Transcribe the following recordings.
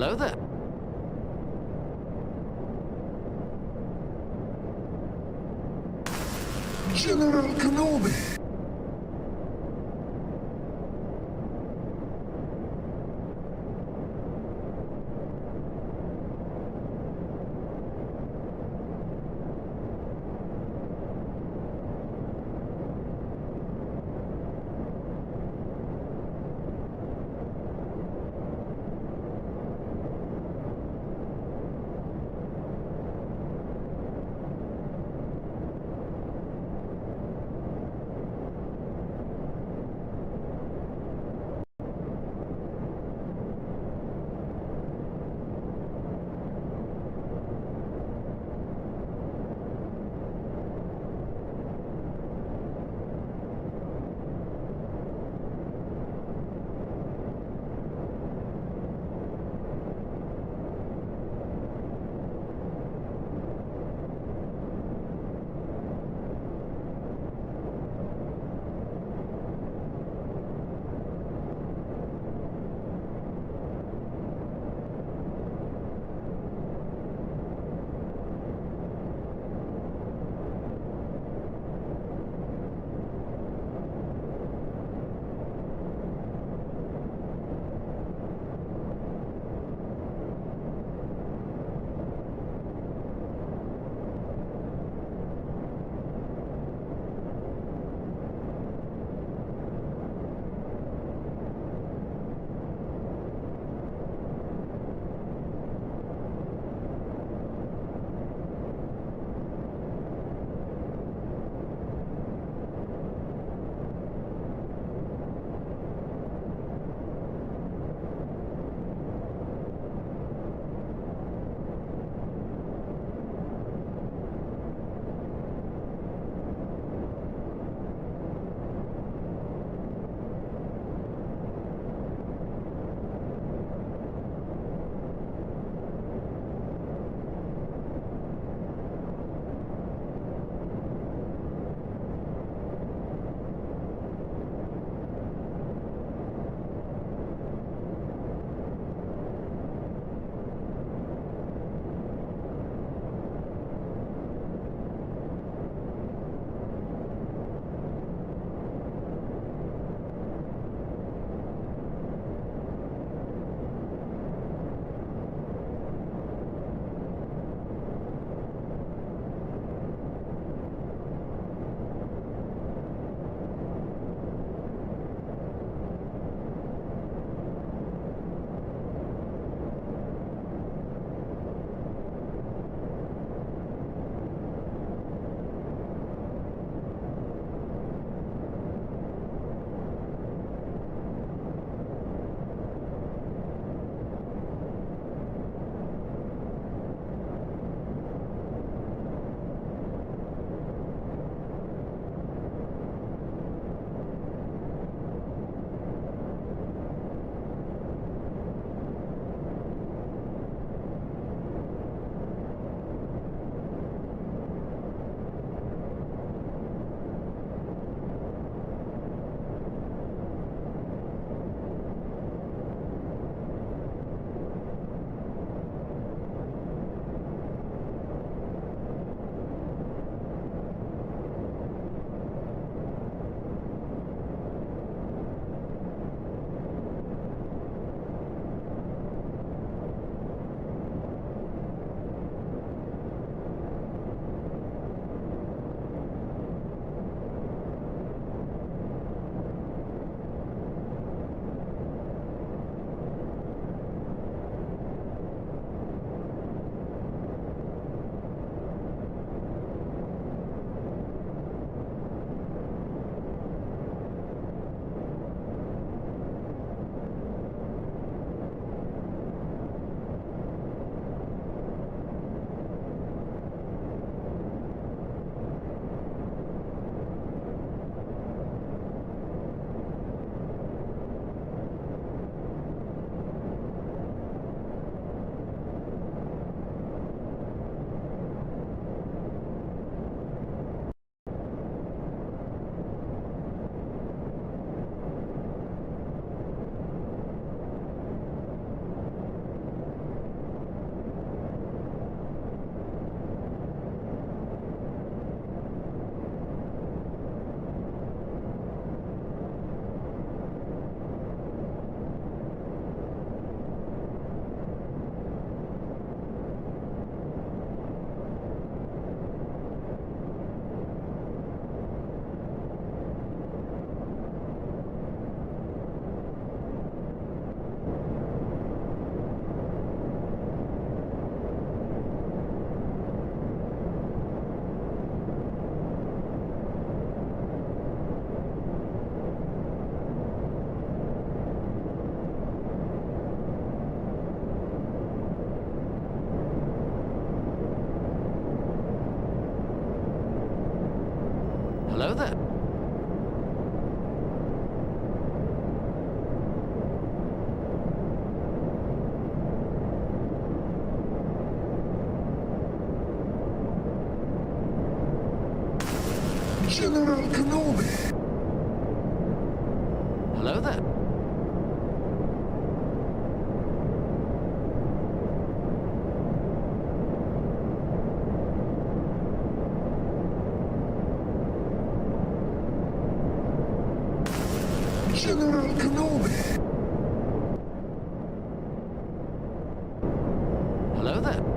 Hello there. General Kenobi! General Kenobi! Hello there. General Kenobi! Hello there.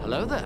Hello there.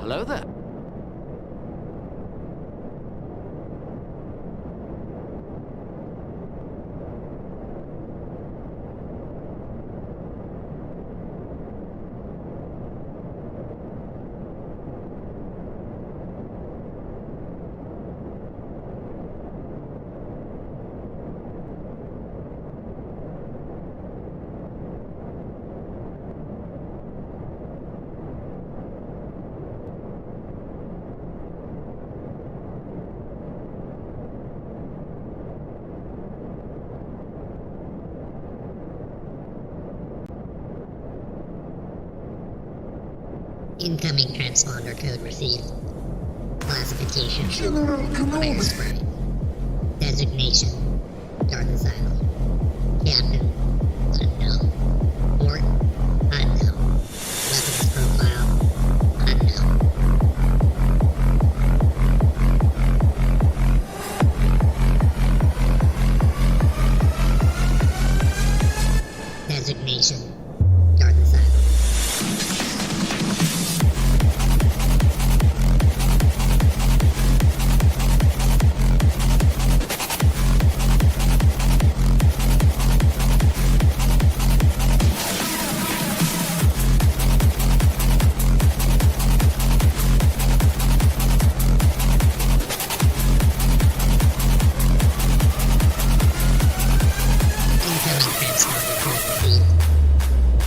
Hello there. Incoming transponder code received. Classification: General fire Kenobi. spray. Designation: Darth Asylum. Captain: unknown. Port: unknown. Weapons profile: unknown. Designation: Darth Asylum. Incoming transponder code received.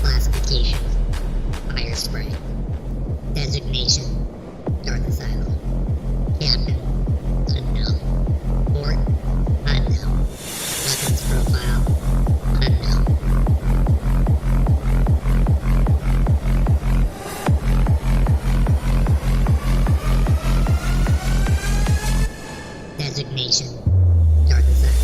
Classification: fire spray. Designation: Darth Asylum. Captain: unknown. Port: unknown. Weapons profile: unknown. Designation: Darth Asylum.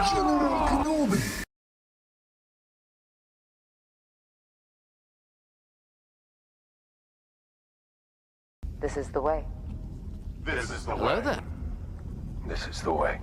General Kenobi. This is the way. This is the Hello way. there. This is the way.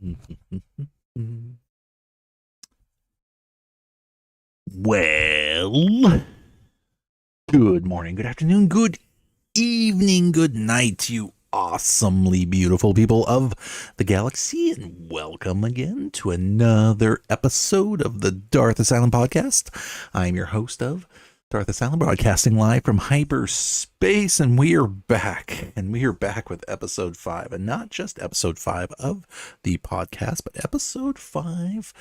Well, good morning, good afternoon, good evening, good night, you awesomely beautiful people of the galaxy, and welcome again to another episode of the Darth Asylum podcast. I'm your host of Darth Asylum, broadcasting live from hyperspace, and we are back. And we are back with episode 5, and not just episode 5 of the podcast, but episode 5,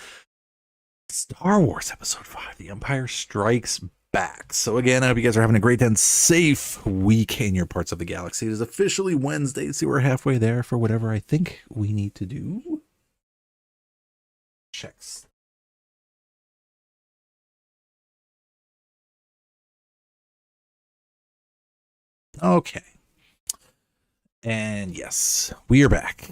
Star Wars episode 5, The Empire Strikes Back. So again, I hope you guys are having a great and safe week in your parts of the galaxy. It is officially Wednesday, so we're halfway there for whatever I think we need to do. Checks. Okay. And yes, we are back.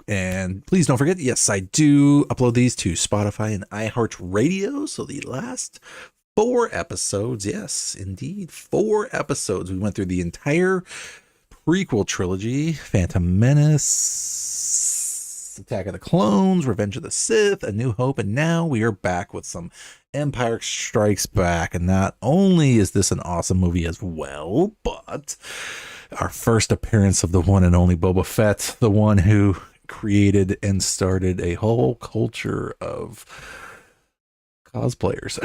And please don't forget, yes, I do upload these to Spotify and iHeartRadio. So the last 4 episodes, yes, indeed, 4 episodes. We went through the entire prequel trilogy: Phantom Menace, Attack of the Clones, Revenge of the Sith, A New Hope, and now we are back with some Empire Strikes Back. And not only is this an awesome movie as well, but our first appearance of the one and only Boba Fett, the one who created and started a whole culture of cosplayers,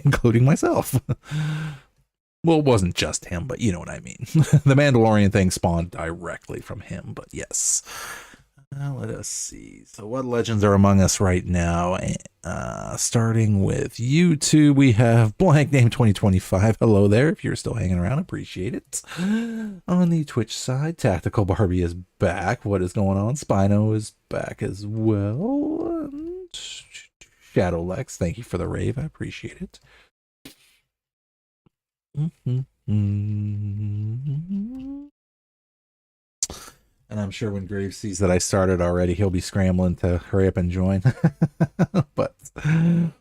including myself. Well, it wasn't just him, but you know what I mean. The Mandalorian thing spawned directly from him, but yes. Let us see. So what legends are among us right now? Starting with YouTube, we have blank name 2025. Hello there. If you're still hanging around, appreciate it. On the Twitch side, Tactical Barbie is back. What is going on? Spino is back as well. And Shadow Lex, thank you for the rave. I appreciate it. And I'm sure when Graves sees that I started already, he'll be scrambling to hurry up and join. But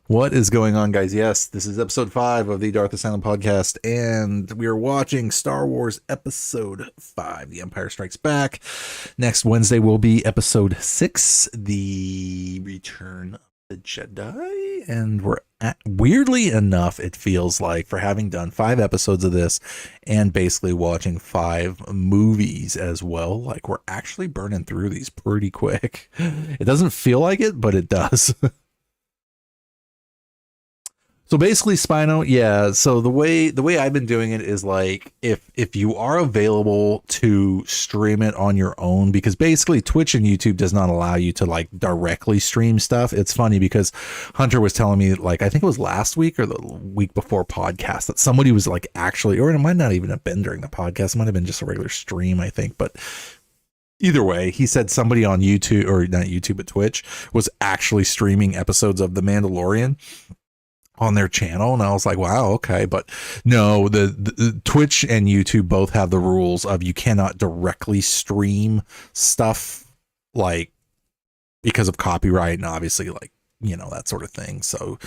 what is going on, guys? Yes, this is episode 5 of the Darth Asylum podcast, and we are watching Star Wars episode 5, The Empire Strikes Back. Next Wednesday will be episode 6, The Return of the Jedi. And we're weirdly enough, it feels like, for having done 5 episodes of this and basically watching 5 movies as well, like we're actually burning through these pretty quick. It doesn't feel like it, but it does. So basically, Spino, yeah. So the way I've been doing it is like if you are available to stream it on your own, because basically Twitch and YouTube does not allow you to like directly stream stuff. It's funny because Hunter was telling me, like, I think it was last week or the week before podcast, that somebody was like actually, or it might not even have been during the podcast, it might have been just a regular stream, I think, but either way, he said somebody on YouTube, or not YouTube but Twitch, was actually streaming episodes of The Mandalorian on their channel, and I was like, wow, okay. But no, the Twitch and YouTube both have the rules of you cannot directly stream stuff, like, because of copyright and obviously, like, you know, that sort of thing. So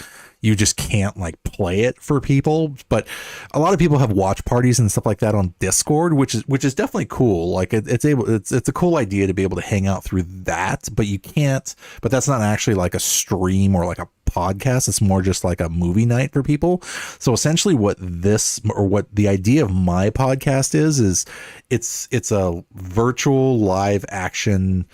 you just can't like play it for people. But a lot of people have watch parties and stuff like that on Discord, which is definitely cool. Like it's a cool idea to be able to hang out through that, but you can't, but that's not actually like a stream or like a podcast. It's more just like a movie night for people. So essentially what the idea of my podcast is it's a virtual live action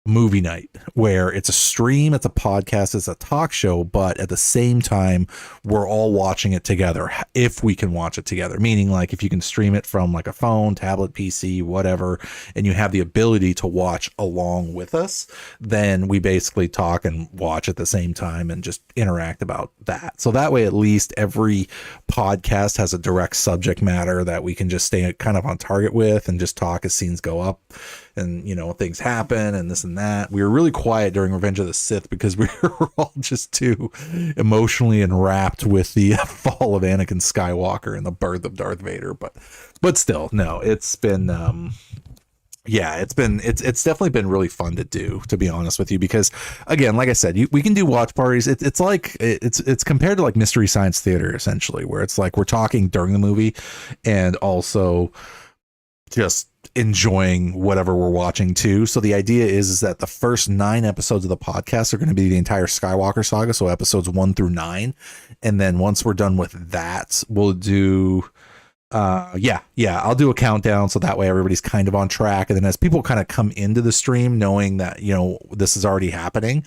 movie night where it's a stream, it's a podcast, it's a talk show, but at the same time we're all watching it together if we can watch it together, meaning like if you can stream it from like a phone, tablet, PC, whatever, and you have the ability to watch along with us, then we basically talk and watch at the same time and just interact about that. So that way at least every podcast has a direct subject matter that we can just stay kind of on target with and just talk as scenes go up and, you know, things happen and this and that. We were really quiet during Revenge of the Sith because we were all just too emotionally enwrapped with the fall of Anakin Skywalker and the birth of Darth Vader. But still, no, it's been it's definitely been really fun to do, to be honest with you, because again, like I said, we can do watch parties. It's like it's compared to like Mystery Science Theater essentially, where it's like we're talking during the movie and also just enjoying whatever we're watching too. So the idea is that the first 9 episodes of the podcast are going to be the entire Skywalker saga, so episodes 1 through 9, and then once we're done with that, we'll do I'll do a countdown so that way everybody's kind of on track, and then as people kind of come into the stream knowing that, you know, this is already happening,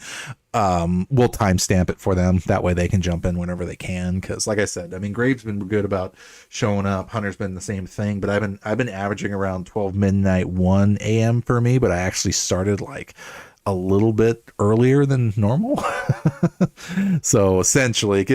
we'll timestamp it for them, that way they can jump in whenever they can, because like I said, I mean, Graves been good about showing up, Hunter's been the same thing, but I've been averaging around 12 midnight 1 a.m. for me, but I actually started like a little bit earlier than normal. So essentially it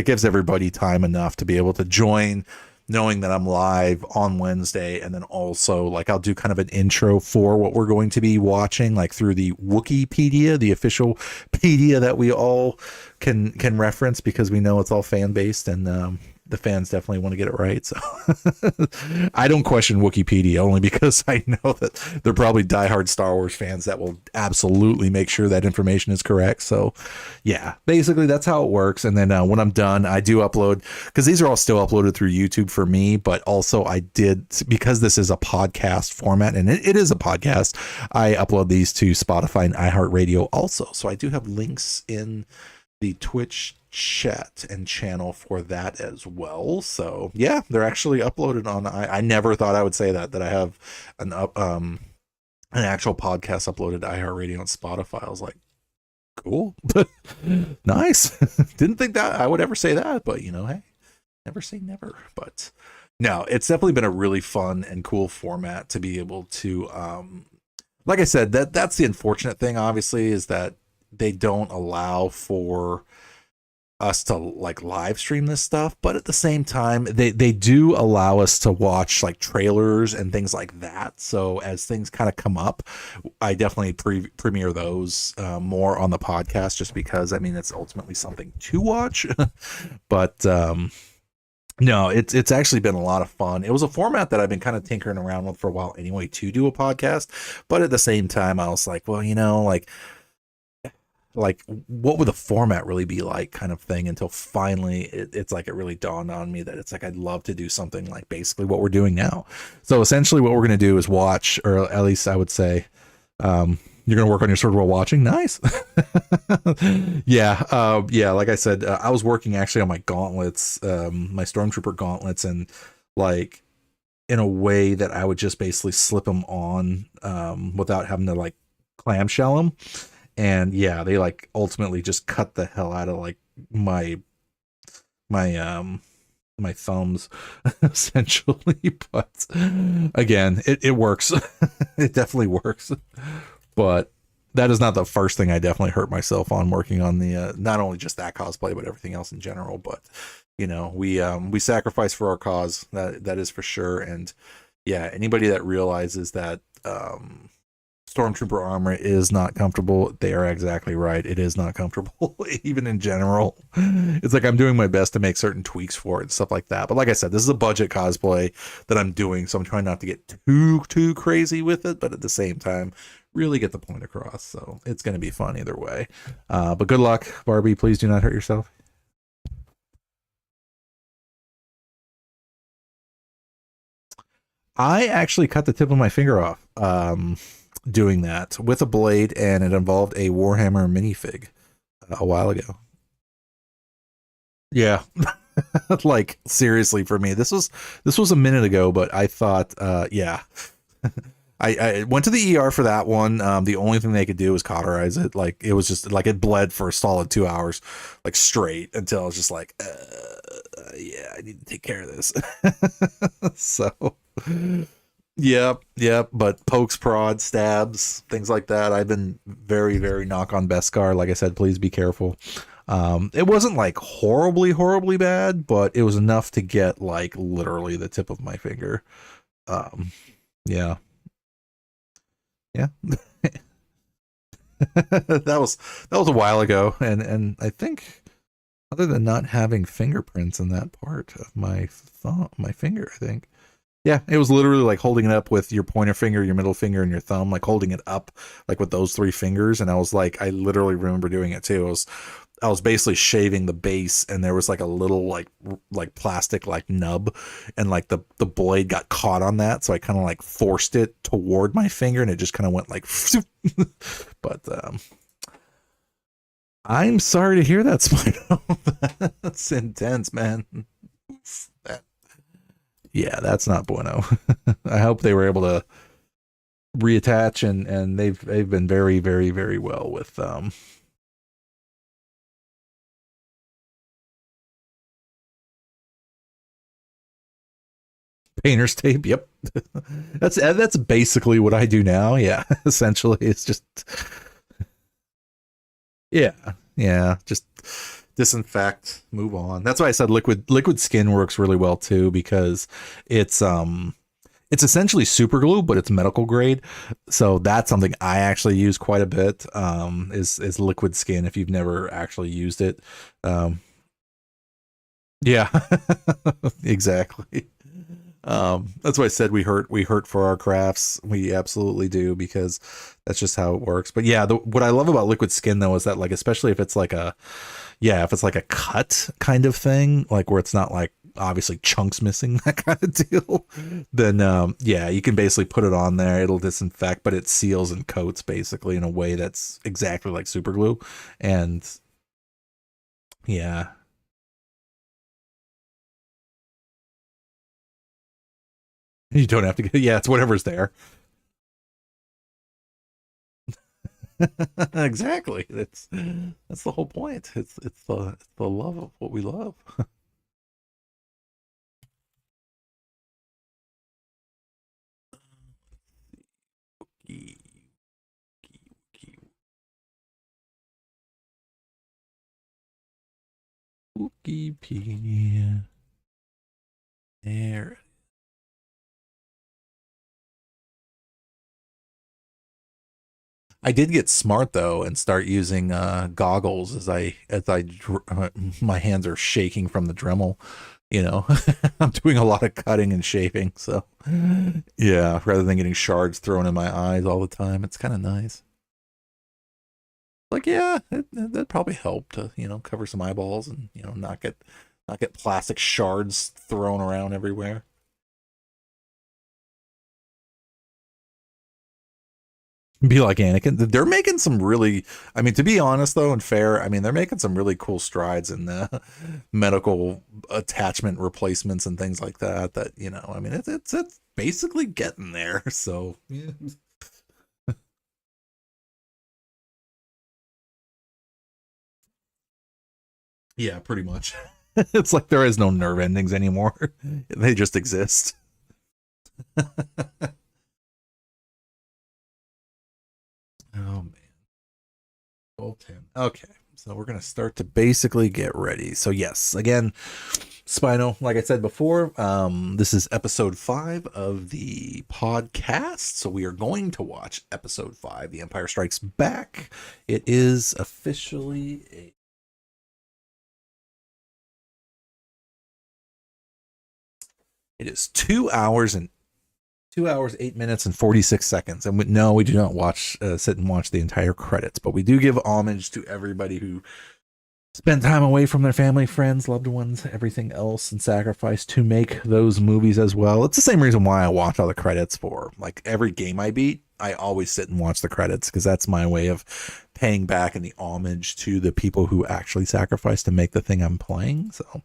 gives everybody time enough to be able to join, knowing that I'm live on Wednesday, and then also like I'll do kind of an intro for what we're going to be watching, like through the Wikipedia, the official pedia that we all can reference, because we know it's all fan based, and the fans definitely want to get it right. So I don't question Wikipedia, only because I know that they're probably diehard Star Wars fans that will absolutely make sure that information is correct. So yeah, basically that's how it works. And then when I'm done, I do upload, because these are all still uploaded through YouTube for me, but also I did, because this is a podcast format, and it is a podcast, I upload these to Spotify and iHeartRadio also. So I do have links in the Twitch chat and channel for that as well. So yeah, they're actually uploaded on, I never thought I would say that I have an actual podcast uploaded to iHeartRadio and Spotify. I was like, cool. Nice. Didn't think that I would ever say that, but you know, hey, never say never. But no, it's definitely been a really fun and cool format to be able to like I said, that's the unfortunate thing, obviously, is that they don't allow for us to like live stream this stuff, but at the same time they do allow us to watch like trailers and things like that. So as things kind of come up, I definitely premiere those more on the podcast, just because I mean it's ultimately something to watch. But no, it's actually been a lot of fun. It was a format that I've been kind of tinkering around with for a while anyway, to do a podcast, but at the same time I was like, well, you know, like what would the format really be like, kind of thing, until finally it's like it really dawned on me that it's like I'd love to do something like basically what we're doing now. So essentially what we're going to do is watch, or at least I would say you're going to work on your sword while watching. Nice. Yeah, like I said, I was working actually on my gauntlets, my stormtrooper gauntlets, and like in a way that I would just basically slip them on without having to like clamshell them. And yeah, they like ultimately just cut the hell out of like my thumbs, essentially. But again, it works. It definitely works. But that is not the first thing I definitely hurt myself on working on the not only just that cosplay, but everything else in general. But you know, we sacrifice for our cause. That is for sure. And yeah, anybody that realizes that Stormtrooper armor is not comfortable, they are exactly right. It is not comfortable, even in general. It's like I'm doing my best to make certain tweaks for it and stuff like that. But like I said, this is a budget cosplay that I'm doing, so I'm trying not to get too crazy with it, but at the same time, really get the point across. So it's going to be fun either way. But good luck, Barbie. Please do not hurt yourself. I actually cut the tip of my finger off doing that with a blade, and it involved a Warhammer minifig a while ago. Yeah. Like seriously, for me, this was a minute ago, but I thought yeah. I went to the ER for that one. The only thing they could do was cauterize it. Like it was just like it bled for a solid 2 hours, like straight, until I was just like, yeah, I need to take care of this. So, yep. But pokes, prods, stabs, things like that. I've been very knock on Beskar. Like I said, please be careful. It wasn't like horribly bad, but it was enough to get like literally the tip of my finger. Yeah. that was a while ago, and I think other than not having fingerprints in that part of my finger, I think, yeah, it was literally like holding it up with your pointer finger, your middle finger, and your thumb, like holding it up like with those 3 fingers. And I was like, I literally remember doing it too. I was basically shaving the base, and there was like a little like plastic like nub, and like the blade got caught on that, so I kind of like forced it toward my finger, and it just kind of went like. But I'm sorry to hear that, Spino. That's intense, man. Yeah, that's not bueno. I hope they were able to reattach, and they've been very, very, very well with painter's tape. Yep. That's basically what I do now. Yeah, essentially it's just yeah, just disinfect, move on. That's why I said liquid skin works really well too, because it's essentially super glue, but it's medical grade. So that's something I actually use quite a bit, is liquid skin if you've never actually used it. Yeah, exactly. That's why I said we hurt for our crafts. We absolutely do, because that's just how it works. But yeah, what I love about liquid skin though is that, like, especially if it's like a cut kind of thing, like where it's not like obviously chunks missing, that kind of deal, then yeah, you can basically put it on there. It'll disinfect, but it seals and coats basically in a way that's exactly like super glue. And yeah. You don't have to get, yeah, it's whatever's there. Exactly. That's the whole point. It's the love of what we love. Wikipedia. There. I did get smart though and start using goggles my hands are shaking from the Dremel. You know, I'm doing a lot of cutting and shaving, so yeah, rather than getting shards thrown in my eyes all the time, it's kind of nice. Like, yeah, that probably helped to, cover some eyeballs and, not get plastic shards thrown around everywhere. Be like Anakin. They're making some really, I mean, to be honest though, and fair, I mean, they're making some really cool strides in the medical attachment replacements and things like that. That, I mean, it's basically getting there. So yeah, yeah, pretty much. It's like there is no nerve endings anymore. They just exist. Oh man. 12:10. Okay. So we're gonna start to basically get ready. So yes, again, Spino, like I said before, this is episode 5 of the podcast. So we are going to watch episode 5, The Empire Strikes Back. It is officially it is 2 hours, 8 minutes, and 46 seconds. And no, we do not sit and watch the entire credits, but we do give homage to everybody who spent time away from their family, friends, loved ones, everything else, and sacrificed to make those movies as well. It's the same reason why I watch all the credits for, like, every game I beat. I always sit and watch the credits, because that's my way of paying back and the homage to the people who actually sacrificed to make the thing I'm playing. So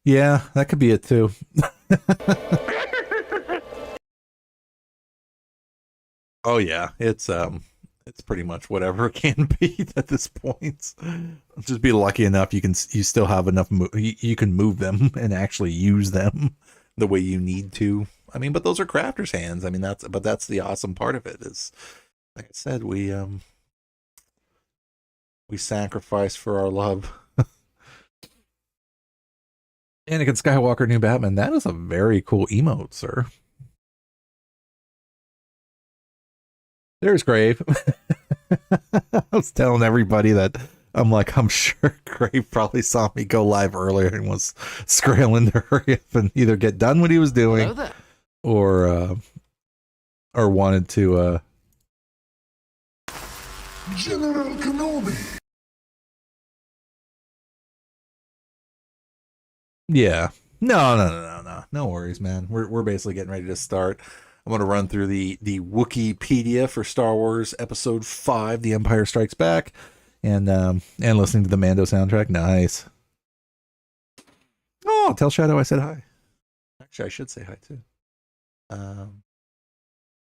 yeah, that could be it too. Oh yeah, it's pretty much whatever it can be at this point. Just be lucky enough you still have enough you can move them and actually use them the way you need to. I mean, but those are crafters' hands. I mean, that's the awesome part of it is, like I said, we sacrifice for our love. Anakin Skywalker, new Batman. That is a very cool emote, sir. There's Grave. I was telling everybody that I'm sure Grave probably saw me go live earlier and was scrambling to hurry up and either get done what he was doing, or wanted to General Kenobi. Yeah. No worries, man. We're basically getting ready to start. I'm gonna run through the Wikipedia for Star Wars Episode 5, The Empire Strikes Back, and listening to the Mando soundtrack. Nice. Oh, tell Shadow I said hi. Actually, I should say hi too.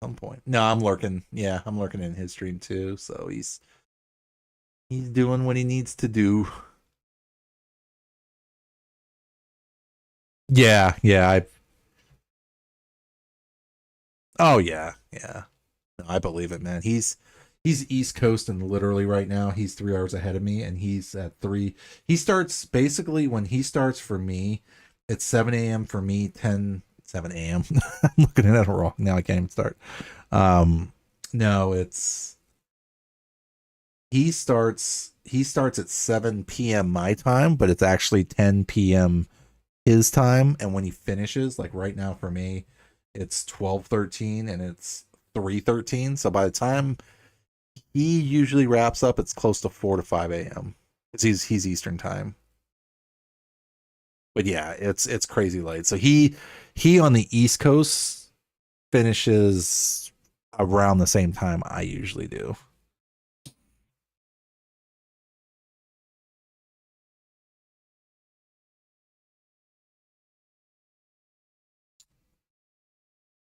Some point. No, I'm lurking. Yeah, I'm lurking in his stream too. So he's doing what he needs to do. Yeah. Oh yeah. No, I believe it, man. He's East Coast, and literally right now he's 3 hours ahead of me, and he's at 3. He starts basically when he starts for me. It's 7 a.m. for me. 7 a.m. I'm looking at it wrong now. I can't even start. No, it's he starts at 7 p.m. my time, but it's actually 10 p.m. his time. And when he finishes, like right now for me, it's 12:13 and it's 3:13. So by the time he usually wraps up, it's close to 4 to 5 a.m. because he's Eastern time. But yeah, it's crazy late. So he on the East Coast finishes around the same time I usually do.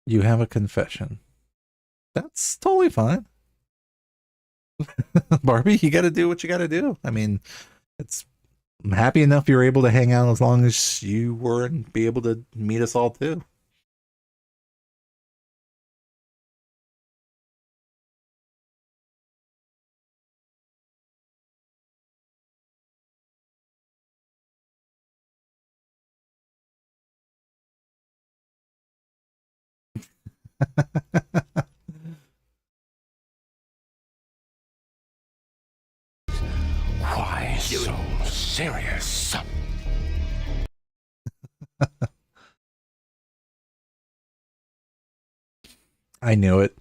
You have a confession. That's totally fine. Barbie, you got to do what you got to do. I mean, I'm happy enough you're able to hang out as long as you were and be able to meet us all too. Why so serious? I knew it.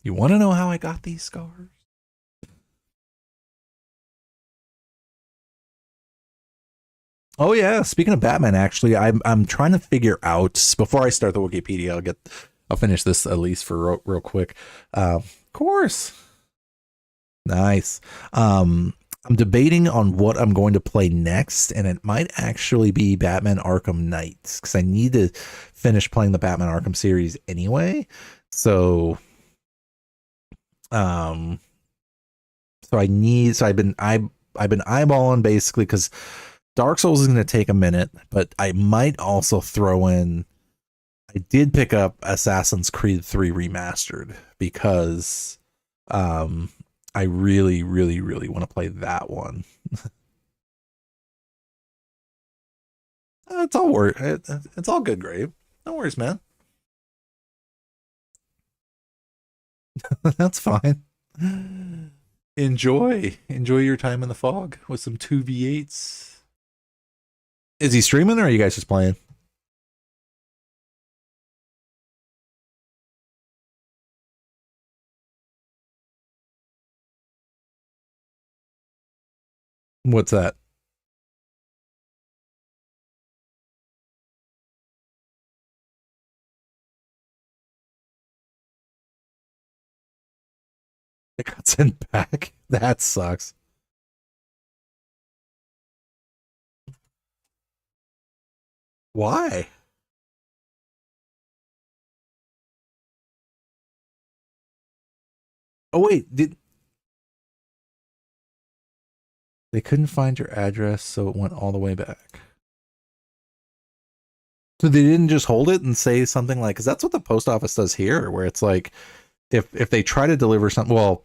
You want to know how I got these scars? Oh yeah, speaking of Batman, actually, I'm trying to figure out before I start the Wikipedia. I'll finish this at least for real quick. Of course, nice. I'm debating on what I'm going to play next, and it might actually be Batman Arkham Knights because I need to finish playing the Batman Arkham series anyway. So, so I've been eyeballing basically because Dark Souls is going to take a minute, but I might also throw in. I did pick up Assassin's Creed 3 Remastered because I really want to play that one. It's all good, Grave. No worries, man. That's fine. Enjoy your time in the fog with some 2v8s. Is he streaming or are you guys just playing? What's that? It got sent back. That sucks. Why? Oh wait, they couldn't find your address, so it went all the way back. So they didn't just hold it and say something like, because that's what the post office does here, where it's like, if they try to deliver something, well,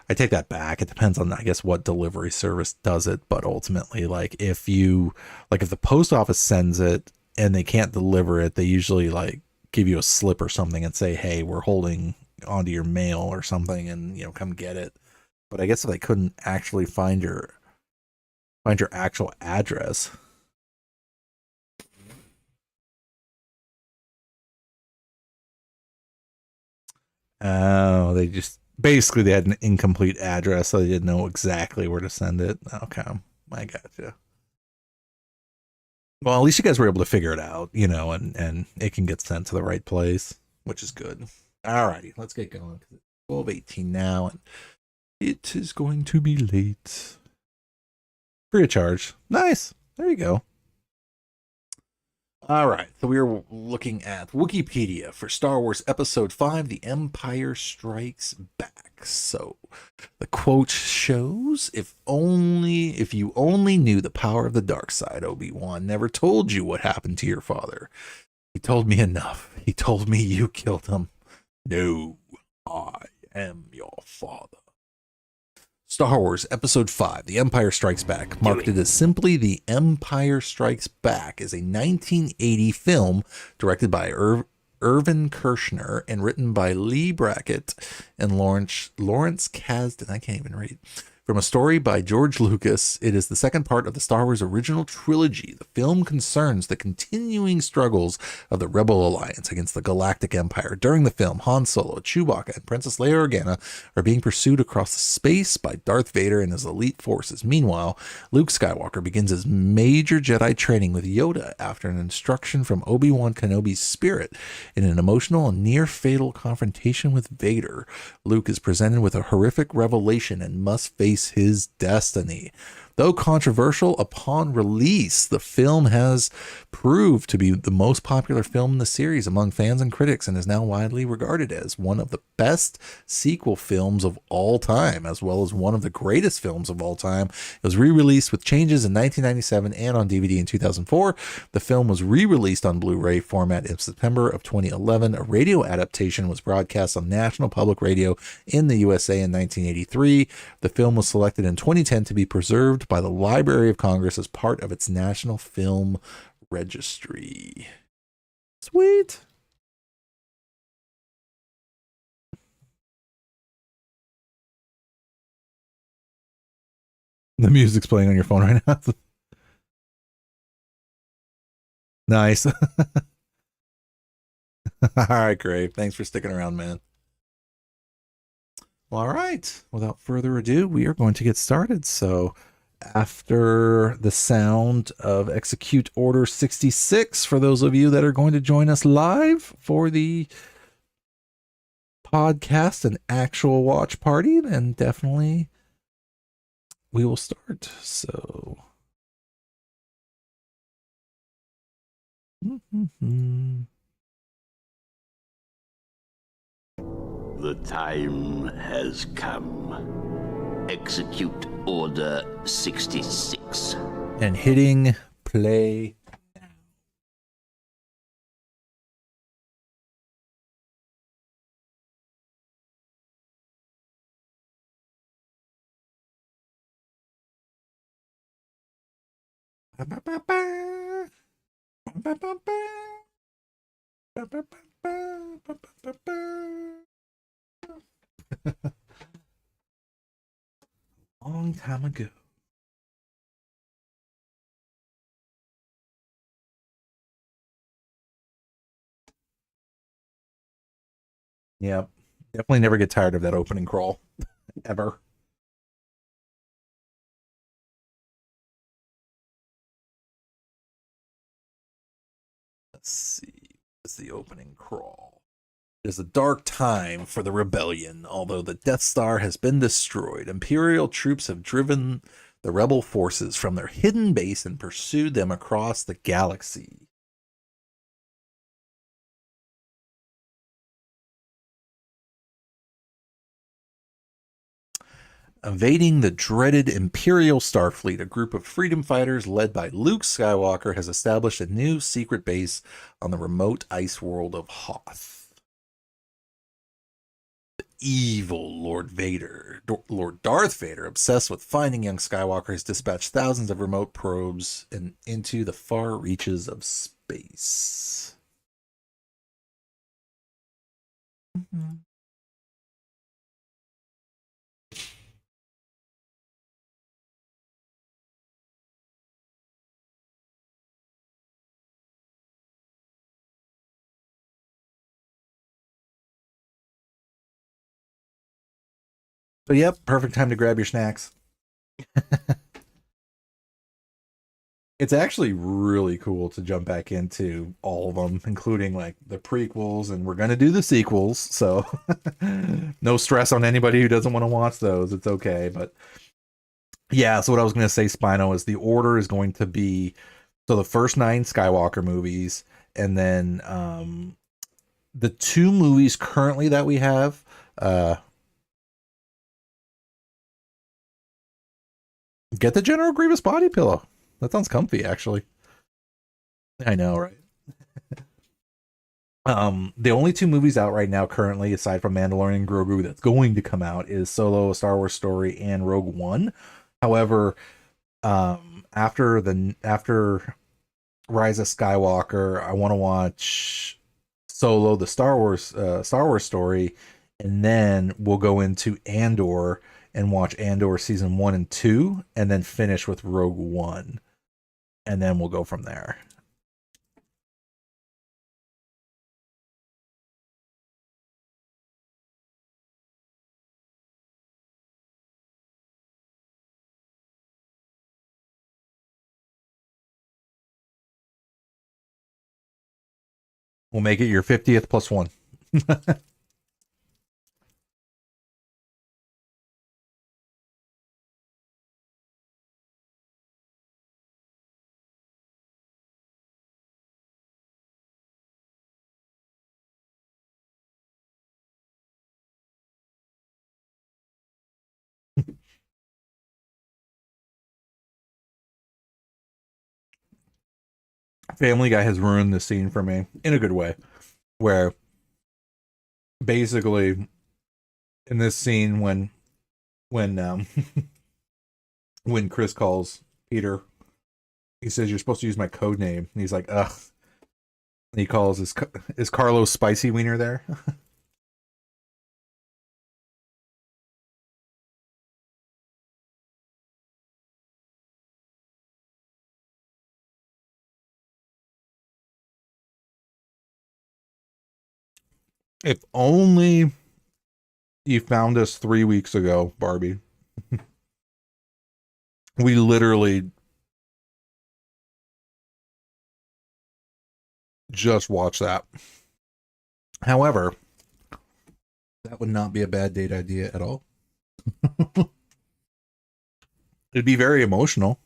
I take that back. It depends on, I guess, what delivery service does it, but ultimately, like if the post office sends it and they can't deliver it, they usually like give you a slip or something and say, hey, we're holding onto your mail or something, and come get it. But I guess if they couldn't actually find your Find your actual address. Oh, they just basically they had an incomplete address, so they didn't know exactly where to send it. Okay, I gotcha. Well, at least you guys were able to figure it out, and it can get sent to the right place, which is good. Alrighty, let's get going. It's 12:18 now, and it is going to be late. Free of charge. Nice. There you go. All right, so we are looking at Wikipedia for Star Wars Episode 5, The Empire Strikes Back. So the quote shows, if you only knew the power of the dark side, Obi-Wan never told you what happened to your father. He told me enough. He told me you killed him. No, I am your father. Star Wars Episode 5, The Empire Strikes Back, marketed as simply The Empire Strikes Back, is a 1980 film directed by Irvin Kershner and written by Lee Brackett and Lawrence Kasdan. I can't even read. From a story by George Lucas, it is the second part of the Star Wars original trilogy. The film concerns the continuing struggles of the Rebel Alliance against the Galactic Empire. During the film, Han Solo, Chewbacca, and Princess Leia Organa are being pursued across space by Darth Vader and his elite forces. Meanwhile, Luke Skywalker begins his major Jedi training with Yoda after an instruction from Obi-Wan Kenobi's spirit. In an emotional and near-fatal confrontation with Vader, Luke is presented with a horrific revelation and must face his destiny. Though controversial upon release, the film has proved to be the most popular film in the series among fans and critics and is now widely regarded as one of the best sequel films of all time, as well as one of the greatest films of all time. It was re-released with changes in 1997 and on DVD in 2004. The film was re-released on Blu-ray format in September of 2011. A radio adaptation was broadcast on National Public Radio in the USA in 1983. The film was selected in 2010 to be preserved by the Library of Congress as part of its National Film Registry. Sweet. The music's playing on your phone right now. Nice. All right, great. Thanks for sticking around, man. Well, all right. Without further ado, we are going to get started. So, after the sound of Execute Order 66, for those of you that are going to join us live for the podcast and actual watch party, then definitely we will start. So, The time has come. Execute Order 66. And hitting play long time ago. Yep. Definitely never get tired of that opening crawl. Ever. Let's see. It's the opening crawl. It is a dark time for the rebellion. Although the Death Star has been destroyed, Imperial troops have driven the rebel forces from their hidden base and pursued them across the galaxy. Evading the dreaded Imperial Starfleet, a group of freedom fighters led by Luke Skywalker has established a new secret base on the remote ice world of Hoth. The evil Lord Darth Vader, obsessed with finding young Skywalker, has dispatched thousands of remote probes into the far reaches of space. Mm-hmm. So yep, perfect time to grab your snacks. It's actually really cool to jump back into all of them, including like the prequels, and we're gonna do the sequels. So no stress on anybody who doesn't want to watch those. It's okay. But yeah, so what I was gonna say, Spino, is the order is going to be so the first 9 Skywalker movies, and then the 2 movies currently that we have. Get the General Grievous body pillow. That sounds comfy, actually. I know, right? The only 2 movies out right now currently, aside from Mandalorian and Grogu, that's going to come out is Solo: A Star Wars Story and Rogue One. However, after Rise of Skywalker, I want to watch Solo: The Star Wars Story, and then we'll go into Andor and watch Andor season 1 and 2, and then finish with Rogue One, and then we'll go from there. We'll make it your 50th plus 1. Family Guy has ruined the scene for me in a good way, where basically in this scene when when Chris calls Peter, he says, "You're supposed to use my code name," and he's like, "Ugh." And he calls, "Is Carlos Spicy Wiener there?" If only you found us 3 weeks ago, Barbie. We literally just watched that. However, that would not be a bad date idea at all. It'd be very emotional.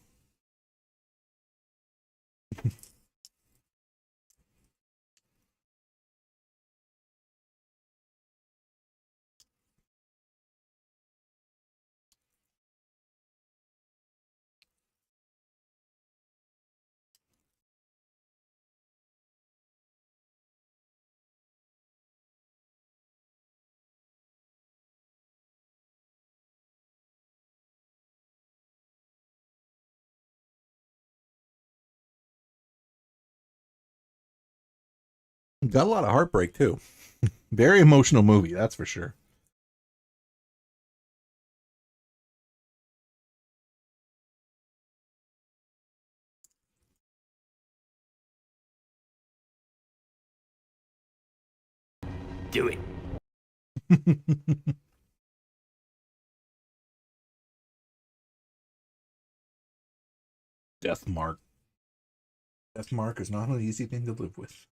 Got a lot of heartbreak too. Very emotional movie, that's for sure. Do it. Death Mark. Death Mark is not an easy thing to live with.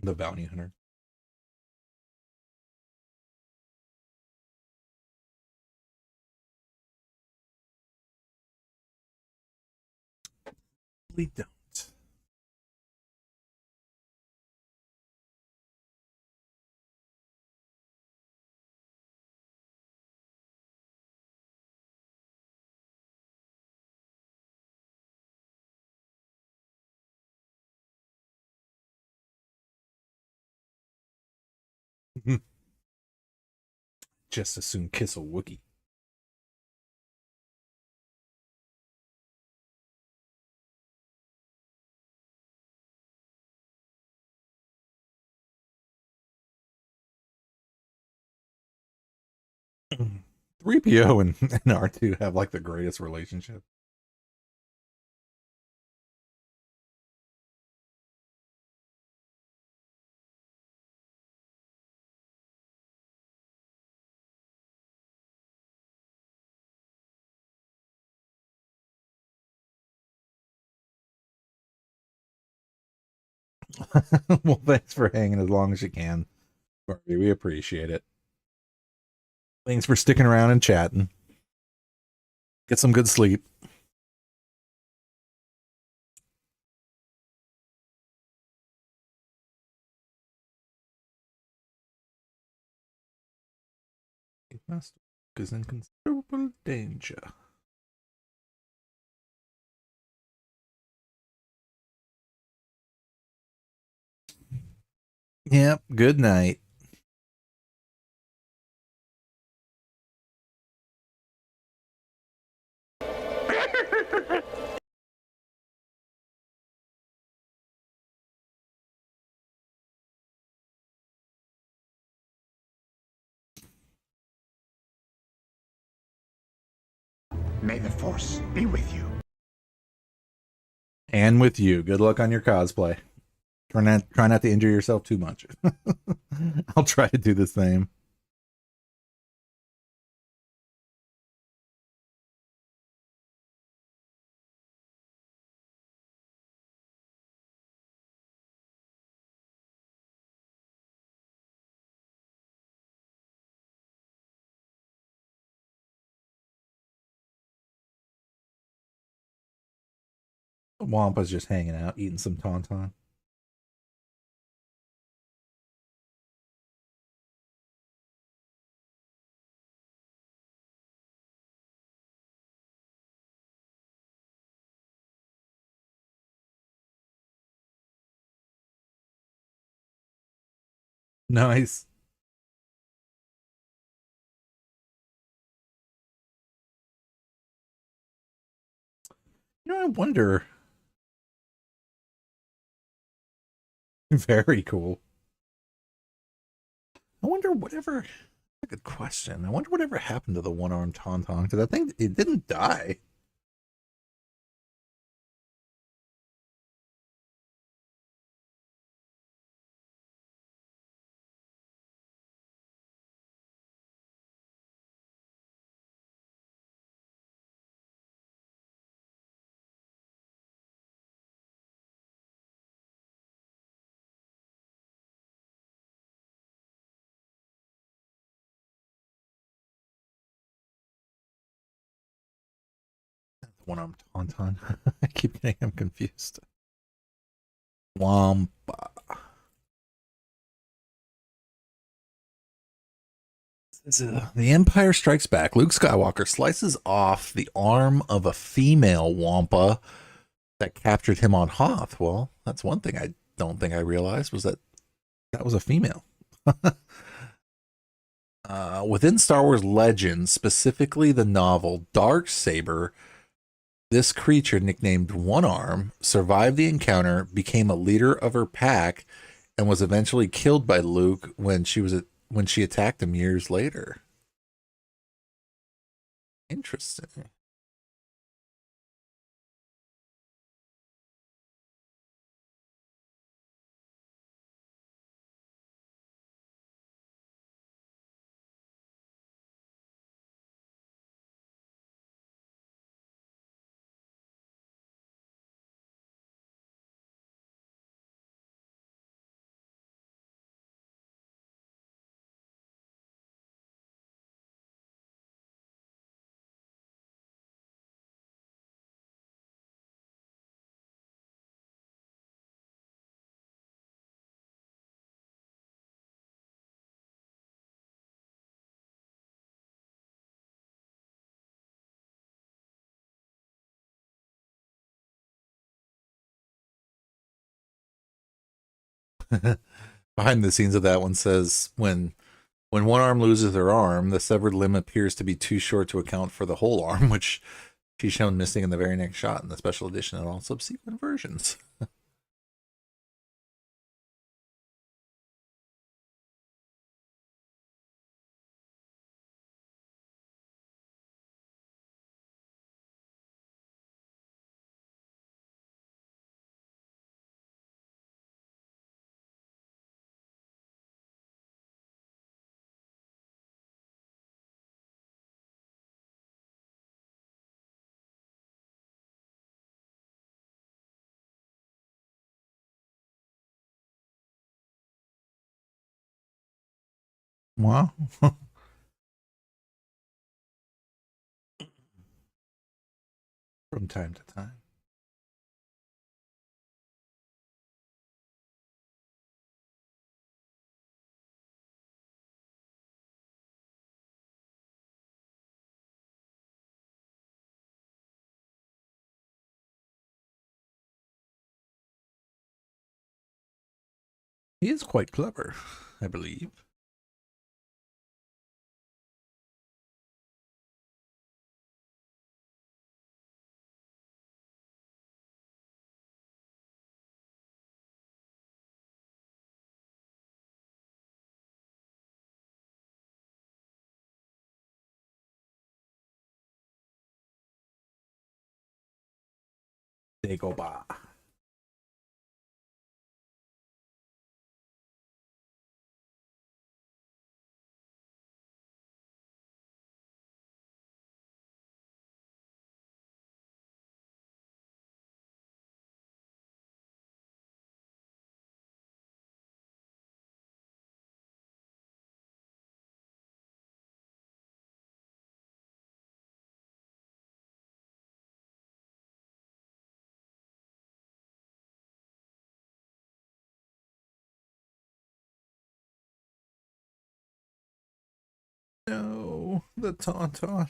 The Bounty Hunter. We don't. Just as soon kiss a Wookiee. 3PO and R2 have like the greatest relationship. Well, thanks for hanging as long as you can, Barbie. We appreciate it. Thanks for sticking around and chatting. Get some good sleep. Master is in considerable danger. Yep. Good night. May the Force be with you. And with you. Good luck on your cosplay. Try not to injure yourself too much. I'll try to do the same. Wampa's just hanging out, eating some tauntaun. Nice. You know, I wonder. Very cool. I wonder whatever. A good question. I wonder whatever happened to the one-armed tauntaun, because I think it didn't die. One-armed tauntaun. I keep getting him confused. Wampa. The Empire Strikes Back. Luke Skywalker slices off the arm of a female Wampa that captured him on Hoth. Well, that's one thing I don't think I realized was that that was a female. Within Star Wars Legends, specifically the novel Darksaber, this creature, nicknamed One Arm, survived the encounter, became a leader of her pack, and was eventually killed by Luke when she attacked him years later. Interesting. Behind the scenes of that one says when one arm loses their arm, the severed limb appears to be too short to account for the whole arm, which she's shown missing in the very next shot in the special edition and all subsequent versions. Wow. From time to time. He is quite clever, I believe. Dagobah. No, the Tauntaun.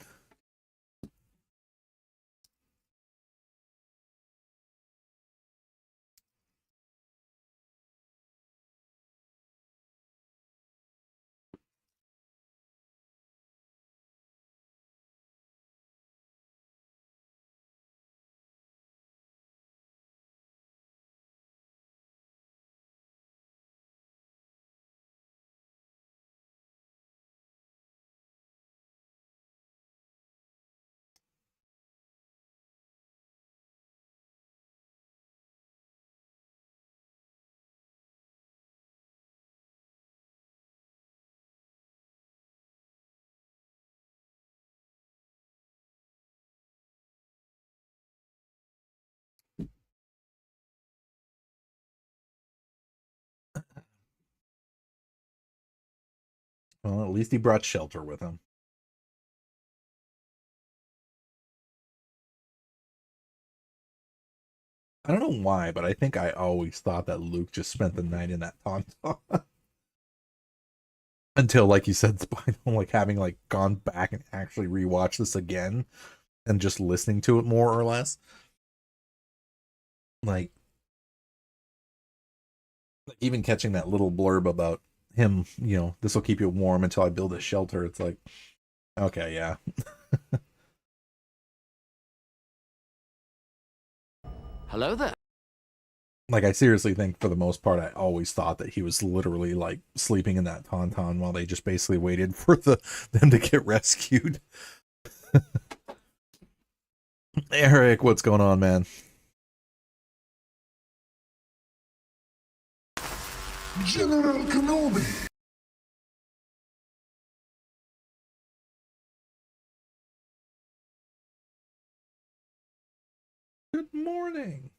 Well, at least he brought shelter with him. I don't know why, but I think I always thought that Luke just spent the night in that Tauntaun. Until, like you said, Spino, like having like gone back and actually rewatched this again and just listening to it more or less. Like even catching that little blurb about him, this will keep you warm until I build a shelter. It's like, okay, yeah. Hello there. Like I seriously think for the most part, I always thought that he was literally like sleeping in that Tauntaun while they just basically waited for them to get rescued. Eric, what's going on, man? General Kenobi. Good morning.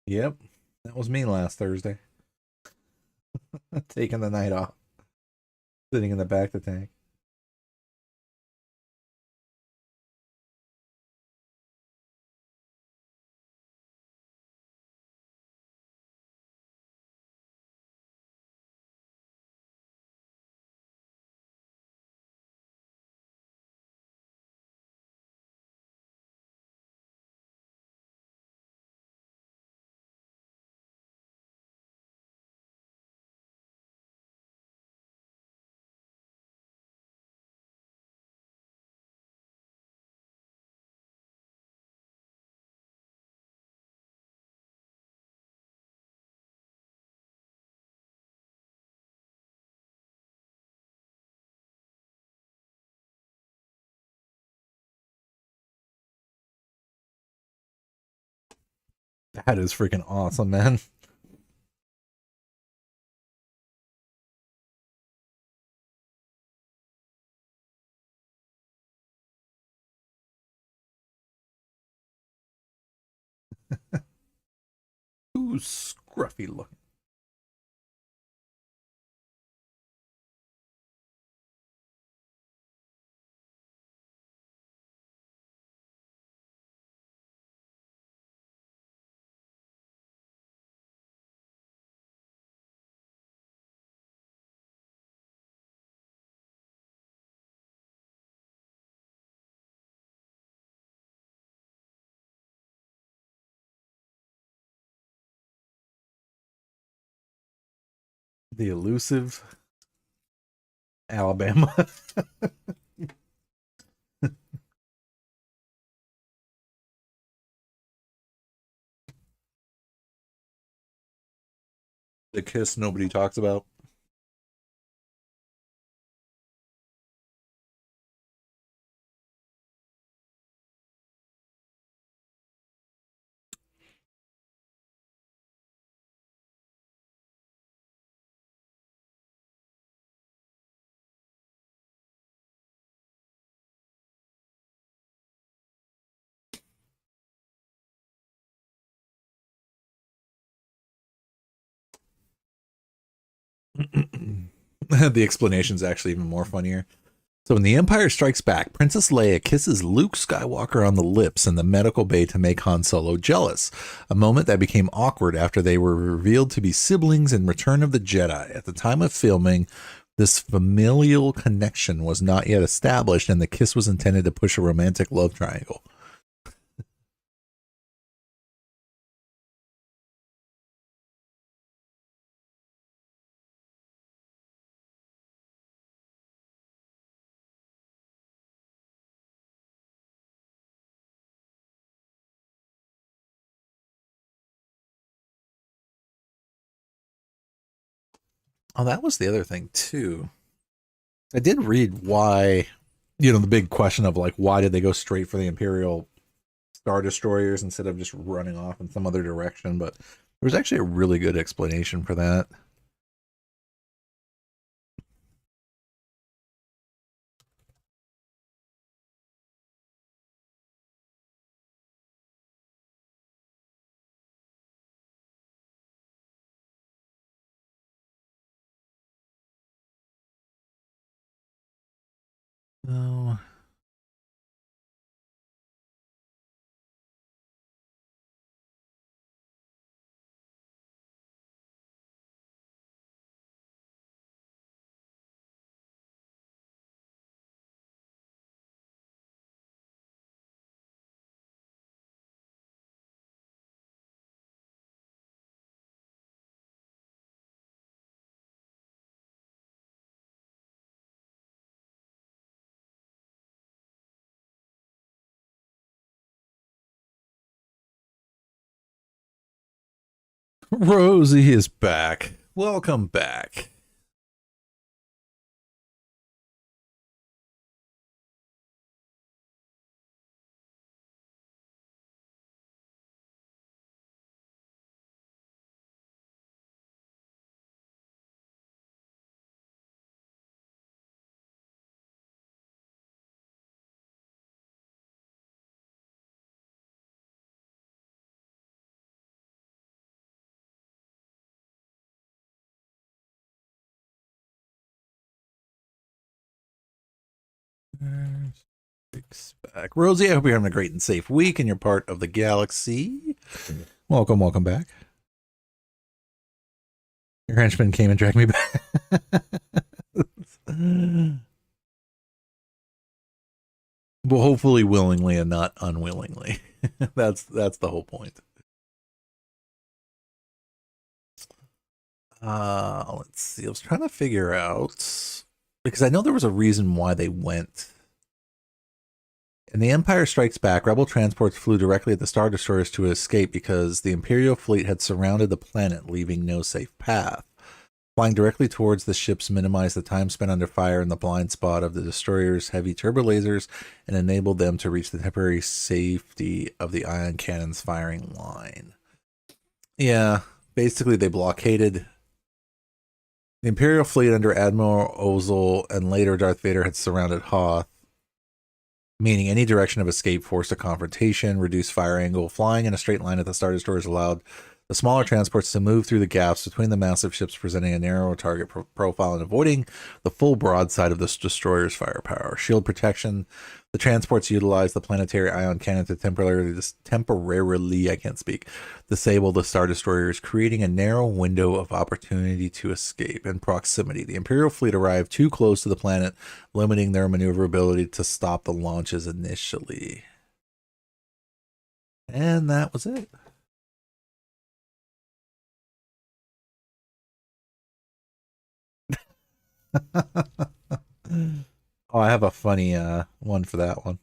Yep, that was me last Thursday. Taking the night off, sitting in the back of the tank. That is freaking awesome, man. Ooh, scruffy looking. The elusive Alabama. The kiss nobody talks about. The explanation's actually even more funnier. So when The Empire Strikes Back, Princess Leia kisses Luke Skywalker on the lips in the medical bay to make Han Solo jealous, a moment that became awkward after they were revealed to be siblings in Return of the Jedi. At the time of filming, this familial connection was not yet established, and the kiss was intended to push a romantic love triangle. Oh, that was the other thing too. I did read why, the big question of like, why did they go straight for the Imperial Star Destroyers instead of just running off in some other direction? But there was actually a really good explanation for that. Oh. Rosie is back. Welcome back. Back. Rosie, I hope you're having a great and safe week and you're part of the galaxy. Welcome, welcome back. Your henchman came and dragged me back. Well, hopefully willingly and not unwillingly. That's the whole point. Let's see. I was trying to figure out, because I know there was a reason why they went. In The Empire Strikes Back, Rebel transports flew directly at the Star Destroyers to escape because the Imperial fleet had surrounded the planet, leaving no safe path. Flying directly towards the ships minimized the time spent under fire in the blind spot of the destroyer's heavy turbo lasers and enabled them to reach the temporary safety of the ion cannon's firing line. Yeah, basically they blockaded the Imperial fleet under Admiral Ozzel and later Darth Vader had surrounded Hoth, meaning any direction of escape forced a confrontation, reduced fire angle. Flying in a straight line at the Star Destroyers allowed the smaller transports to move through the gaps between the massive ships, presenting a narrow target profile and avoiding the full broadside of the destroyer's firepower. Shield protection. The transports utilized the planetary ion cannon to temporarily, I can't speak, disable the Star Destroyers, creating a narrow window of opportunity to escape. In proximity, the Imperial fleet arrived too close to the planet, limiting their maneuverability to stop the launches initially. And that was it. Oh, I have a funny one for that one.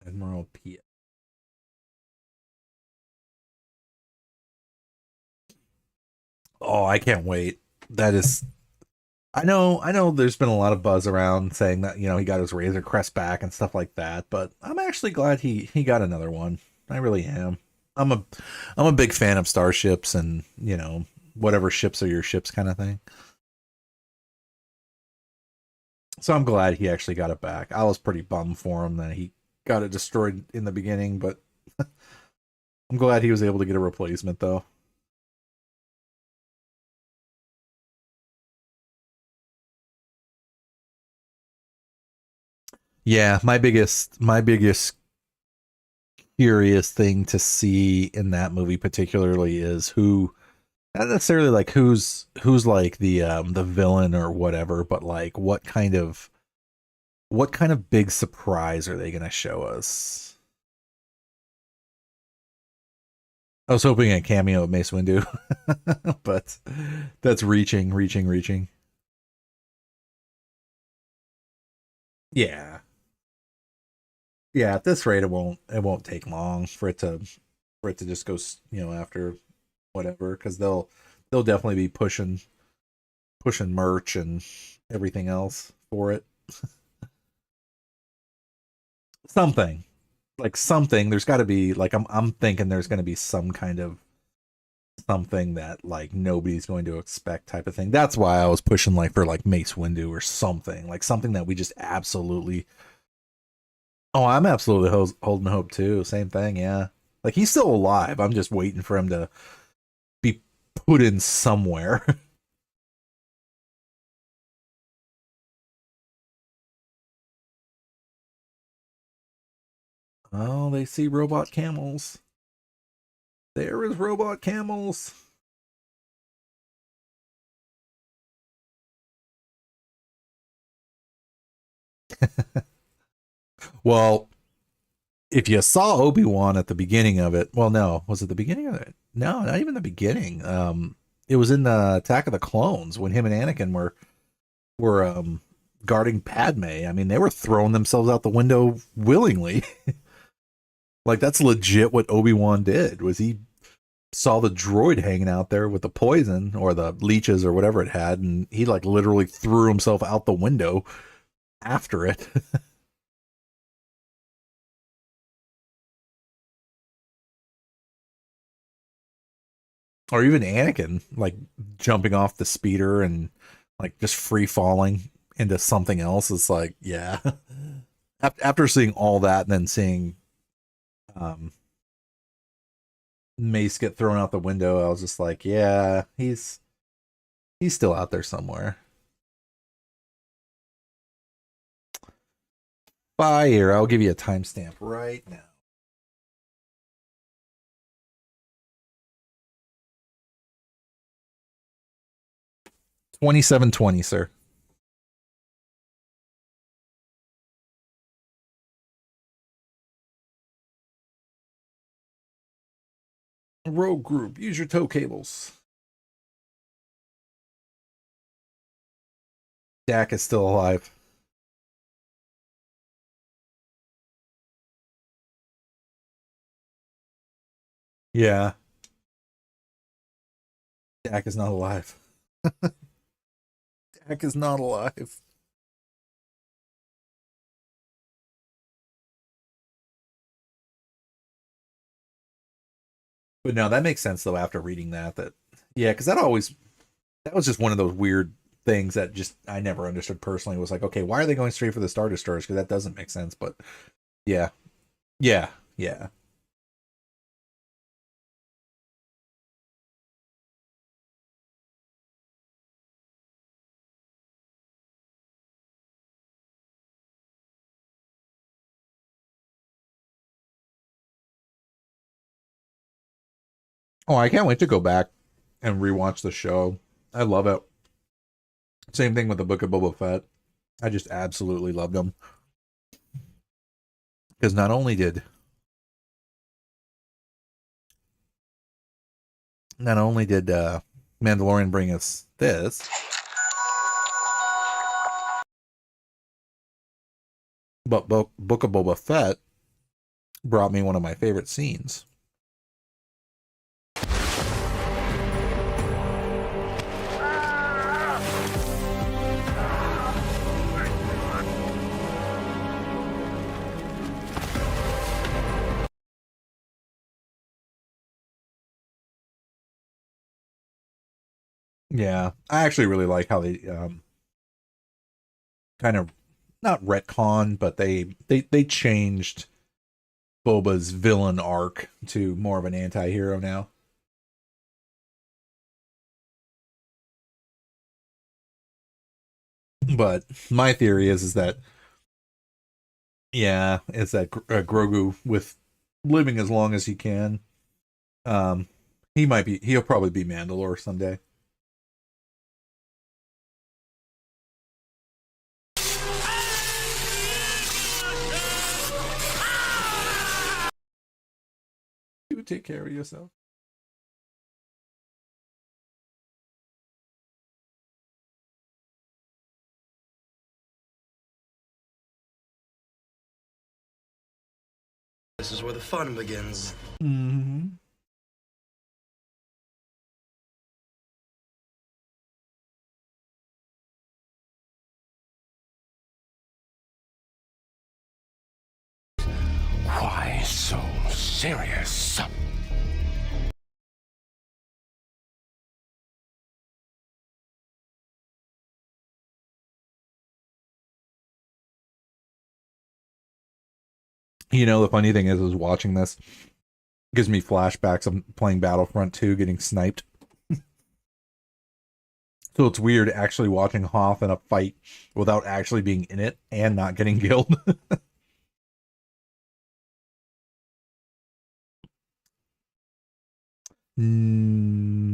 Admiral P. Oh, I can't wait. That is I know there's been a lot of buzz around saying that, he got his Razor Crest back and stuff like that, but I'm actually glad he got another one. I really am. I'm a I'm a big fan of starships and, whatever ships are your ships kind of thing. So I'm glad he actually got it back. I was pretty bummed for him that he got it destroyed in the beginning, but I'm glad he was able to get a replacement though. Yeah, my biggest curious thing to see in that movie particularly is who, not necessarily like who's like the villain or whatever, but like what kind of big surprise are they going to show us? I was hoping a cameo of Mace Windu, but that's reaching. Yeah, yeah. At this rate, it won't take long for it to just go after whatever, because they'll definitely be pushing merch and everything else for it. Something like something. There's got to be like I'm thinking there's going to be some kind of something that like nobody's going to expect type of thing. That's why I was pushing like for like Mace Windu or something like something that we just absolutely. Oh, I'm absolutely holding hope too. Same thing, yeah. Like he's still alive. I'm just waiting for him to be put in somewhere. Oh, they see robot camels. There is robot camels. Well, if you saw Obi-Wan at the beginning of it, well, no, was it the beginning of it? No, not even the beginning. It was in the Attack of the Clones when him and Anakin were guarding Padme. I mean, they were throwing themselves out the window willingly. Like that's legit what Obi-Wan did. Was he saw the droid hanging out there with the poison or the leeches or whatever it had, and he like literally threw himself out the window after it. Or even Anakin like jumping off the speeder and like just free falling into something else. It's like, yeah. After seeing all that and then seeing um, Mace get thrown out the window, I was just like, yeah, he's still out there somewhere. Fire! I'll give you a timestamp right now. 2720, sir. Rogue group, use your tow cables. Dak is still alive. Yeah, Dak is not alive. Dak is not alive. But no, that makes sense though after reading that yeah, because that was just one of those weird things that just I never understood personally. It was like, okay, why are they going straight for the Star Destroyers? Because that doesn't make sense. But yeah, yeah, yeah. Oh, I can't wait to go back and rewatch the show. I love it. Same thing with the Book of Boba Fett. I just absolutely loved them because not only did Mandalorian bring us this, but Book of Boba Fett brought me one of my favorite scenes. Yeah, I actually really like how they kind of not retcon, but they changed Boba's villain arc to more of an anti-hero now. But my theory is that yeah, is that Grogu with living as long as he can, um, he'll probably be Mandalore someday. You take care of yourself. This is where the fun begins. Mm-hmm. Why so serious? You know, the funny thing is watching this gives me flashbacks of playing Battlefront 2, getting sniped. So it's weird actually watching Hoth in a fight without actually being in it and not getting killed.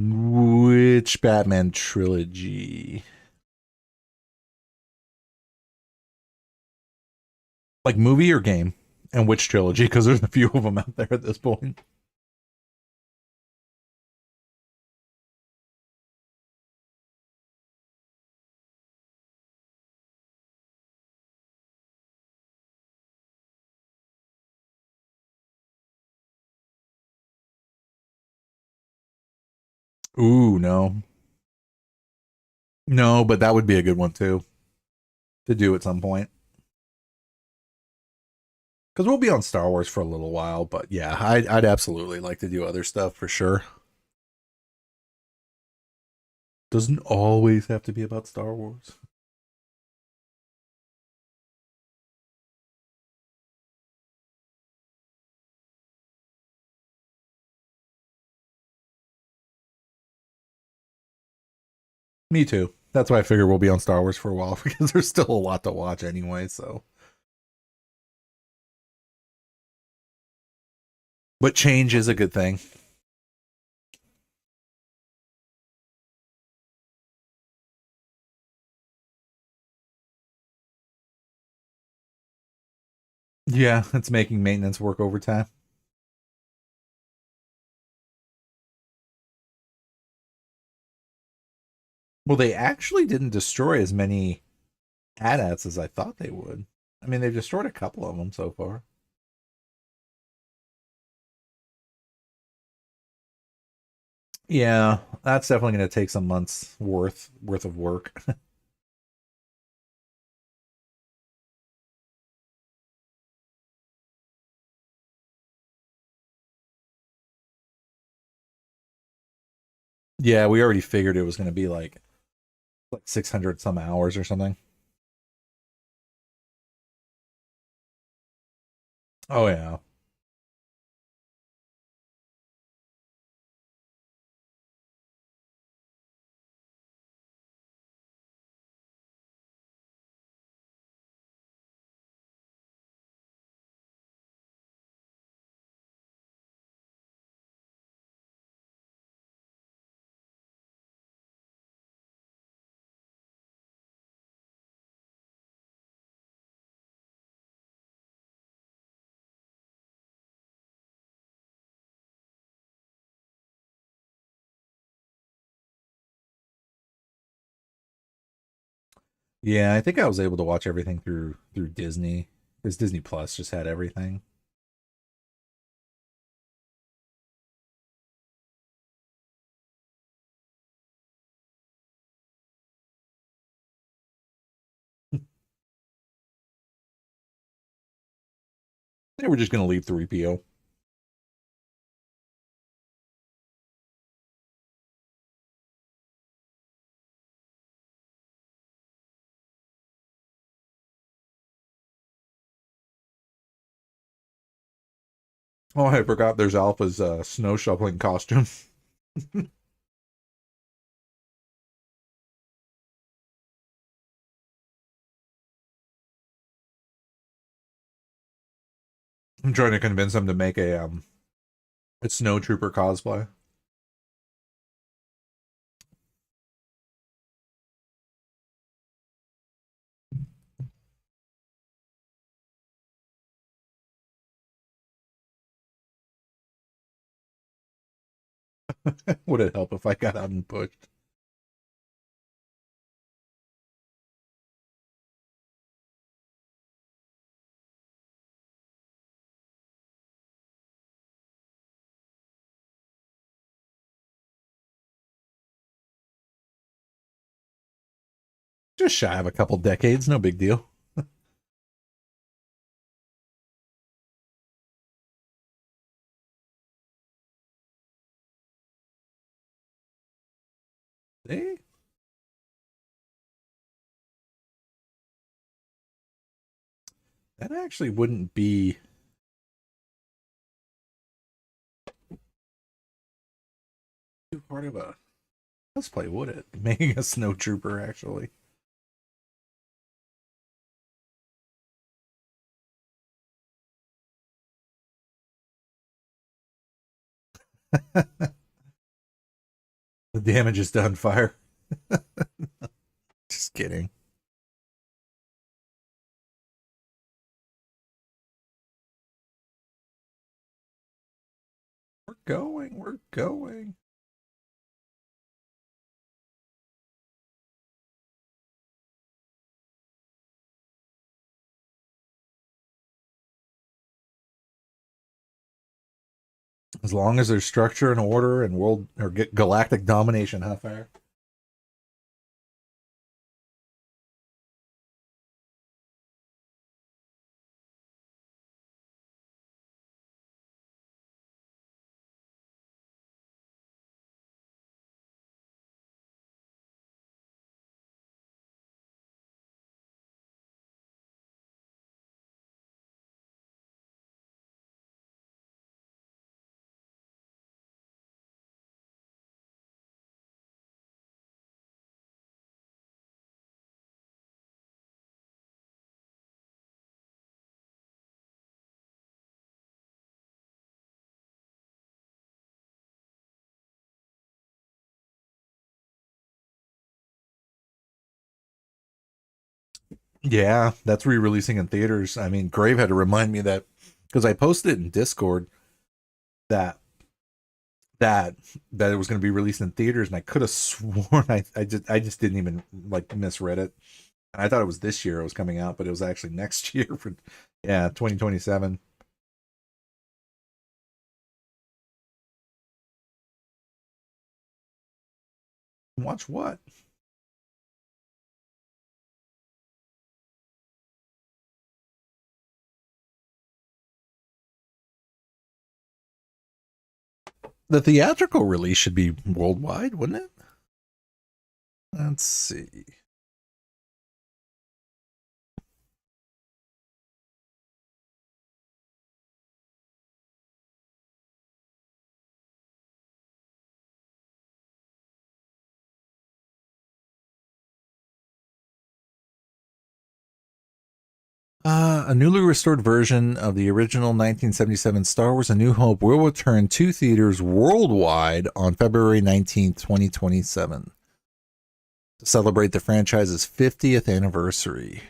Which Batman trilogy? Like movie or game? And which trilogy? Because there's a few of them out there at this point. Ooh, no. No, but that would be a good one too to do at some point. Because we'll be on Star Wars for a little while, but yeah, I'd absolutely like to do other stuff for sure. Doesn't always have to be about Star Wars. Me too. That's why I figure we'll be on Star Wars for a while because there's still a lot to watch anyway, so. But change is a good thing. Yeah, it's making maintenance work overtime. Well, they actually didn't destroy as many AT-ATs as I thought they would. I mean, they've destroyed a couple of them so far. Yeah, that's definitely going to take some months worth of work. Yeah, we already figured it was going to be like 600 some hours or something. Oh yeah. Yeah, I think I was able to watch everything through Disney because Disney Plus just had everything. They were just going to leave 3PO. Oh, I forgot there's Alpha's snow shoveling costume. I'm trying to convince them to make a snow trooper cosplay. Would it help if I got out and pushed? Just shy of a couple decades, no big deal. See? That actually wouldn't be too hard of a cosplay, would it? Making a snow trooper, actually. The damage is done, fire. Just kidding. We're going. As long as there's structure and order and world or galactic domination, huh, fire? Yeah, that's re-releasing in theaters. I mean, Grave had to remind me that because I posted it in Discord that that that it was going to be released in theaters, and I could have sworn I just didn't even like misread it. I thought it was this year it was coming out, but it was actually next year for, yeah, 2027. Watch what? The theatrical release should be worldwide, wouldn't it? Let's see. A newly restored version of the original 1977 Star Wars A New Hope will return to theaters worldwide on February 19th, 2027 to celebrate the franchise's 50th anniversary.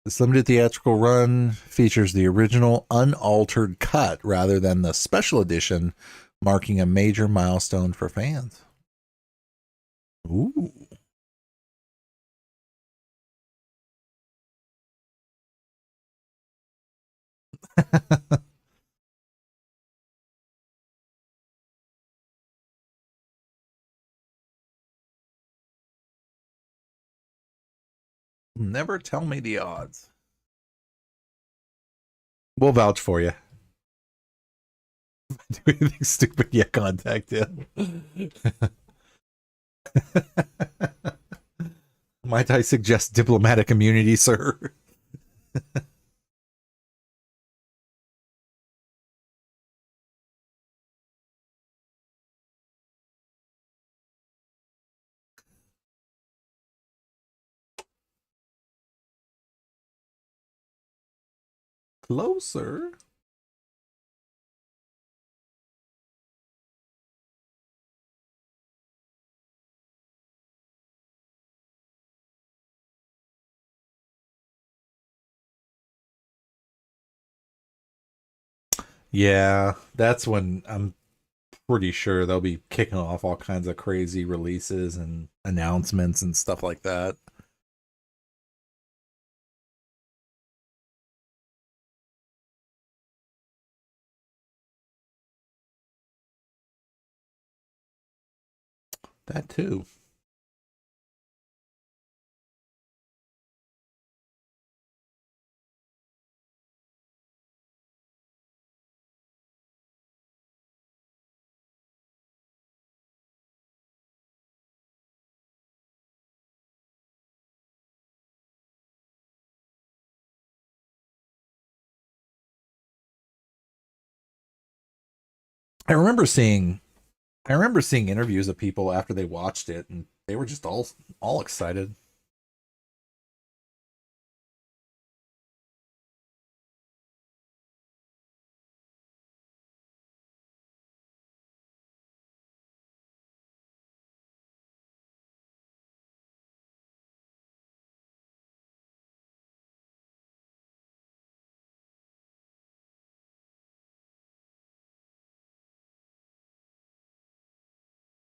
This limited theatrical run features the original unaltered cut rather than the special edition, marking a major milestone for fans. Ooh. Never tell me the odds. We'll vouch for you. Do anything stupid, yeah, contact him. Might I suggest diplomatic immunity, sir? Closer. Yeah, that's when I'm pretty sure they'll be kicking off all kinds of crazy releases and announcements and stuff like that. That too. I remember seeing I remember seeing interviews of people after they watched it and they were just all excited.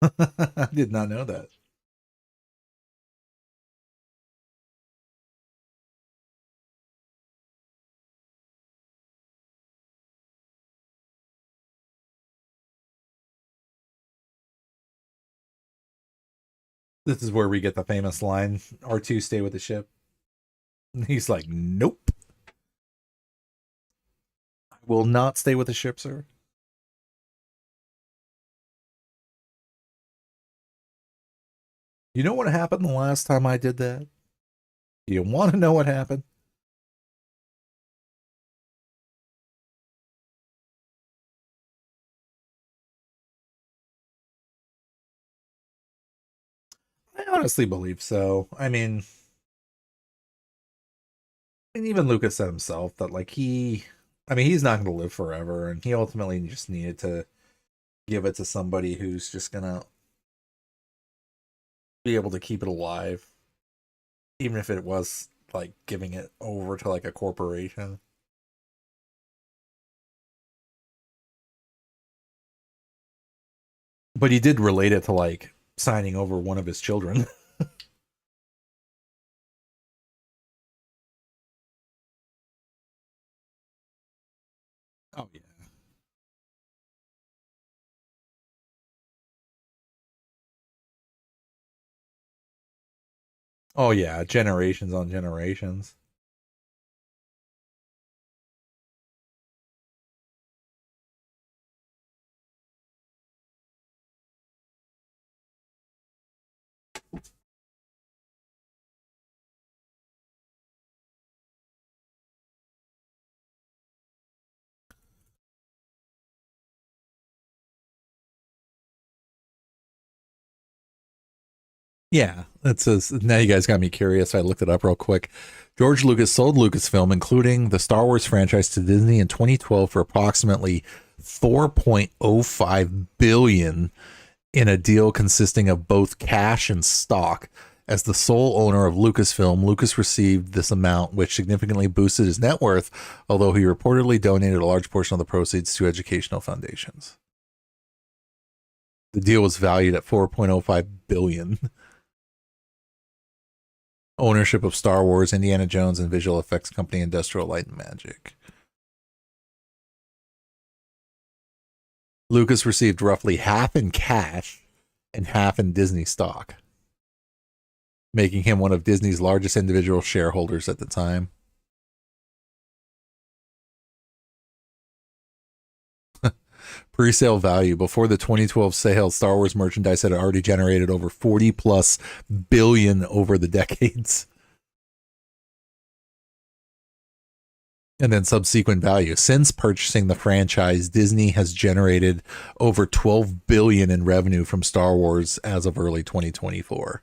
I did not know that. This is where we get the famous line, R2 stay with the ship. And he's like, nope. I will not stay with the ship, sir. You know what happened the last time I did that? You want to know what happened? I honestly believe so. And even Lucas said himself that like he's not going to live forever, and he ultimately just needed to give it to somebody who's just gonna be able to keep it alive, even if it was like giving it over to like a corporation. But he did relate it to like signing over one of his children. Oh yeah. Oh yeah, generations on generations. Yeah, that's now you guys got me curious. I looked it up real quick. George Lucas sold Lucasfilm, including the Star Wars franchise, to Disney in 2012 for approximately 4.05 billion in a deal consisting of both cash and stock. As the sole owner of Lucasfilm, Lucas received this amount, which significantly boosted his net worth, although he reportedly donated a large portion of the proceeds to educational foundations. The deal was valued at 4.05 billion. Ownership of Star Wars, Indiana Jones, and visual effects company Industrial Light and Magic. Lucas received roughly half in cash and half in Disney stock, making him one of Disney's largest individual shareholders at the time. Pre-sale value: before the 2012 sale, Star Wars merchandise had already generated over 40 plus billion over the decades. And then subsequent value: since purchasing the franchise, Disney has generated over 12 billion in revenue from Star Wars as of early 2024.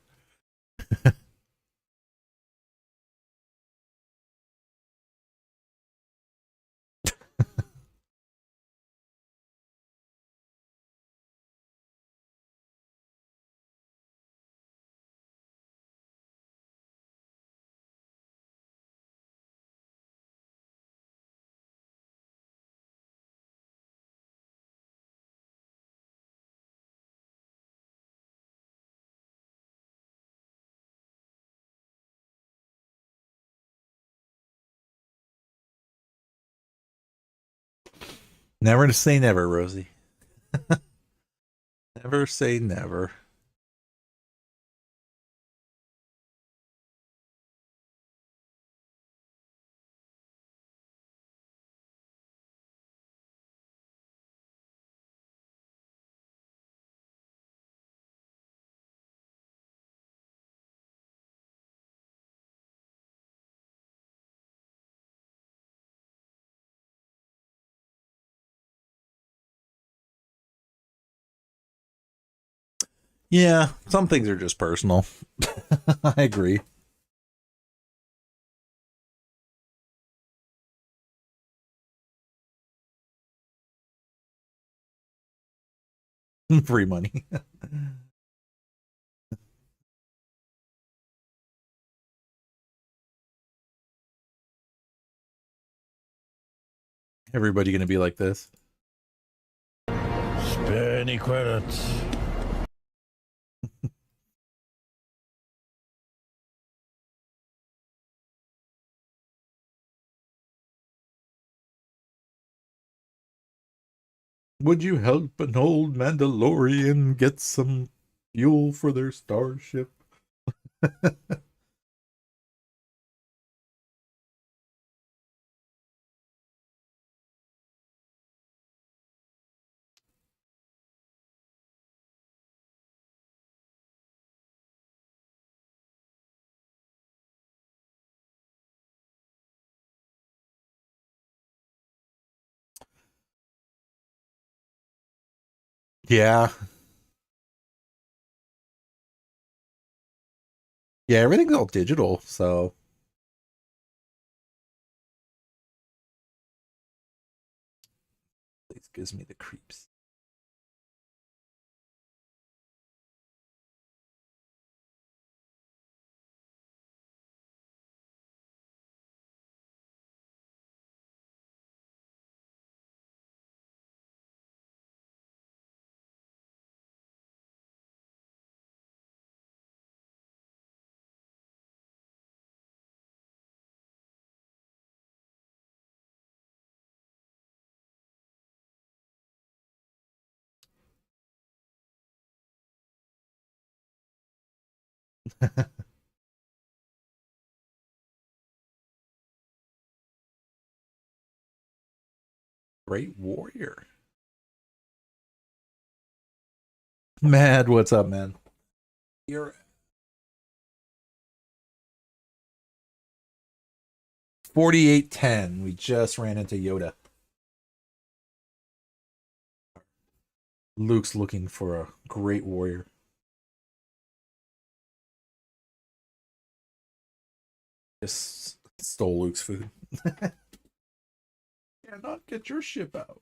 Never to say never, Rosie. Never say never. Yeah, some things are just personal. I agree. Free money. Everybody gonna be like this. Spare any credits. Would you help an old Mandalorian get some fuel for their starship? Yeah. Yeah, everything's all digital, so it gives me the creeps. Great warrior. Mad, what's up, man? You're 4810. We just ran into Yoda. Luke's looking for a great warrior. Just stole Luke's food. Cannot get your ship out.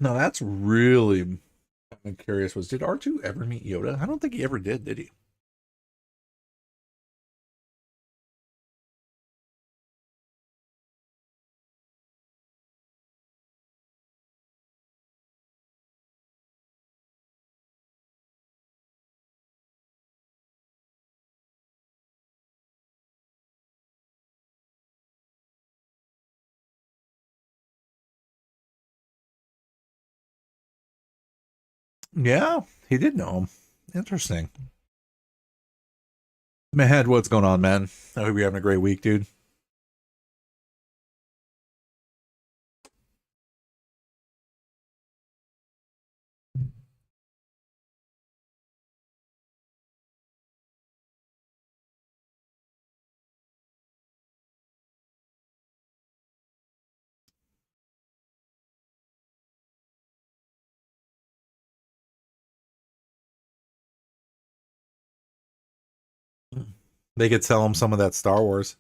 No, that's really. I'm curious. Did R2 ever meet Yoda? I don't think he ever did he? Yeah, he did know him. Interesting. Mahad, what's going on, man? I hope you're having a great week, dude. They could sell him some of that Star Wars.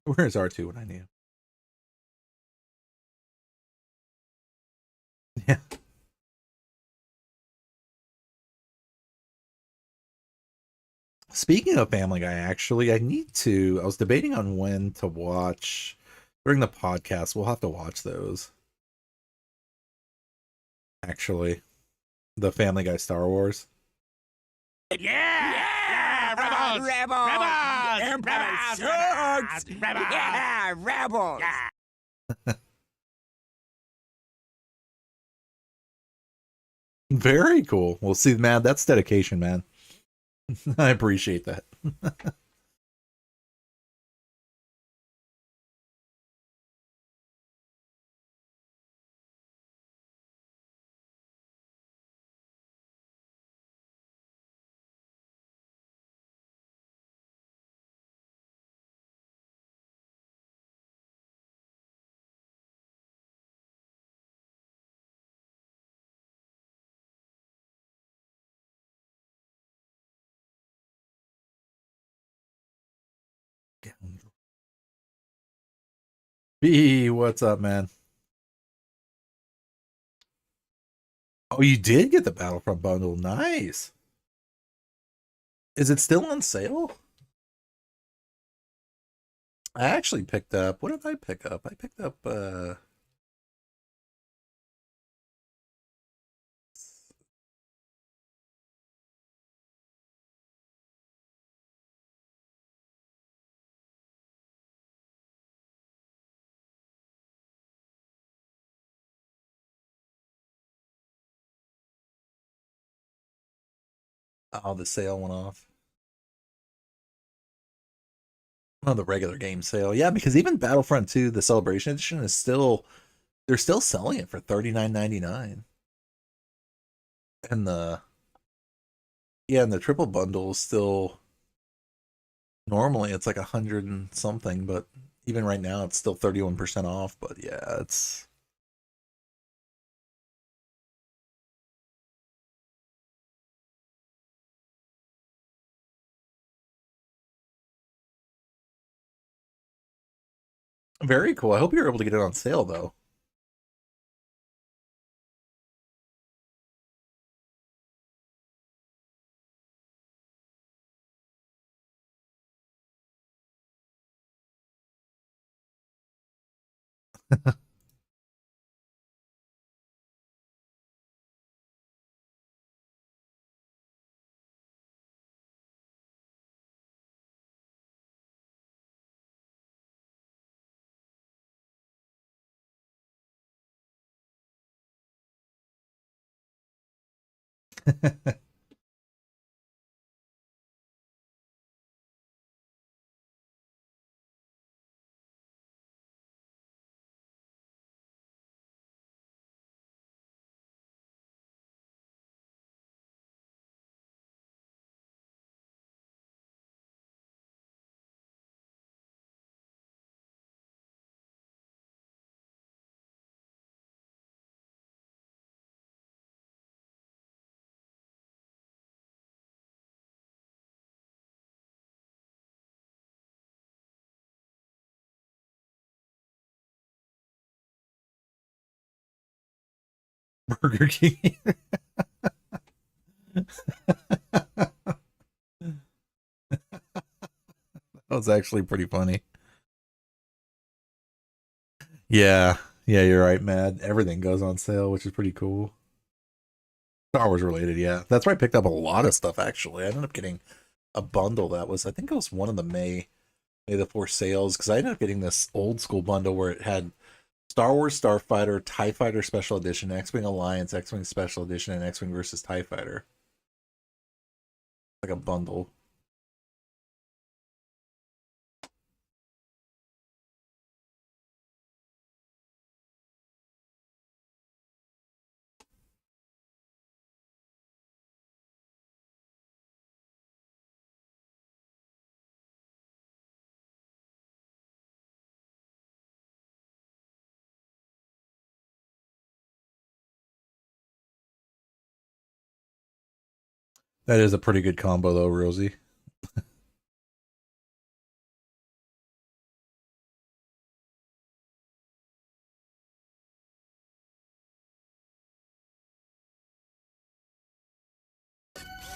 Where's R2 when I need him? Yeah. Speaking of Family Guy, actually, I was debating on when to watch during the podcast. We'll have to watch those. Actually, the Family Guy Star Wars. Yeah! Rebels! Rebels! Rebels! Rebels! Yeah! Rebels! Very cool. Well, see, man, that's dedication, man. I appreciate that. B, what's up, man? Oh, you did get the Battlefront bundle. Nice. Is it still on sale? I actually picked up. What did I pick up? I picked up oh, the sale went off. Oh, the regular game sale. Yeah, because even Battlefront 2, the Celebration Edition is still they're still selling it for $39.99. And the triple bundle is still normally it's like 100 and something, but even right now it's still 31% off. But yeah, it's Very cool. I hope you're able to get it on sale though. Burger King. That was actually pretty funny. Yeah. Yeah, you're right, Mad. Everything goes on sale, which is pretty cool. Star Wars related, yeah. That's where I picked up a lot of stuff actually. I ended up getting a bundle that was, I think it was one of the May the 4th sales, because I ended up getting this old school bundle where it had Star Wars Starfighter, TIE Fighter Special Edition, X-Wing Alliance, X-Wing Special Edition, and X-Wing versus TIE Fighter. Like a bundle. That is a pretty good combo though, Rosie.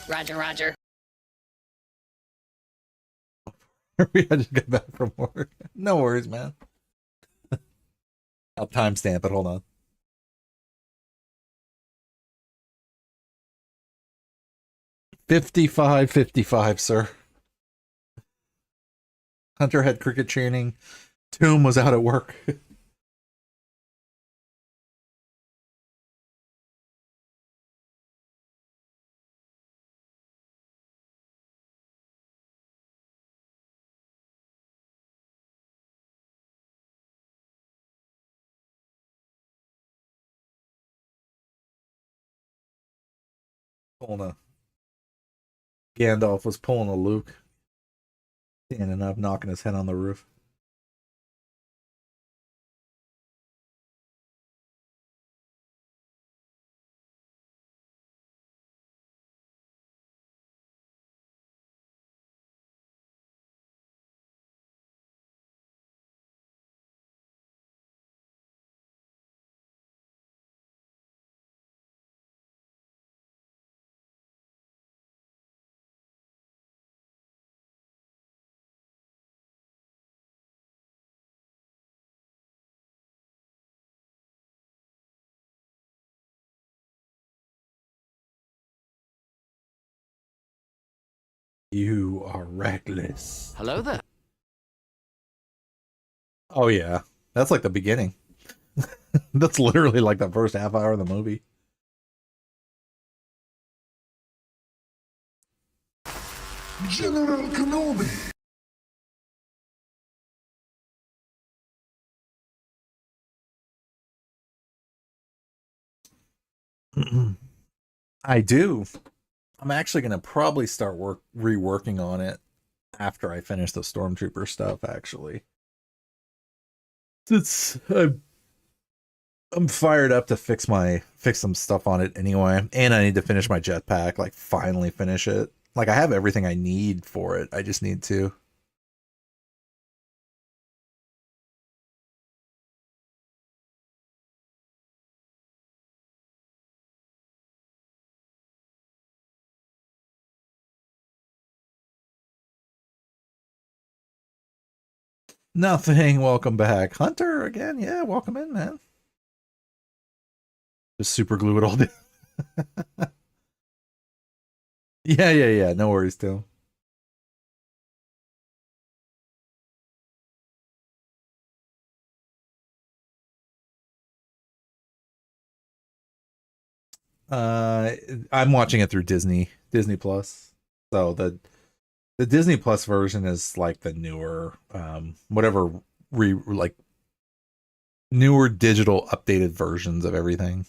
Roger, Roger. We had to get back from work. No worries, man. I'll timestamp it. Hold on. 55:55, sir. Hunter had cricket training. Tomb was out at work. Pulling a Gandalf was pulling a Luke, standing up, knocking his head on the roof. You are reckless. Hello there. Oh yeah, that's like the beginning. That's literally like the first half hour of the movie. General Kenobi. I do. I'm actually gonna probably start reworking on it after I finish the Stormtrooper stuff. Actually, it's I'm fired up to fix some stuff on it anyway, and I need to finish my jetpack. Like finally finish it. Like I have everything I need for it. I just need to. Nothing. Welcome back. Hunter again. Yeah, welcome in, man. Just super glue it all down. Yeah. No worries, Tim. Uh, I'm watching it through Disney Plus. So the Disney Plus version is like the newer, whatever like newer digital updated versions of everything.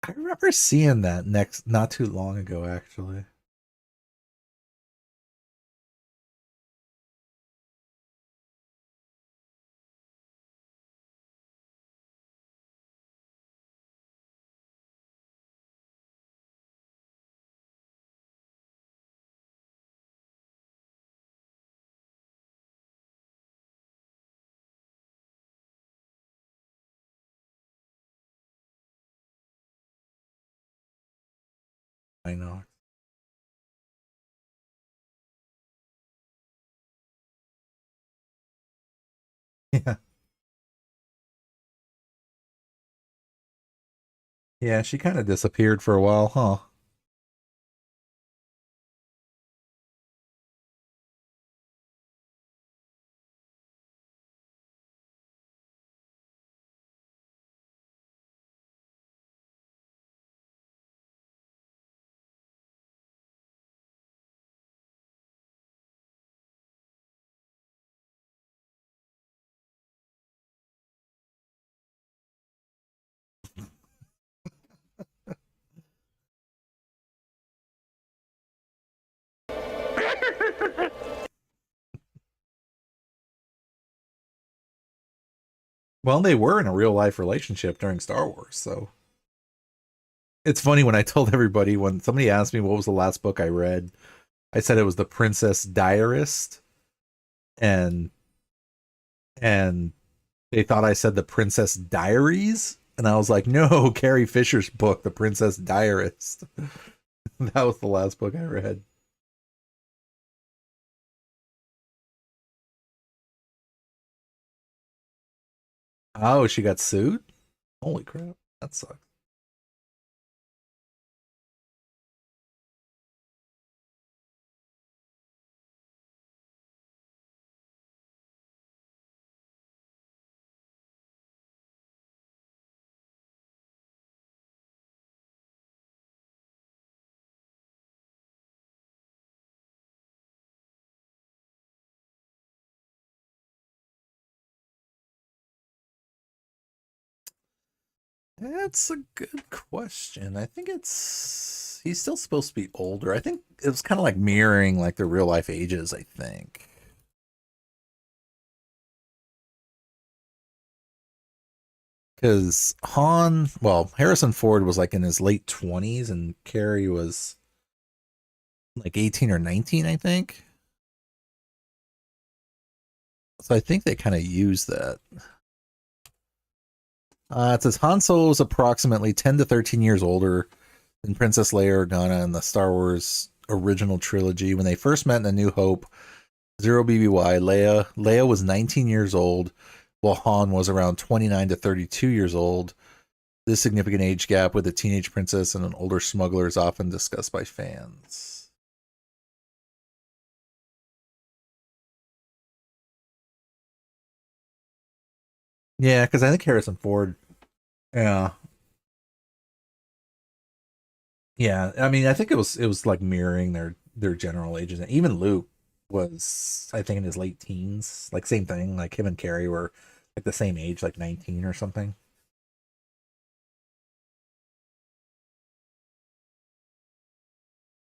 I remember seeing that next not too long ago, actually. I know. Yeah. Yeah, she kind of disappeared for a while, huh? Well, they were in a real life relationship during Star Wars, so it's funny when I told everybody when somebody asked me what was the last book I read, I said it was The Princess Diarist, and and they thought I said The Princess Diaries, and I was like, no, Carrie Fisher's book, The Princess Diarist. That was the last book I read. Oh, she got sued? Holy crap. That sucks. That's a good question. I think he's still supposed to be older. I think it was kind of like mirroring like their real life ages, I think. Because Harrison Ford was like in his late 20s and Carrie was like 18 or 19, I think. So I think they kind of use that. It says Han Solo is approximately 10 to 13 years older than Princess Leia Organa in the Star Wars original trilogy. When they first met in A New Hope, Zero BBY, Leia was 19 years old, while Han was around 29 to 32 years old. This significant age gap with a teenage princess and an older smuggler is often discussed by fans. Yeah, because I think Harrison Ford. Yeah, yeah. I mean, I think it was like mirroring their general ages. And even Luke was, I think, in his late teens. Like same thing. Like him and Carrie were like the same age, like 19 or something.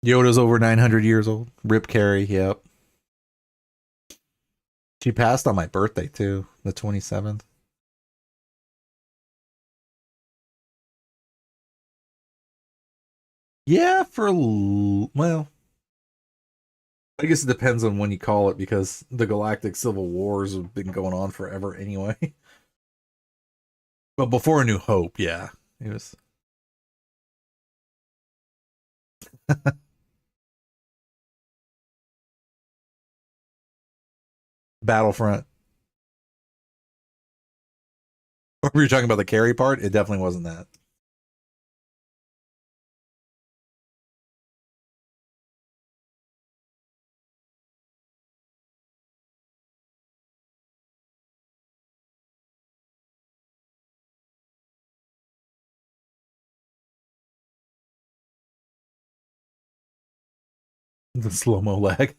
Yoda's over 900 years old. Rip Carrie. Yep. She passed on my birthday too, the 27th. Yeah, well, I guess it depends on when you call it, because the Galactic Civil Wars have been going on forever anyway. But before A New Hope, yeah, it was. Battlefront. Or were you talking about the carry part? It definitely wasn't that. The slow-mo lag.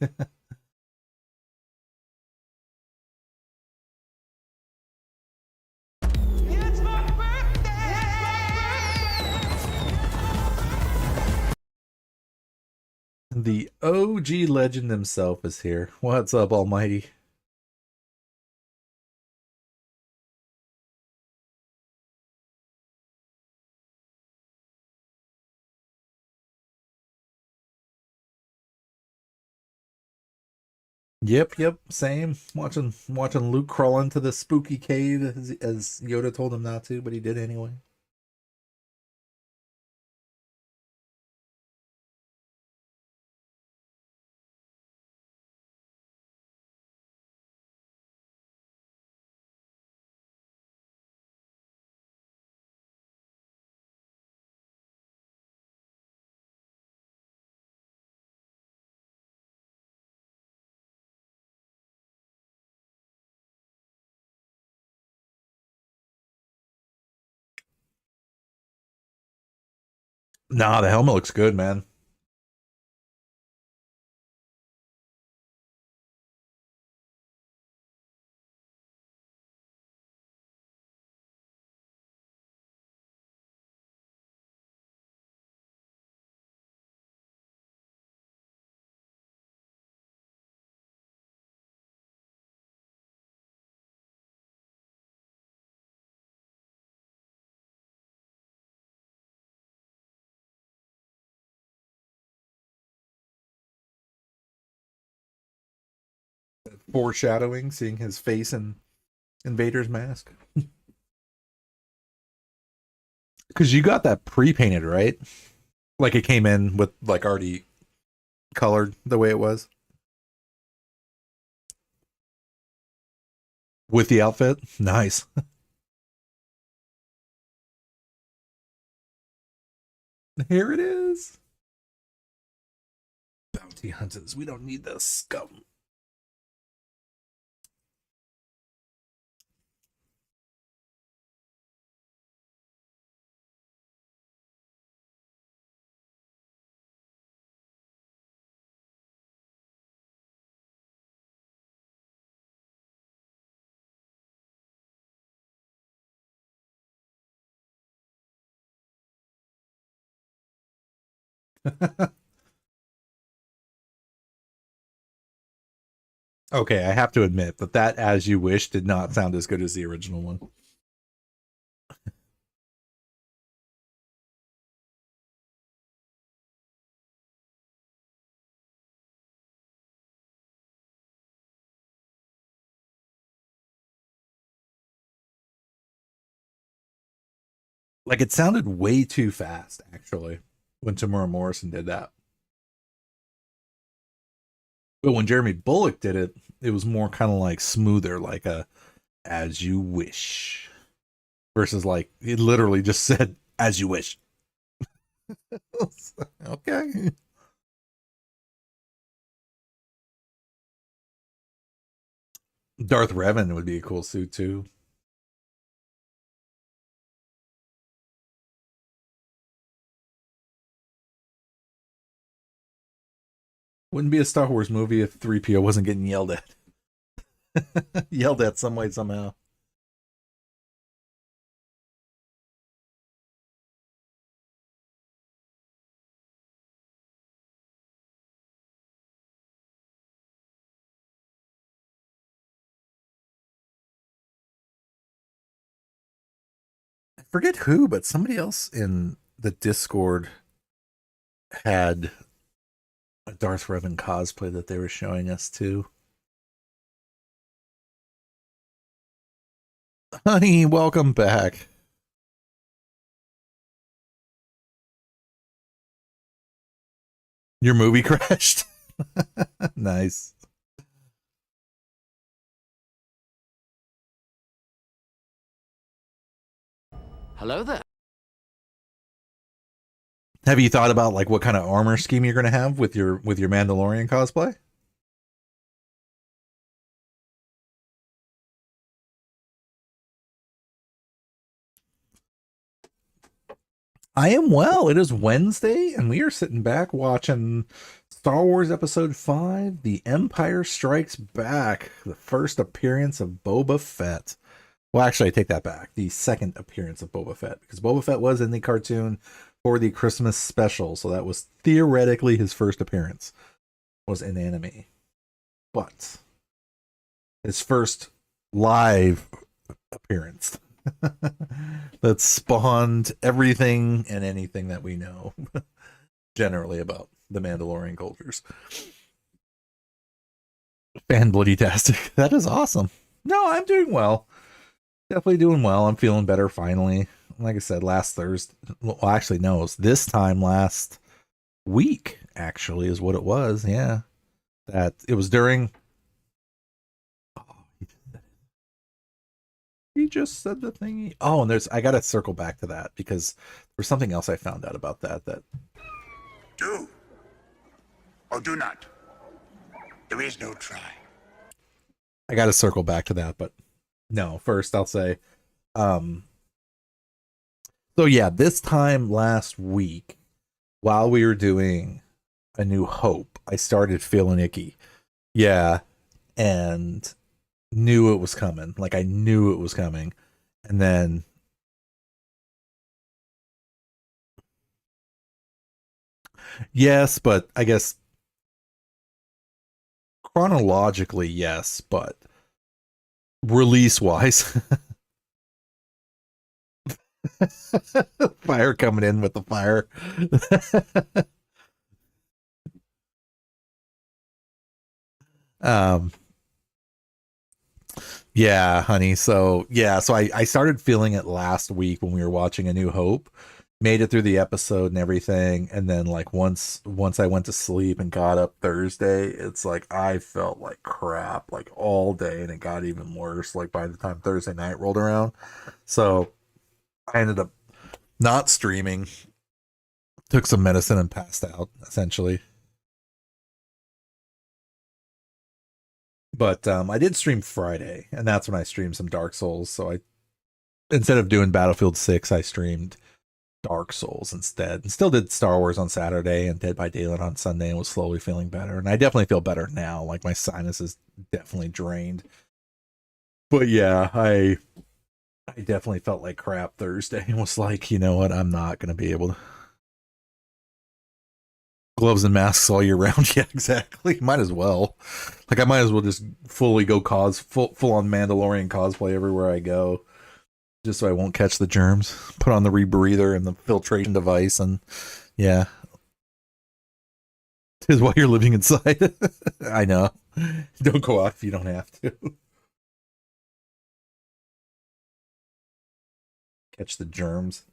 The OG legend himself is here. What's up, Almighty? Yep, same. Watching Luke crawl into the spooky cave as Yoda told him not to, but he did anyway. Nah, the helmet looks good, man. Foreshadowing, seeing his face in Vader's mask. Because you got that pre-painted, right? Like it came in with like already colored the way it was with the outfit. Nice. Here it is. Bounty hunters. We don't need the scum. Okay, I have to admit that As You Wish did not sound as good as the original one. Like it sounded way too fast, actually, when Tamura Morrison did that. But when Jeremy Bulloch did it, it was more kind of like smoother, like a "As You Wish," versus like it literally just said "As You Wish." Okay. Darth Revan would be a cool suit too. Wouldn't be a Star Wars movie if 3PO wasn't getting yelled at. Yelled at some way, somehow. I forget who, but somebody else in the Discord had a Darth Revan cosplay that they were showing us too. Honey, welcome back. Your movie crashed. Nice. Hello there. Have you thought about like what kind of armor scheme you're going to have with your Mandalorian cosplay? I am well. It is Wednesday, and we are sitting back watching Star Wars Episode 5, The Empire Strikes Back, the first appearance of Boba Fett. Well, actually, I take that back. The second appearance of Boba Fett, because Boba Fett was in the cartoon for the Christmas special, so that was theoretically his first appearance, was in anime. But his first live appearance that spawned everything and anything that we know generally about the Mandalorian cultures. Fan bloody-tastic. That is awesome. No, I'm doing well. Definitely doing well. I'm feeling better finally. Like I said, last Thursday. Well, actually, no, it was this time last week, actually, is what it was. Yeah. That it was during. He just said the thing. Oh, and I got to circle back to that because there's something else I found out about that. Do or do not. There is no try. I got to circle back to that, but no, first I'll say, so yeah, this time last week, while we were doing A New Hope, I started feeling icky. Yeah. And knew it was coming. Like I knew it was coming. And then yes, but I guess chronologically, yes, but release wise, fire coming in with the fire. Yeah, honey. So yeah, so I started feeling it last week when we were watching A New Hope. Made it through the episode and everything, and then like once I went to sleep and got up Thursday, it's like I felt like crap like all day, and it got even worse like by the time Thursday night rolled around. So I ended up not streaming, took some medicine and passed out essentially. But I did stream Friday, and that's when I streamed some Dark Souls. So I instead of doing Battlefield 6, I streamed Dark Souls instead, and still did Star Wars on Saturday and Dead by Daylight on Sunday, and was slowly feeling better. And I definitely feel better now. Like my sinus is definitely drained. But yeah, I definitely felt like crap Thursday and was like, you know what, I'm not gonna be able to. Gloves and masks all year round. Yeah, exactly. Might as well. Like I might as well just fully go full on Mandalorian cosplay everywhere I go, just so I won't catch the germs. Put on the rebreather and the filtration device, and yeah, is why you're living inside. I know. Don't go out if you don't have to. Catch the germs.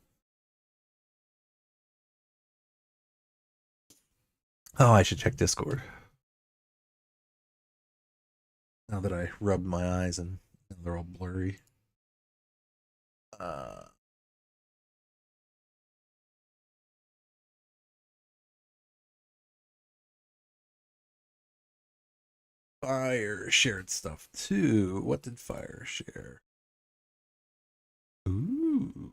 Oh, I should check Discord. Now that I rubbed my eyes and they're all blurry. Fire shared stuff too. What did Fire share? Ooh.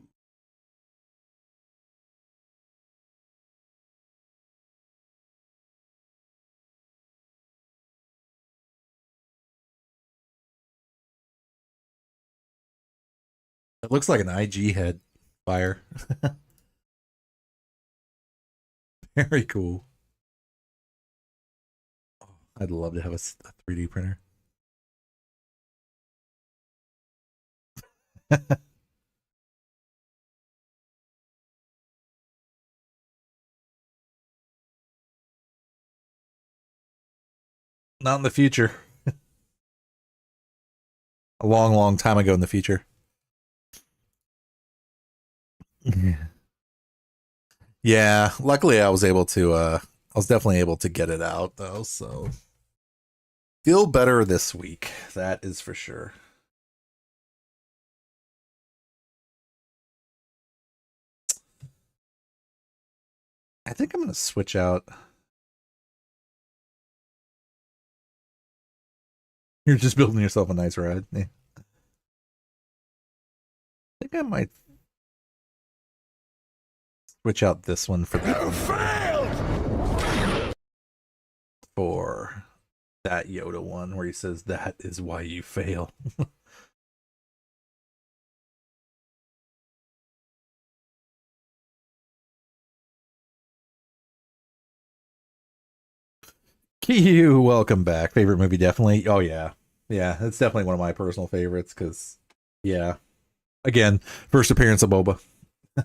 It looks like an IG head. Fire. Very cool. Oh, I'd love to have a 3D printer. Not in the future. A long, long time ago in the future. Yeah, luckily I was definitely able to get it out though, so feel better this week. That is for sure. I think I'm going to switch out. You're just building yourself a nice ride. Yeah. I think I might switch out this one for that one. Failed! For that Yoda one where he says, "That is why you fail." Q, welcome back. Favorite movie, definitely. Oh yeah, yeah, it's definitely one of my personal favorites because, yeah, again, first appearance of Boba, so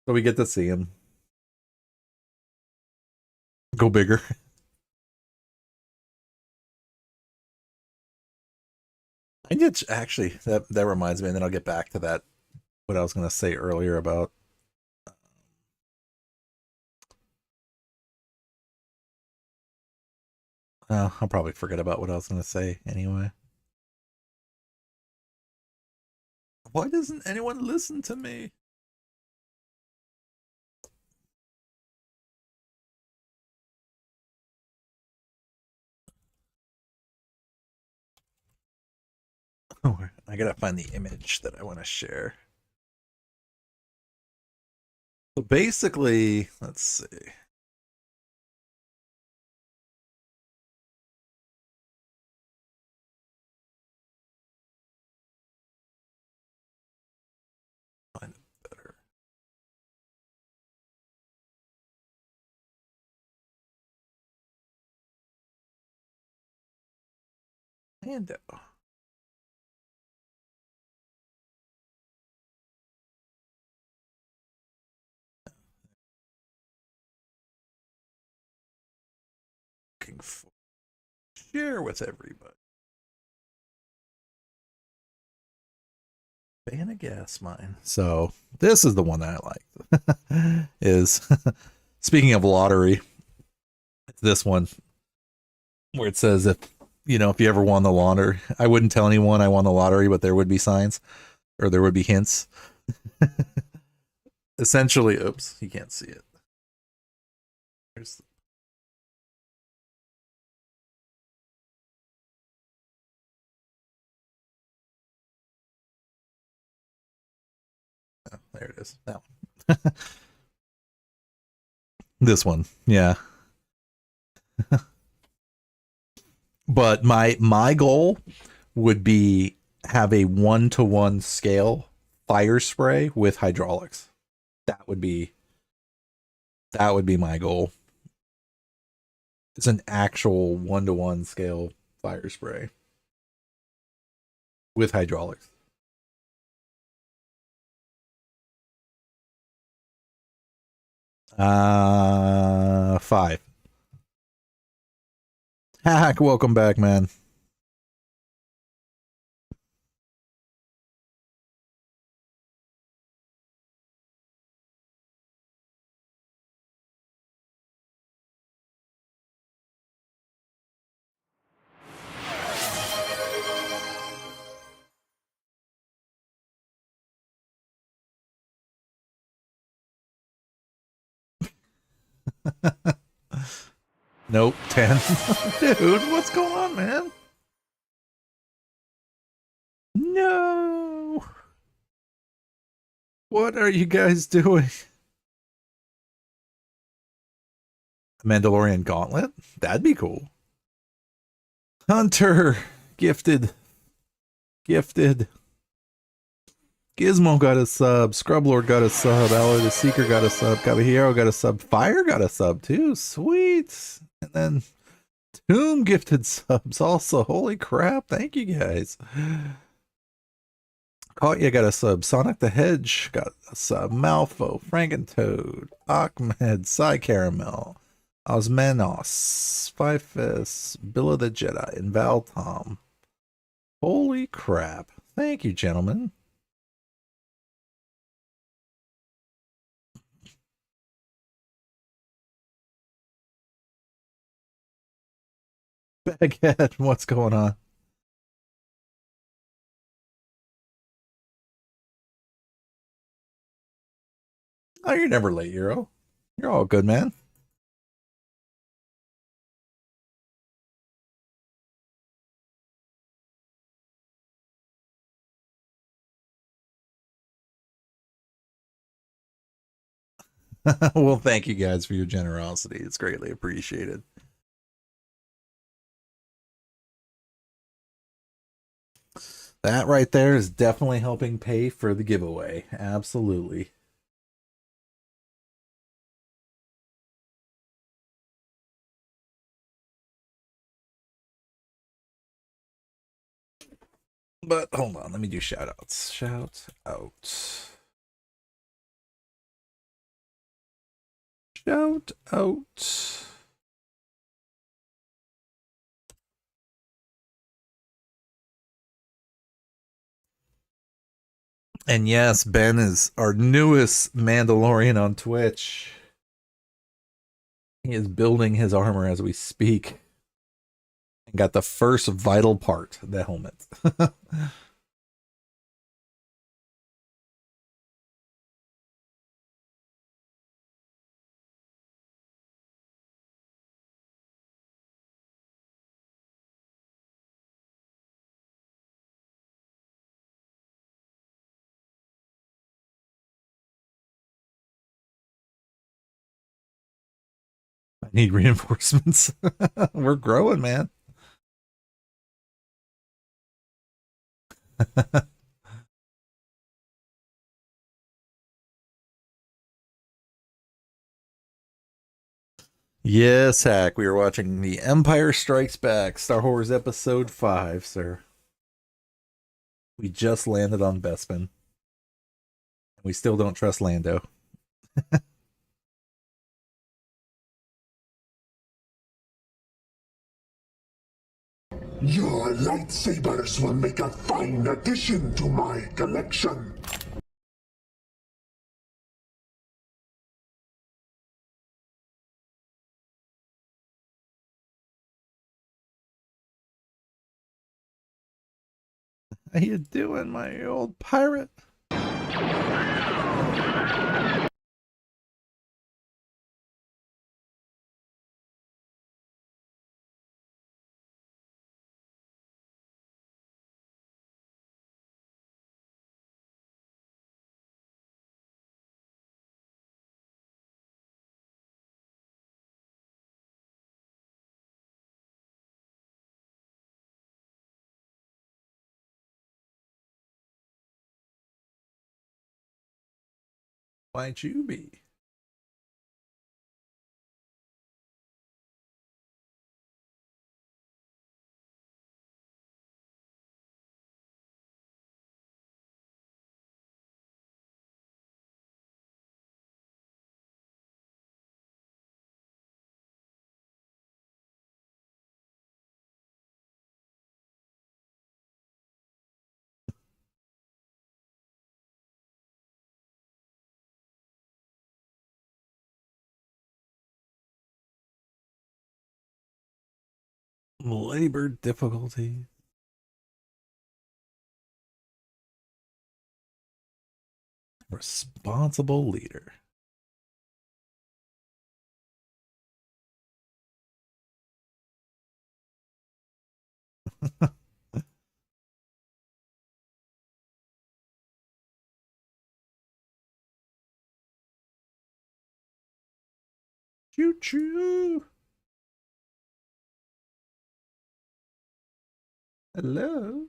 we get to see him go bigger. I get actually that reminds me, and then I'll get back to that. What I was going to say earlier about. I'll probably forget about what I was going to say anyway. Why doesn't anyone listen to me? Oh, I gotta find the image that I want to share. So basically, let's see. Find it better. And looking for share with everybody. Fan of gas mine. So this is the one that I like. Is speaking of lottery, it's this one where it says if if you ever won the lottery, I wouldn't tell anyone I won the lottery, but there would be signs or there would be hints. Essentially, oops, you can't see it. There's there it is. That one. This one, yeah. But my goal would be have a 1-to-1 scale fire spray with hydraulics. That would be my goal. It's an actual 1-to-1 scale fire spray with hydraulics. Five. Hack, welcome back, man. Nope, 10. Dude, what's going on, man? No. What are you guys doing? Mandalorian Gauntlet? That'd be cool. Hunter, gifted. Gifted. Gizmo got a sub. Scrublord got a sub. Allard the Seeker got a sub. Caballero got a sub. Fire got a sub too. Sweet. And then Tomb gifted subs also. Holy crap. Thank you guys. Katya got a sub. Sonic the Hedge got a sub. Malfo, Frankentoad, Ahmed, Psy Caramel, Osmanos, Spyfist, Bill of the Jedi, and Val Tom. Holy crap. Thank you, gentlemen. Baghead, what's going on? Oh, you're never late, Euro. You're all good, man. Well, thank you guys for your generosity. It's greatly appreciated. That right there is definitely helping pay for the giveaway. Absolutely. But hold on, let me do shout outs. Shout out. Shout out. And yes, Ben is our newest Mandalorian on Twitch. He is building his armor as we speak. And got the first vital part, the helmet. I need reinforcements. We're growing, man. Yes, Hack. We are watching The Empire Strikes Back, Star Wars Episode 5, sir. We just landed on Bespin. We still don't trust Lando. Your lightsabers will make a fine addition to my collection. How you doing, my old pirate? Why'd you be? Labor difficulty. Responsible leader. Choo choo. Hello.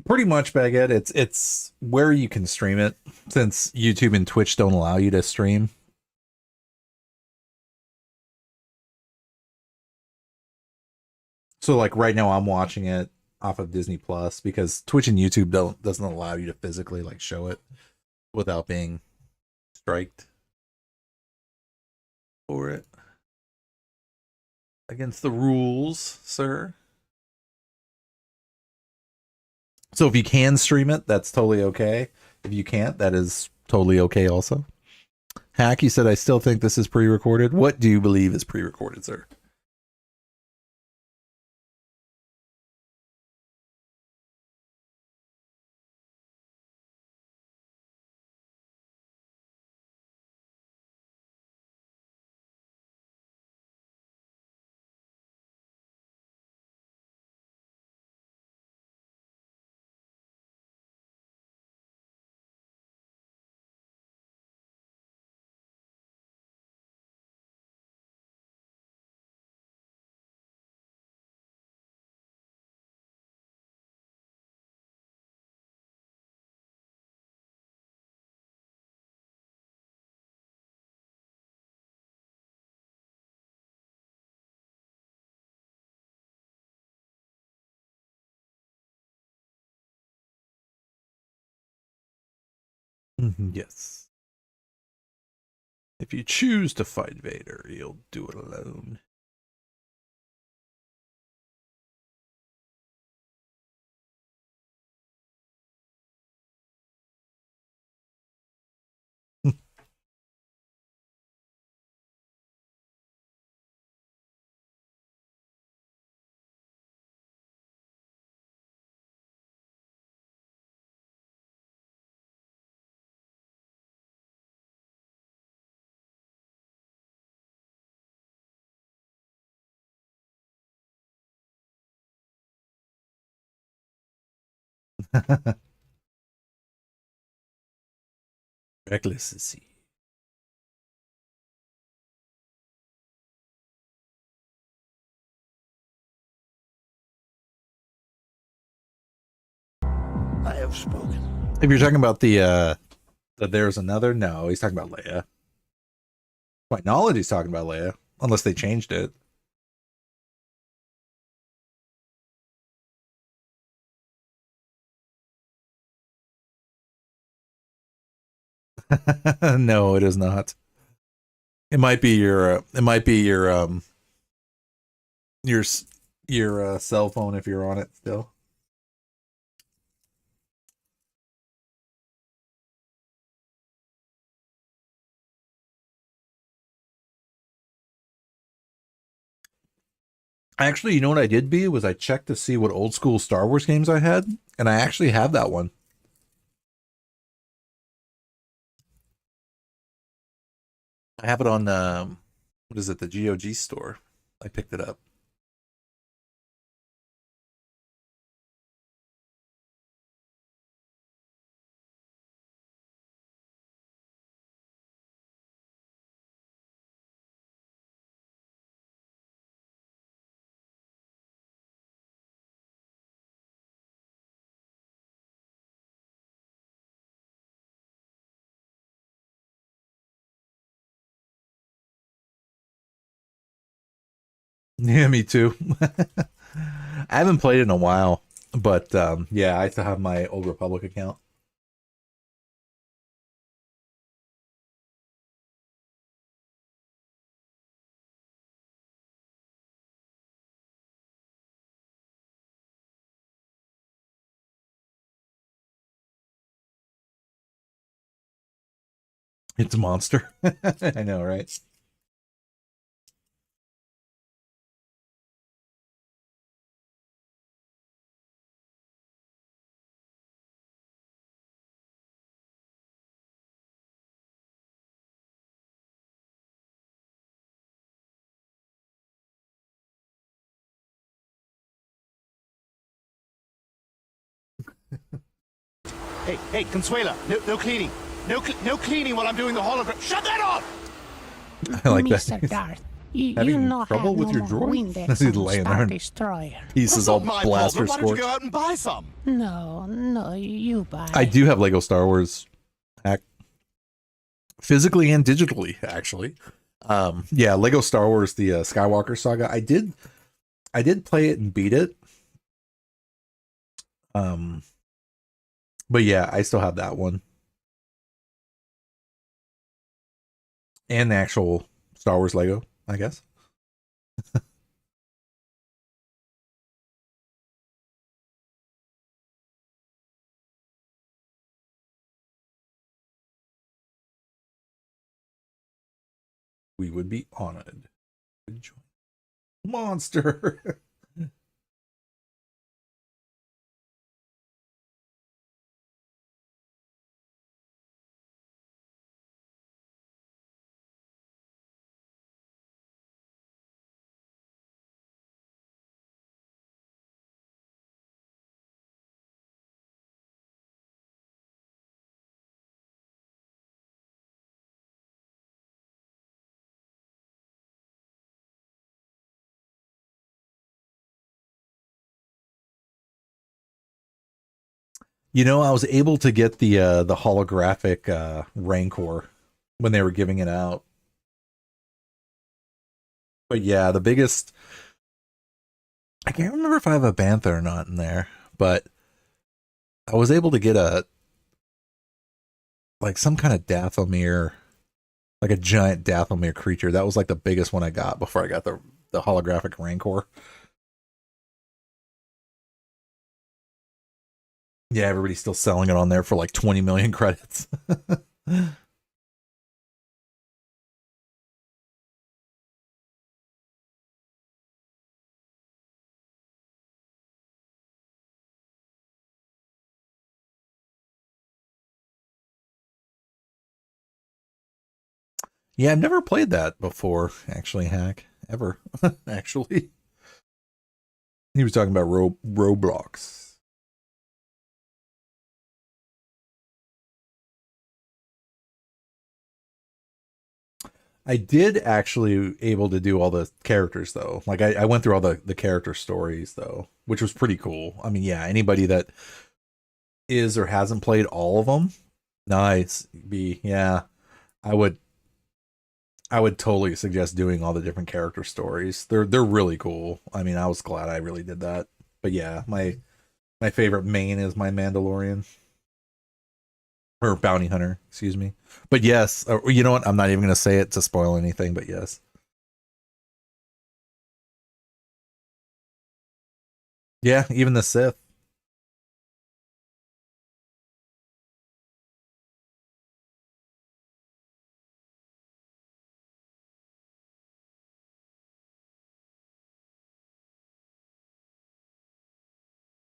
Pretty much, Baguette. It's where you can stream it, since YouTube and Twitch don't allow you to stream. So like right now I'm watching it off of Disney Plus because Twitch and YouTube doesn't allow you to physically like show it without being striked for it. Against the rules, sir. So if you can stream it, that's totally okay. If you can't, that is totally okay also. Hack, you said, I still think this is pre-recorded. What do you believe is pre-recorded, sir? Yes. If you choose to fight Vader, you'll do it alone. Reckless. I have spoken. If you're talking about the There's Another, no, he's talking about Leia. My knowledge, he's talking about Leia, unless they changed it. No, it is not. It might be your cell phone if you're on it still. Actually, you know what I did, B, was I checked to see what old school Star Wars games I had, and I actually have that one. I have it on what is it, the GOG store. I picked it up. Yeah, me too. I haven't played it in a while, but yeah, I still have my Old Republic account. It's a monster. I know, right? Hey, Consuela, no cleaning. No cleaning while I'm doing the hologram. Shut that off! I like Mr. that. Darth, Having know trouble have with no your more droid? Windex He's on laying Star there. Destroyer. Pieces That's all not my blaster problem. Why don't you scorched. go out and buy some? No, you buy. I do have Lego Star Wars hack, physically and digitally, actually. Yeah, Lego Star Wars, the Skywalker saga. I did play it and beat it. But yeah, I still have that one. And the actual Star Wars Lego, I guess. We would be honored to join. Monster. You know, I was able to get the holographic Rancor when they were giving it out. But yeah, the biggest, I can't remember if I have a Bantha or not in there, but I was able to get some kind of Dathomir, like a giant Dathomir creature. That was like the biggest one I got before I got the holographic Rancor. Yeah, everybody's still selling it on there for like 20 million credits. Yeah, I've never played that before, actually, Hack. Ever. Actually. He was talking about Roblox. I did actually able to do all the characters though. Like I went through all the character stories though, which was pretty cool. I mean, yeah, anybody that is or hasn't played all of them, nice. Yeah, I would totally suggest doing all the different character stories. They're really cool. I mean, I was glad I really did that. But yeah, my favorite main is my Mandalorian. Or bounty hunter, excuse me. But yes, you know what? I'm not even going to say it to spoil anything, but yes. Yeah, even the Sith.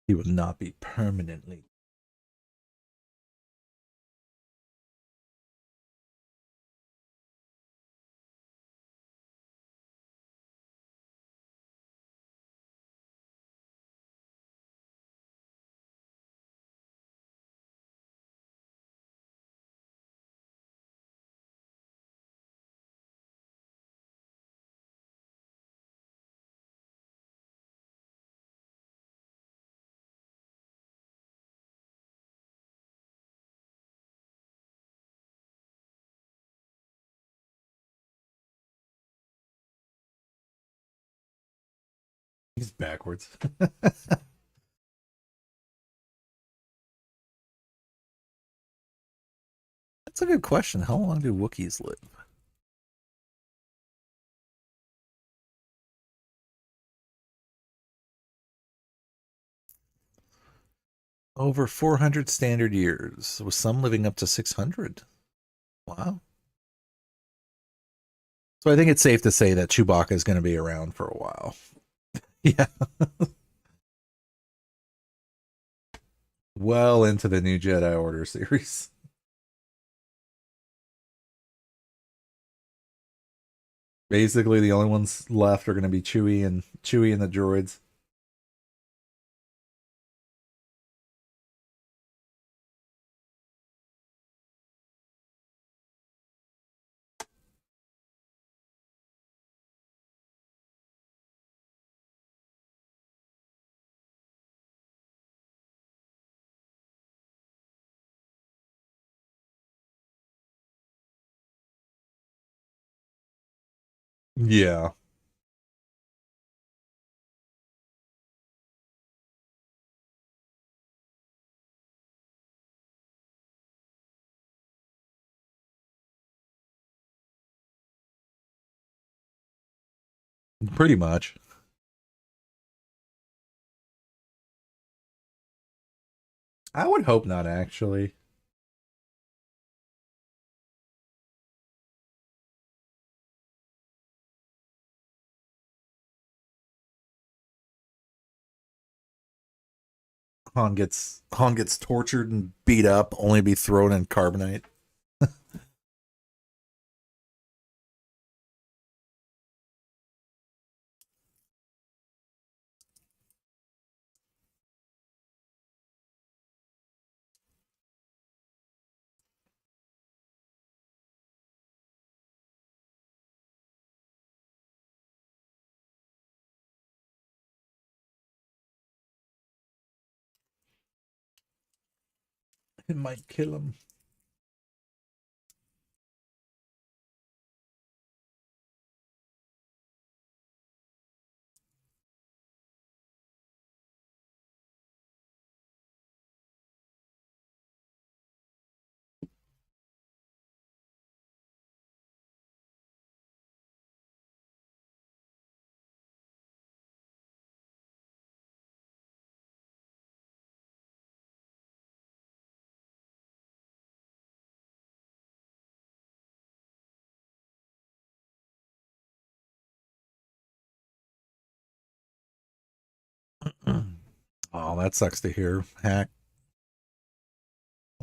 He will not be permanently. He's backwards. That's a good question. How long do Wookiees live? Over 400 standard years, with some living up to 600. Wow. So I think it's safe to say that Chewbacca is going to be around for a while. Yeah. Well into the new Jedi Order series. Basically, the only ones left are going to be Chewie and the droids. Yeah. Pretty much. I would hope not, actually. Han gets tortured and beat up, only to be thrown in carbonite. It might kill him. Oh, that sucks to hear, Hack.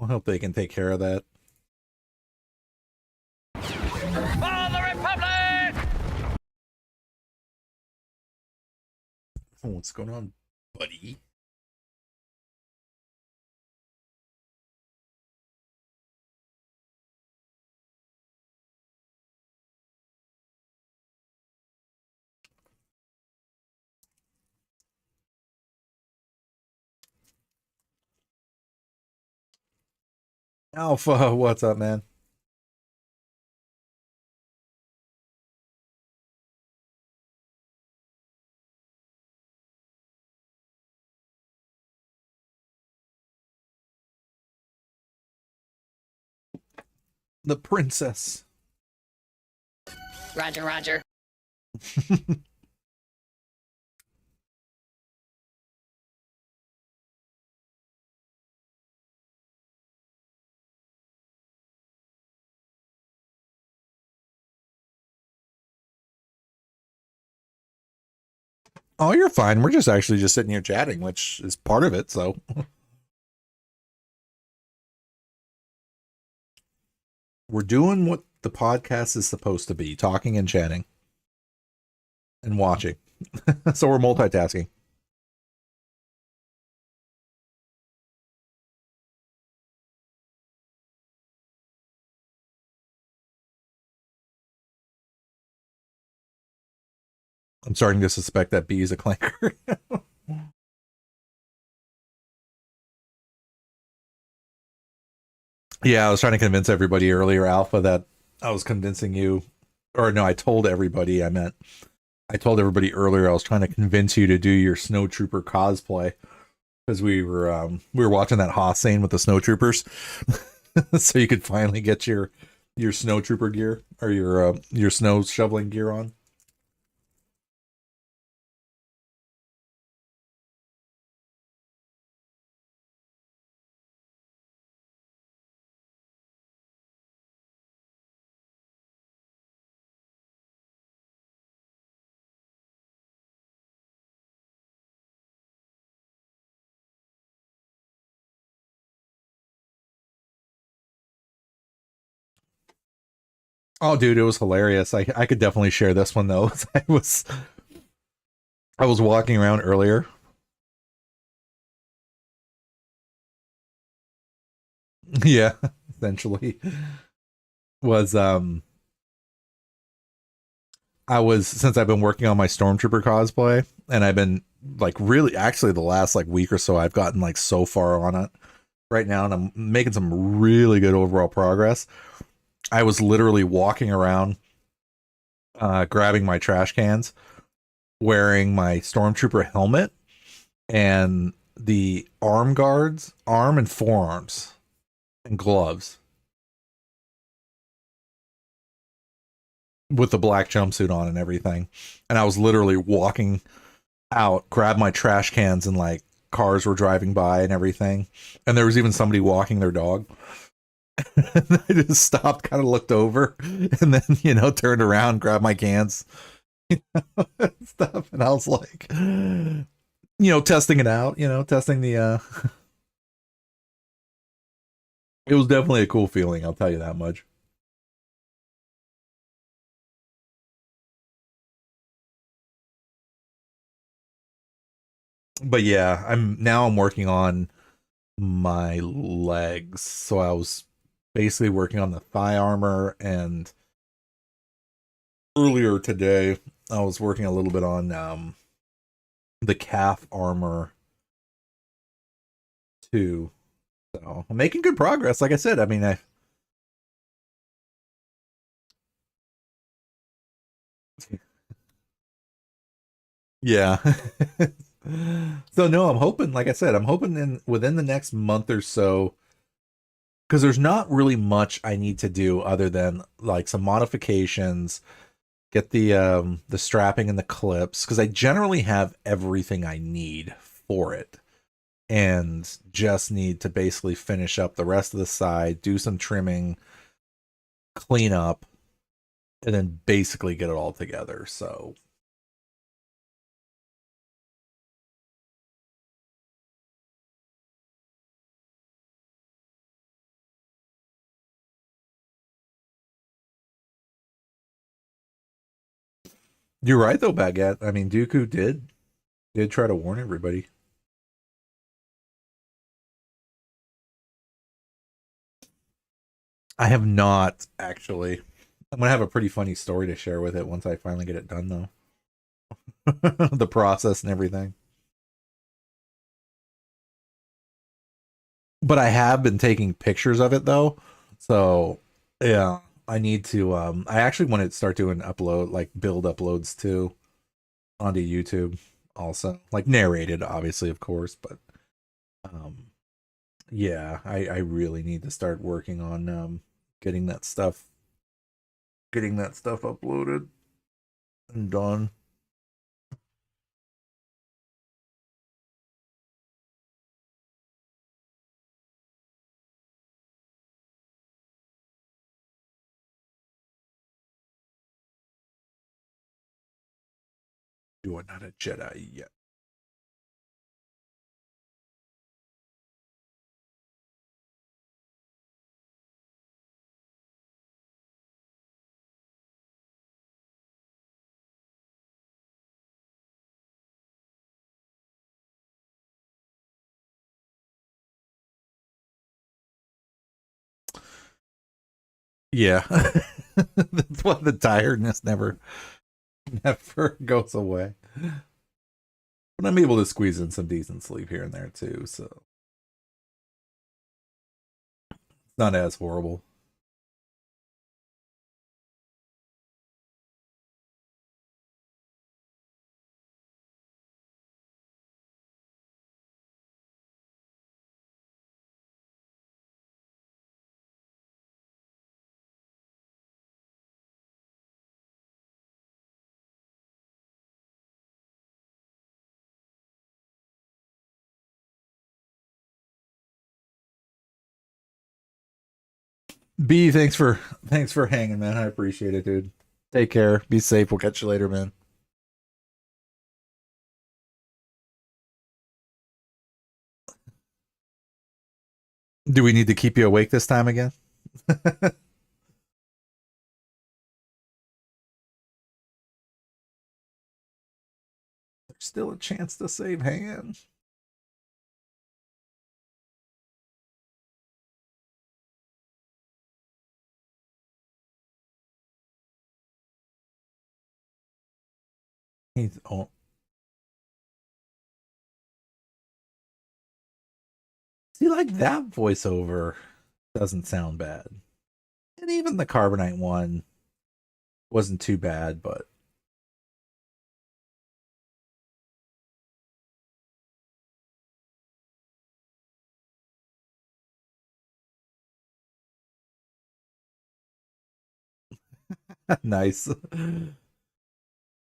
I hope they can take care of that. For the Republic! Oh, what's going on, buddy? Alpha, what's up, man? The princess. Roger, roger. Oh, you're fine. We're just actually just sitting here chatting, which is part of it, so. We're doing what the podcast is supposed to be, talking and chatting. And watching. So we're multitasking. I'm starting to suspect that B is a clanker. Yeah, I was trying to convince everybody earlier, Alpha, that I was convincing you. Or no, I told everybody, I told everybody earlier I was trying to convince you to do your snowtrooper cosplay. Because we were watching that Hoth scene with the snowtroopers. So you could finally get your snowtrooper gear or your snow shoveling gear on. Oh, dude, it was hilarious. I could definitely share this one though. I was walking around earlier. Yeah, essentially was I was since I've been working on my Stormtrooper cosplay, and I've been like really actually the last like week or so I've gotten like so far on it right now, and I'm making some really good overall progress. I was literally walking around grabbing my trash cans, wearing my stormtrooper helmet, and the arm guards, arm and forearms, and gloves, with the black jumpsuit on and everything. And I was literally walking out, grabbed my trash cans, and like cars were driving by and everything. And there was even somebody walking their dog. And I just stopped, kind of looked over, and then, you know, turned around, grabbed my cans, you know, and stuff. And I was like, you know, testing it out, you know, testing the, it was definitely a cool feeling, I'll tell you that much. But yeah, I'm working on my legs. So I was basically working on the thigh armor, and earlier today I was working a little bit on the calf armor too. So I'm making good progress. Like I said, I mean, yeah. So no, I'm hoping, like I said, I'm hoping within the next month or so, because there's not really much I need to do other than like some modifications, get the strapping and the clips, because I generally have everything I need for it, and just need to basically finish up the rest of the side, do some trimming, clean up, and then basically get it all together. So you're right though, Baguette. I mean, Dooku did try to warn everybody. I have not actually. I'm gonna have a pretty funny story to share with it once I finally get it done, though. The process and everything. But I have been taking pictures of it though, so yeah, I need to. I actually want to start doing upload, like build uploads too, onto YouTube, also, like narrated, obviously, of course, but um, yeah, I really need to start working on getting that stuff uploaded and done. You are not a Jedi yet. Yeah. That's why the tiredness never goes away. But I'm able to squeeze in some decent sleep here and there too, so it's not as horrible. B, thanks for hanging, man. I appreciate it, dude. Take care. Be safe. We'll catch you later, man. Do we need to keep you awake this time again? There's still a chance to save hands. He's oh. See, like that voiceover doesn't sound bad. And even the Carbonite one Wasn't too bad, but nice.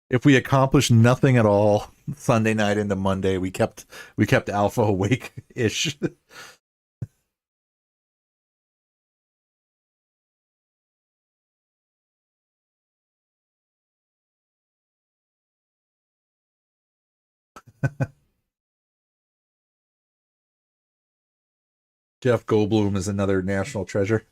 If we accomplished nothing at all Sunday night into Monday, we kept Alpha awake ish. Jeff Goldblum is another national treasure.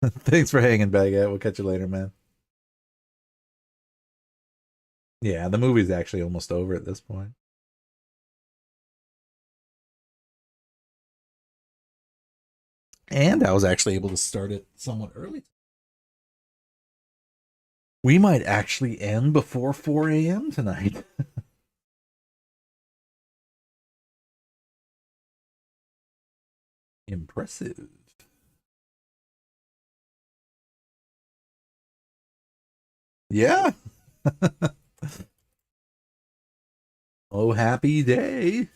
Thanks for hanging, Baguette. We'll catch you later, man. Yeah, the movie's actually almost over at this point. And I was actually able to start it somewhat early. We might actually end before 4 a.m. tonight. Impressive. Yeah. Oh, happy day.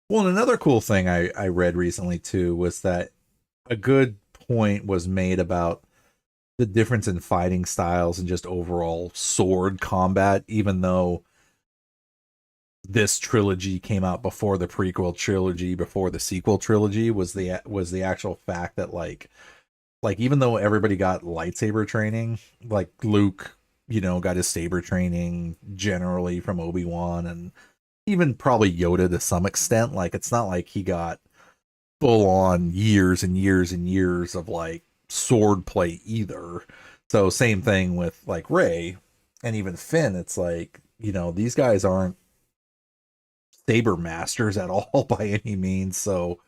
Well, and another cool thing I read recently too was that a good point was made about the difference in fighting styles and just overall sword combat, even though this trilogy came out before the prequel trilogy, before the sequel trilogy, was the actual fact that like even though everybody got lightsaber training, like Luke, got his saber training generally from Obi-Wan, and even probably Yoda to some extent. Like it's not like he got full on years and years and years of like sword play either. So same thing with like Rey and even Finn. It's like, these guys aren't saber masters at all by any means. So,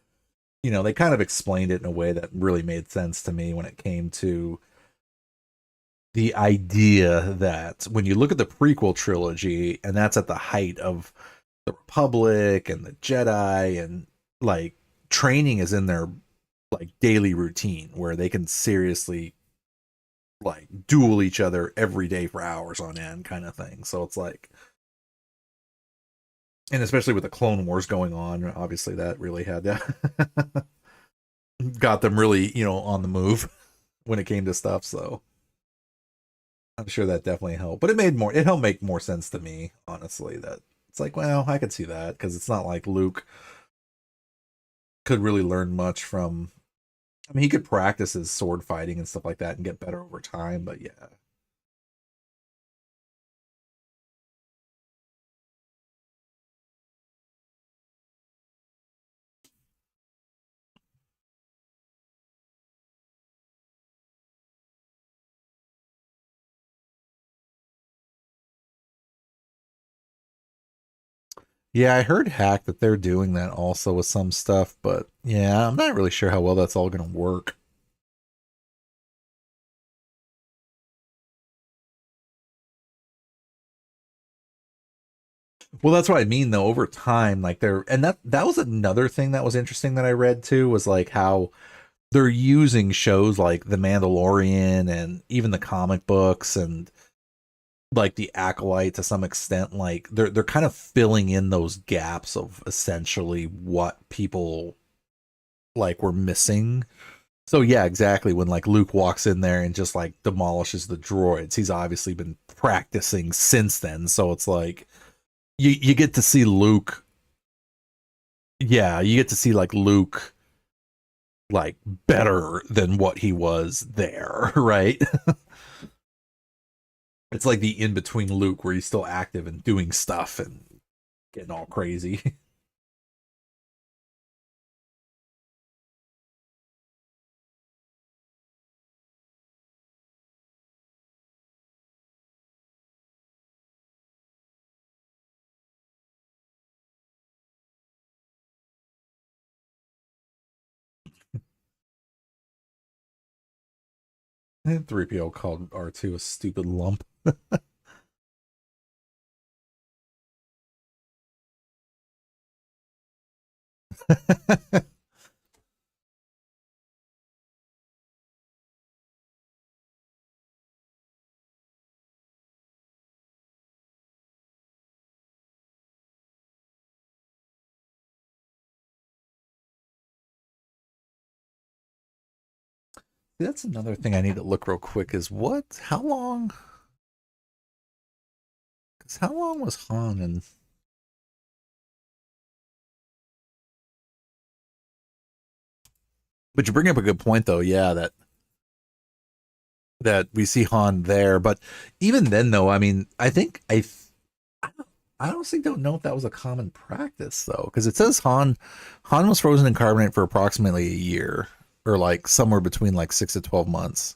they kind of explained it in a way that really made sense to me when it came to the idea that when you look at the prequel trilogy, and that's at the height of the Republic and the Jedi, and like training is in their like daily routine where they can seriously like duel each other every day for hours on end kind of thing. So it's like, and especially with the Clone Wars going on, obviously that really had got them really, on the move when it came to stuff. So I'm sure that definitely helped. But it helped make more sense to me, honestly, that it's like, well, I could see that because it's not like Luke could really learn much from. I mean, he could practice his sword fighting and stuff like that and get better over time, but yeah. Yeah, I heard hack that they're doing that also with some stuff, but yeah, I'm not really sure how well that's all going to work. Well, that's what I mean though, over time, like and that was another thing that was interesting that I read too, was like how they're using shows like The Mandalorian and even the comic books and like the Acolyte to some extent, like they're kind of filling in those gaps of essentially what people like were missing. So yeah, exactly. When like Luke walks in there and just like demolishes the droids, he's obviously been practicing since then. So it's like you get to see Luke. Yeah, you get to see like Luke like better than what he was there, right? It's like the in between Luke where he's still active and doing stuff and getting all crazy. 3PO called R2 a stupid lump. That's another thing I need to look real quick is how long? Because how long was Han and but you bring up a good point though, yeah, that we see Han there, but even then though, I mean, I honestly don't know if that was a common practice though, because it says Han was frozen in carbonite for approximately a year, or like somewhere between like 6 to 12 months.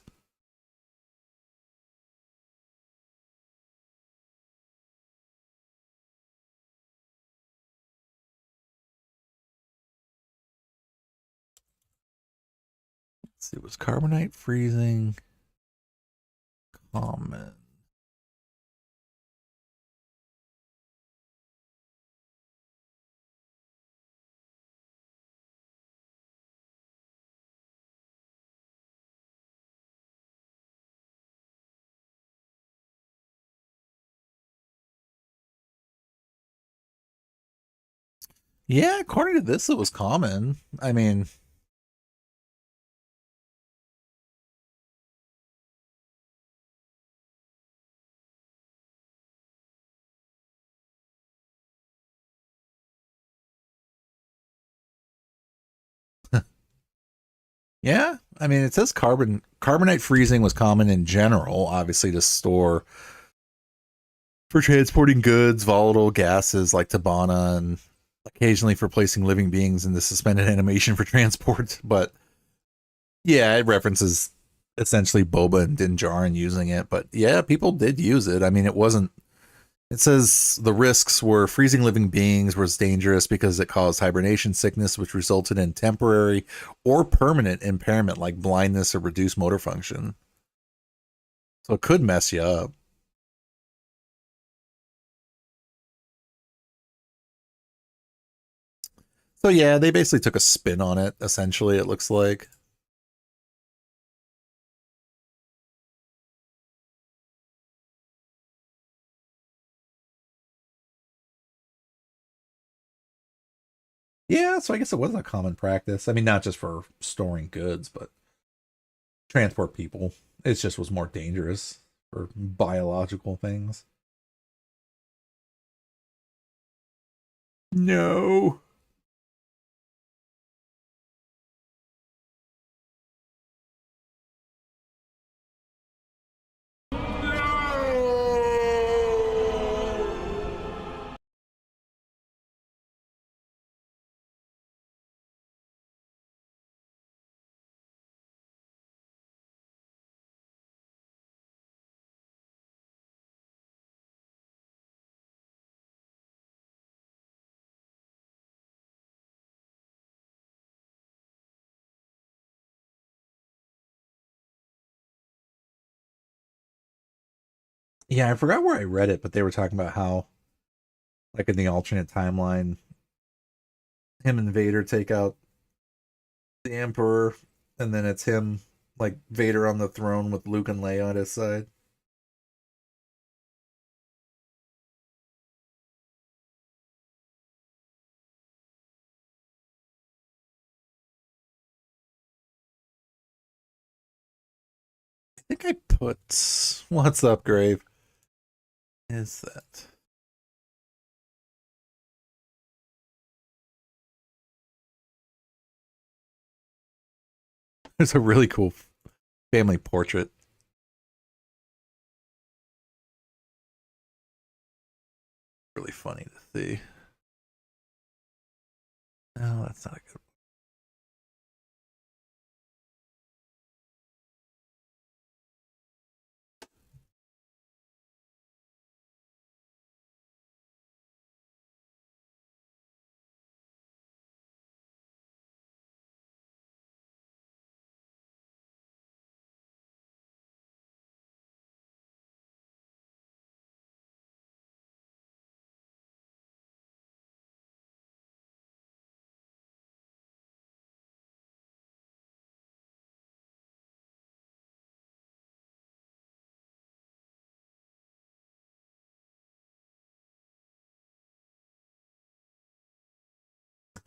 Let's see, was carbonite freezing common? Yeah, according to this, it was common. I mean, yeah, I mean, it says carbonite freezing was common in general, obviously to store for transporting goods, volatile gases like tabana, and occasionally for placing living beings into suspended animation for transport. But yeah, it references essentially Boba and Din Djarin using it. But yeah, people did use it. I mean, it wasn't. It says the risks were freezing living beings was dangerous because it caused hibernation sickness, which resulted in temporary or permanent impairment like blindness or reduced motor function. So it could mess you up. So yeah, they basically took a spin on it, essentially, it looks like. Yeah, so I guess it was a common practice. I mean, not just for storing goods, but transport people. It just was more dangerous for biological things. No. Yeah, I forgot where I read it, but they were talking about how, like in the alternate timeline, him and Vader take out the Emperor, and then it's him, like Vader on the throne with Luke and Leia on his side. I think I put what's up, Grave? Is that there's a really cool family portrait. Really funny to see. No, that's not a good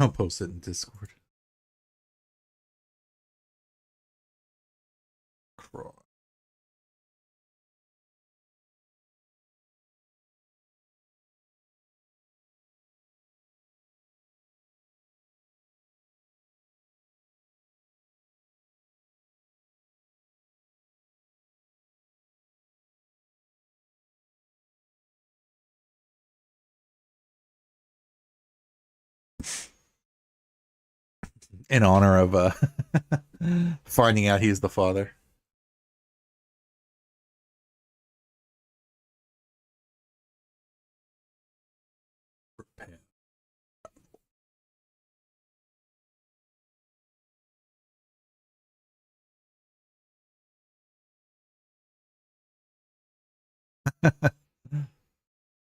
I'll post it in Discord. Craw. In honor of finding out he's the father.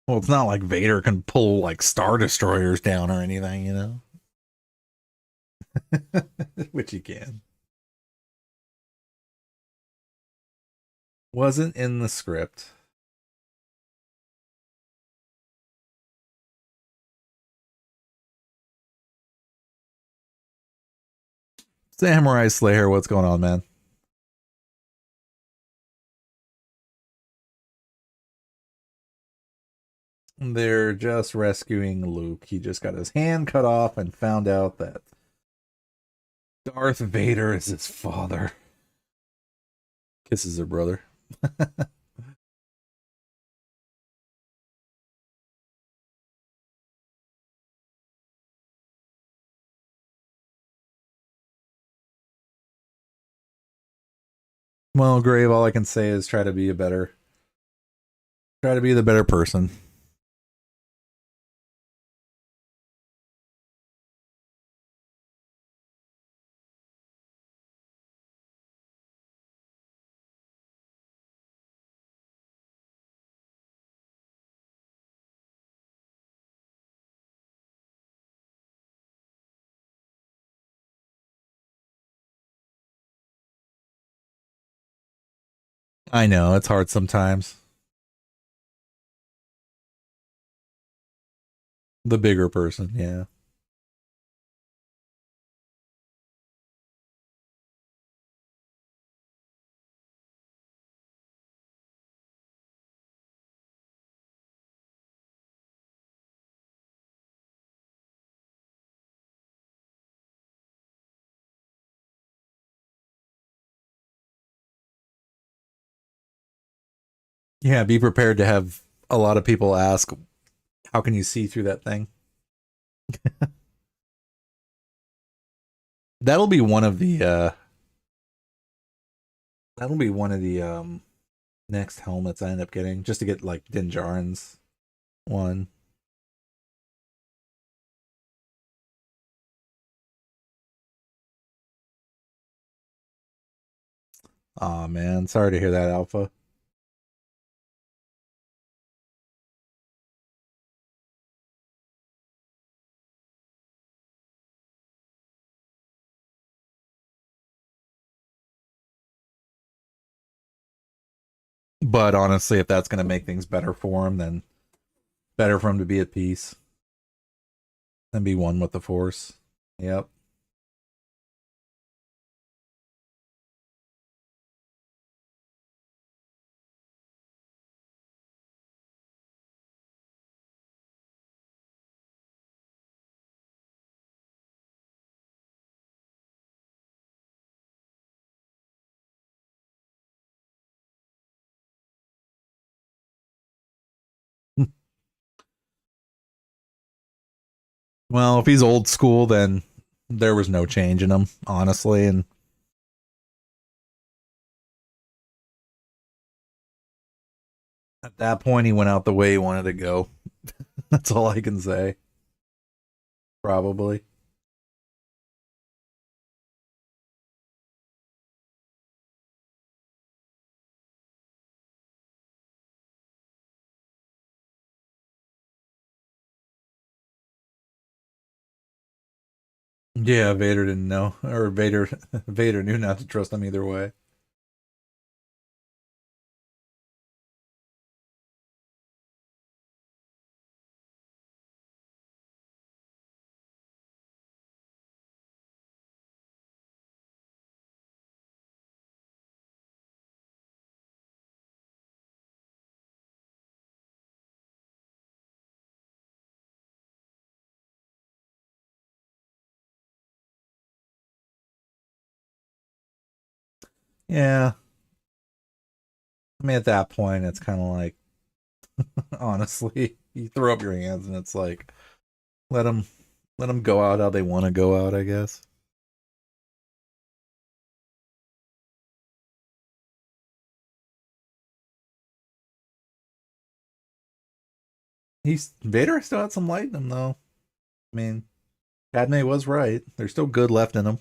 Well, it's not like Vader can pull like Star Destroyers down or anything, you know? Which he can. Wasn't in the script. Samurai Slayer, what's going on, man? They're just rescuing Luke. He just got his hand cut off and found out that Darth Vader is his father. Kisses her brother. Well, Grave, all I can say is try to be the better person. I know, it's hard sometimes. The bigger person, yeah. Yeah, be prepared to have a lot of people ask, how can you see through that thing? That'll be one of the next helmets I end up getting, just to get like Din Djarin's one. Aw, man, sorry to hear that, Alpha. But honestly, if that's going to make things better for him, then better for him to be at peace and be one with the Force. Yep. Well, if he's old school, then there was no change in him, honestly, and at that point he went out the way he wanted to go. That's all I can say. Probably. Yeah, Vader didn't know, or Vader knew not to trust him either way. Yeah. I mean, at that point, it's kind of like, honestly, you throw up your hands and it's like, let them go out how they want to go out, I guess. Vader still had some light in him, though. I mean, Padme was right. There's still good left in him.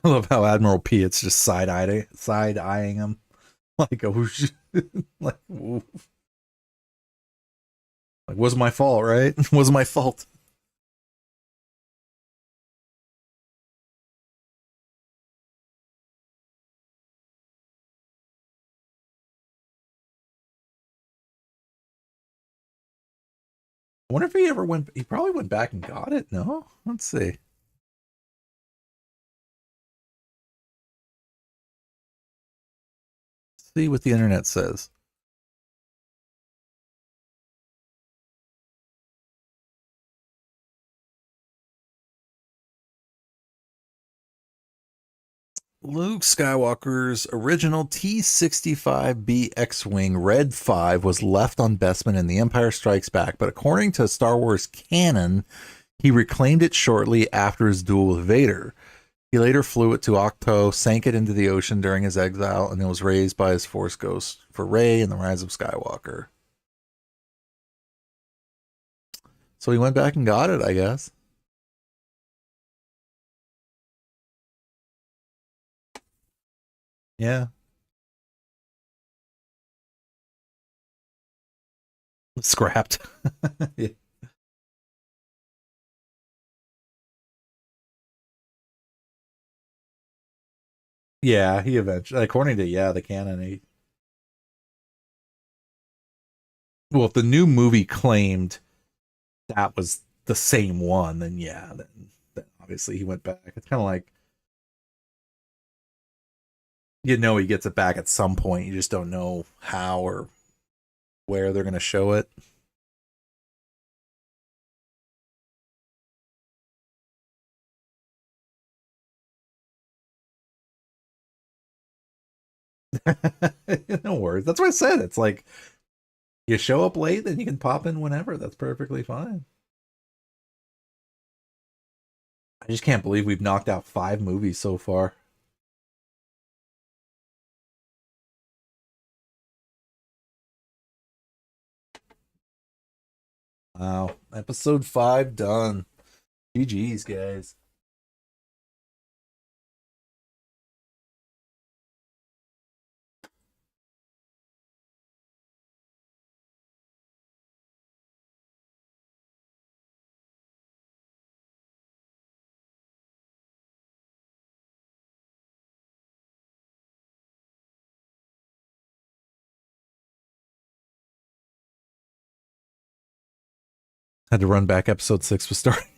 I love how Admiral Piet's just side eyeing him, like oh, like ooh. Like was my fault, right? Was my fault. I wonder if he ever went. He probably went back and got it. No, let's see. Let's see what the internet says. Luke Skywalker's original T-65B X-Wing Red 5 was left on Bespin in The Empire Strikes Back, but according to Star Wars canon, he reclaimed it shortly after his duel with Vader. He later flew it to Octo, sank it into the ocean during his exile, and it was raised by his Force Ghost for Rey in The Rise of Skywalker. So he went back and got it, I guess. Yeah. Scrapped. Yeah. Yeah, he eventually, according to the canon, well, if the new movie claimed that was the same one, then yeah, then obviously he went back. It's kind of like, you know, he gets it back at some point. You just don't know how or where they're going to show it. No worries. That's what I said. It's like you show up late, then you can pop in whenever. That's perfectly fine. I just can't believe we've knocked out 5 movies so far. Wow. Episode 5 done. GG's, guys. Had to run back. Episode 6 was starting.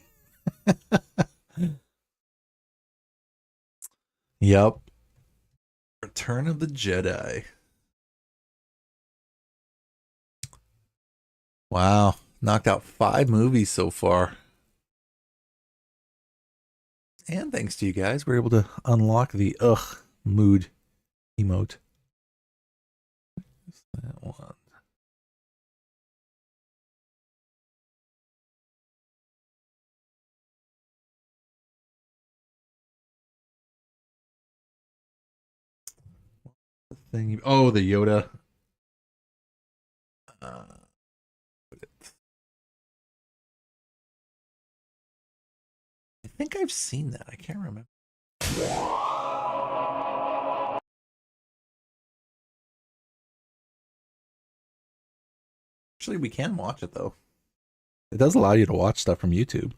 Yep. Return of the Jedi. Wow. Knocked out 5 movies so far. And thanks to you guys, we're able to unlock the mood emote. That one. Thing. Oh, the Yoda. I think I've seen that. I can't remember. Actually, we can watch it though. It does allow you to watch stuff from YouTube.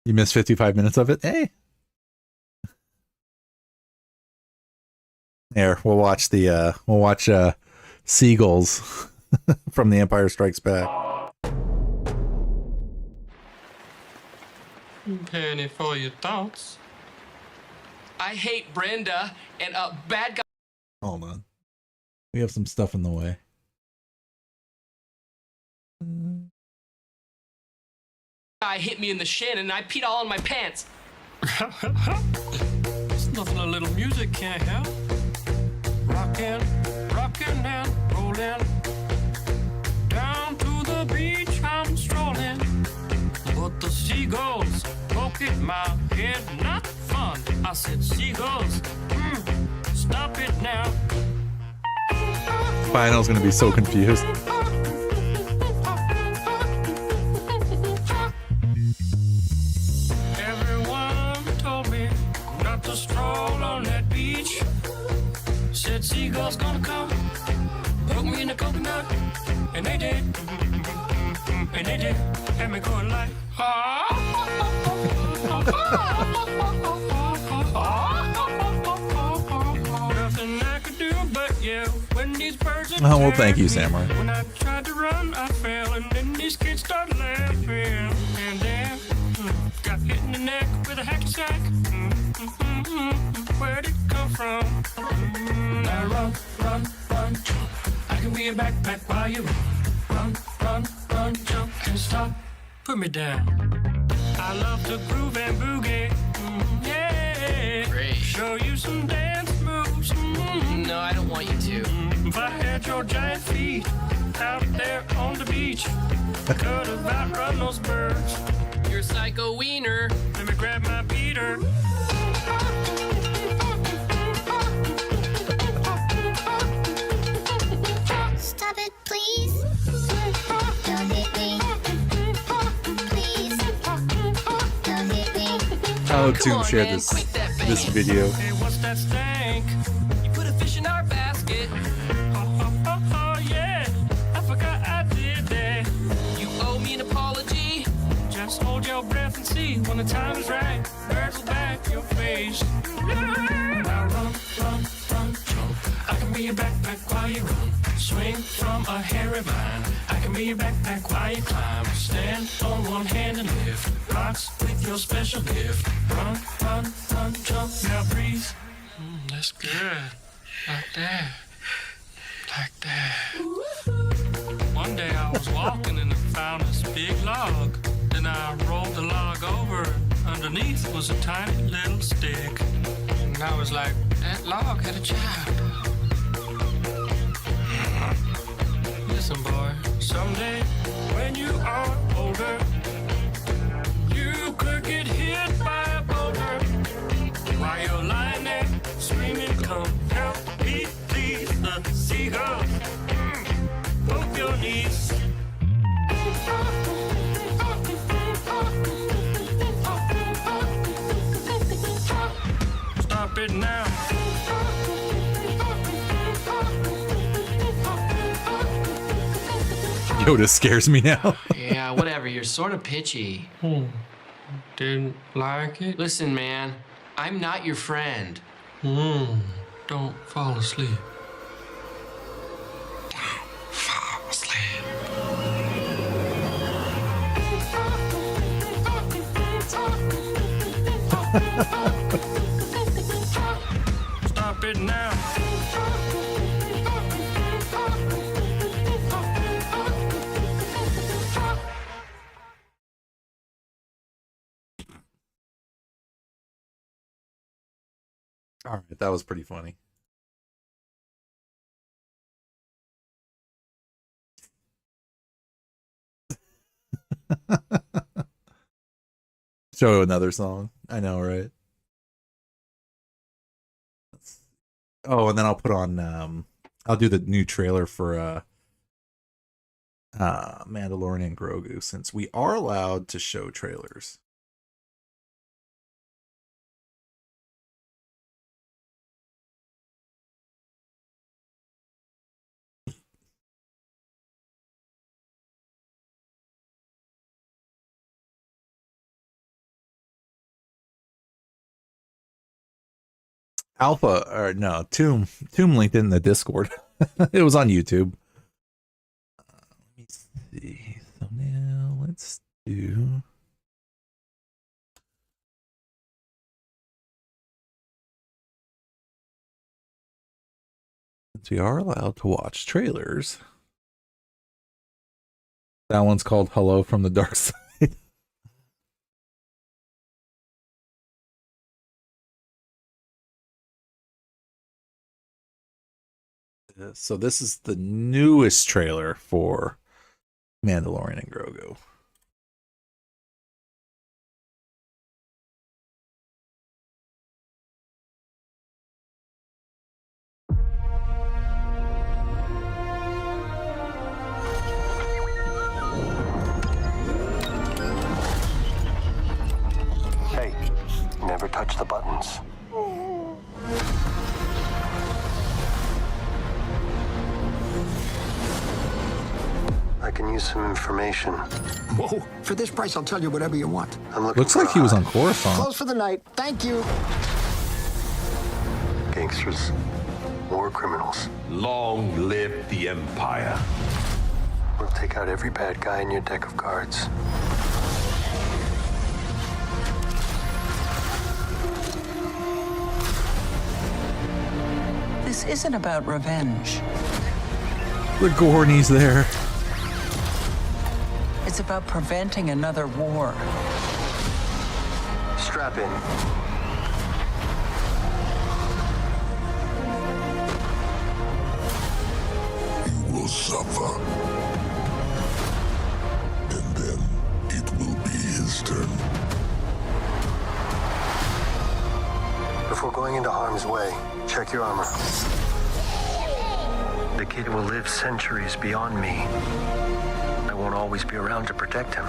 You missed 55 minutes of it? Hey. Here, we'll watch Seagulls from The Empire Strikes Back. Penny for your thoughts. I hate Brenda and bad guy. Hold on. We have some stuff in the way. Guy hit me in the shin and I peed all in my pants. It's nothing a little music can't help. Rockin', rockin' and rollin'. Down to the beach I'm strolling. But the seagulls poke at my head, not fun. I said, seagulls, stop it now. Spino's gonna be so confused. Everyone told me not to stroll on that beach. Said seagulls gonna come, poke me in the coconut, and they did, and they did, had me going like, nothing I could do but yeah. When these birds Oh, well, thank you, Samurai. When I tried to run, I fell, and then these kids started laughing, and then got hit in the neck with a hacky sack. Where'd it come from? Now run, run, run, jump. I can be a backpack while you run, run, run, jump, and stop. Put me down. I love to groove and boogie. Yeah. Great. Show you some dance moves. No, I don't want you to. If I had your giant feet out there on the beach, could have outrun those birds. You're a psycho wiener. Let me grab my beater. Stop it, please. Don't hit me. Please. Don't hit me. Oh, Come Tomb on, shared man, this quit that this bang. video. Hey, what's that stank? You put a fish in our basket. Oh, yeah. I forgot I did that. You owe me an apology. Just hold your breath and see when the time is right. Birds will back your face. Now run, run, run, jump. I can be a backpack while you run. Swing from a hairy vine. I can be a backpack while you climb. Stand on one hand and lift. Rocks with your special gift. Run, run, run, jump. Now breathe. That's good. Like that. Like that. One day I was walking and I found this big log. Then I rolled the log over. Underneath was a tiny little stick. And I was like, that log had a child. Listen, boy, someday when you are older, you could get hit by a boulder. While you're lying there screaming, come help me, please. The seagulls poke your knees. Stop it now. Yoda scares me now. Yeah, whatever. You're sort of pitchy. Didn't like it? Listen, man. I'm not your friend. Don't fall asleep. Fall asleep. Stop it now. All right, that was pretty funny. Show another song. I know, right? Oh, and then I'll put on I'll do the new trailer for Mandalorian Grogu, since we are allowed to show trailers. Alpha, or no, Tomb linked in the Discord. It was on YouTube. Let me see. Thumbnail. Let's do. Since we are allowed to watch trailers. That one's called Hello from the Dark Side. So this is the newest trailer for Mandalorian and Grogu. Hey, never touch the buttons. I can use some information. Whoa. For this price, I'll tell you whatever you want. I'm looking Looks for like he was on Coruscant. Close for the night. Thank you. gangsters, war criminals. Long live the Empire. We'll take out every bad guy in your deck of cards. This isn't about revenge. The Gorney's there. It's about preventing another war. Strap in. You will suffer. And then it will be his turn. Before going into harm's way, check your armor. The kid will live centuries beyond me. I won't always be around to protect him.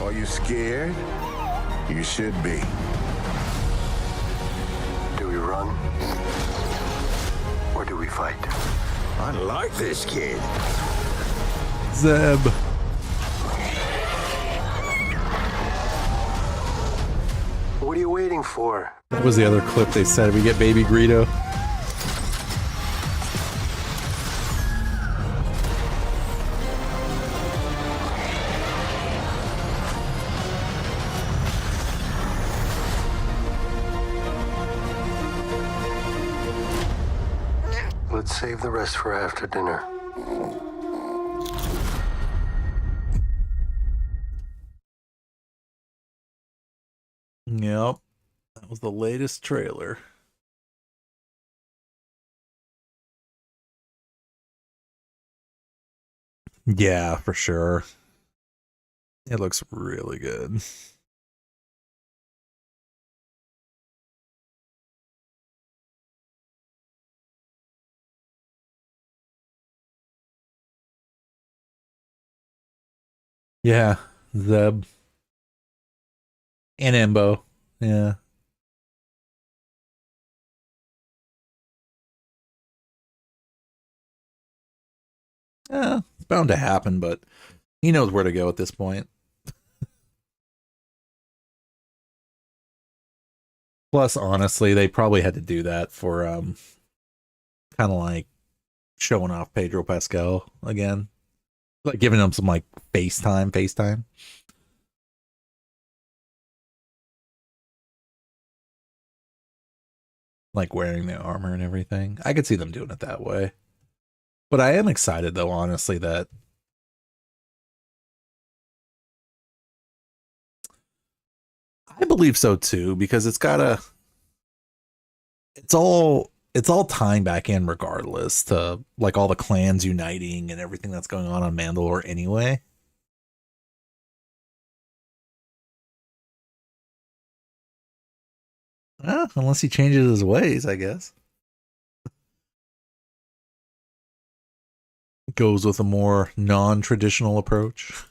Are you scared? You should be. Do we run? Or do we fight? I like this kid. Zeb. What are you waiting for? That was the other clip they said. We get Baby Greedo. Let's save the rest for after dinner. Yep. That was the latest trailer. Yeah, for sure. It looks really good. Yeah, Zeb. And Embo. Yeah. Yeah, it's bound to happen, but he knows where to go at this point. Plus, honestly, they probably had to do that for kind of like showing off Pedro Pascal again. Like giving him some like FaceTime. Like wearing the armor and everything. I could see them doing it that way. But I am excited though, honestly, that I believe so too, because it's all tying back in regardless to like all the clans uniting and everything that's going on Mandalore anyway. Unless he changes his ways, I guess. Goes with a more non-traditional approach.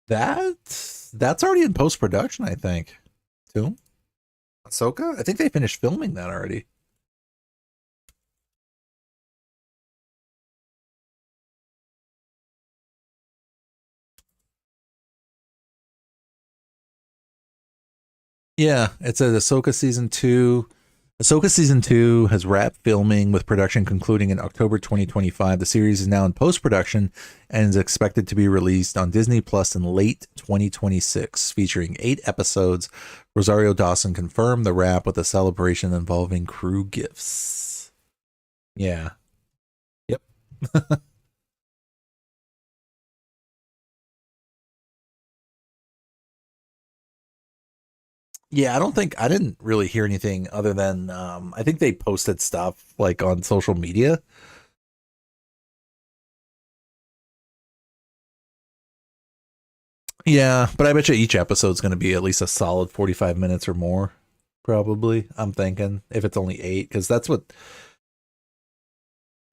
That's already in post-production, I think. Too. Ahsoka? I think they finished filming that already. Yeah, it's a Ahsoka season 2. Ahsoka Season 2 has wrapped filming, with production concluding in October 2025. The series is now in post-production and is expected to be released on Disney Plus in late 2026, featuring 8 episodes. Rosario Dawson confirmed the wrap with a celebration involving crew gifts. Yeah. Yep. Yeah, I didn't really hear anything other than I think they posted stuff like on social media. Yeah, but I bet you each episode's going to be at least a solid 45 minutes or more, probably. I'm thinking if it's only 8, because that's what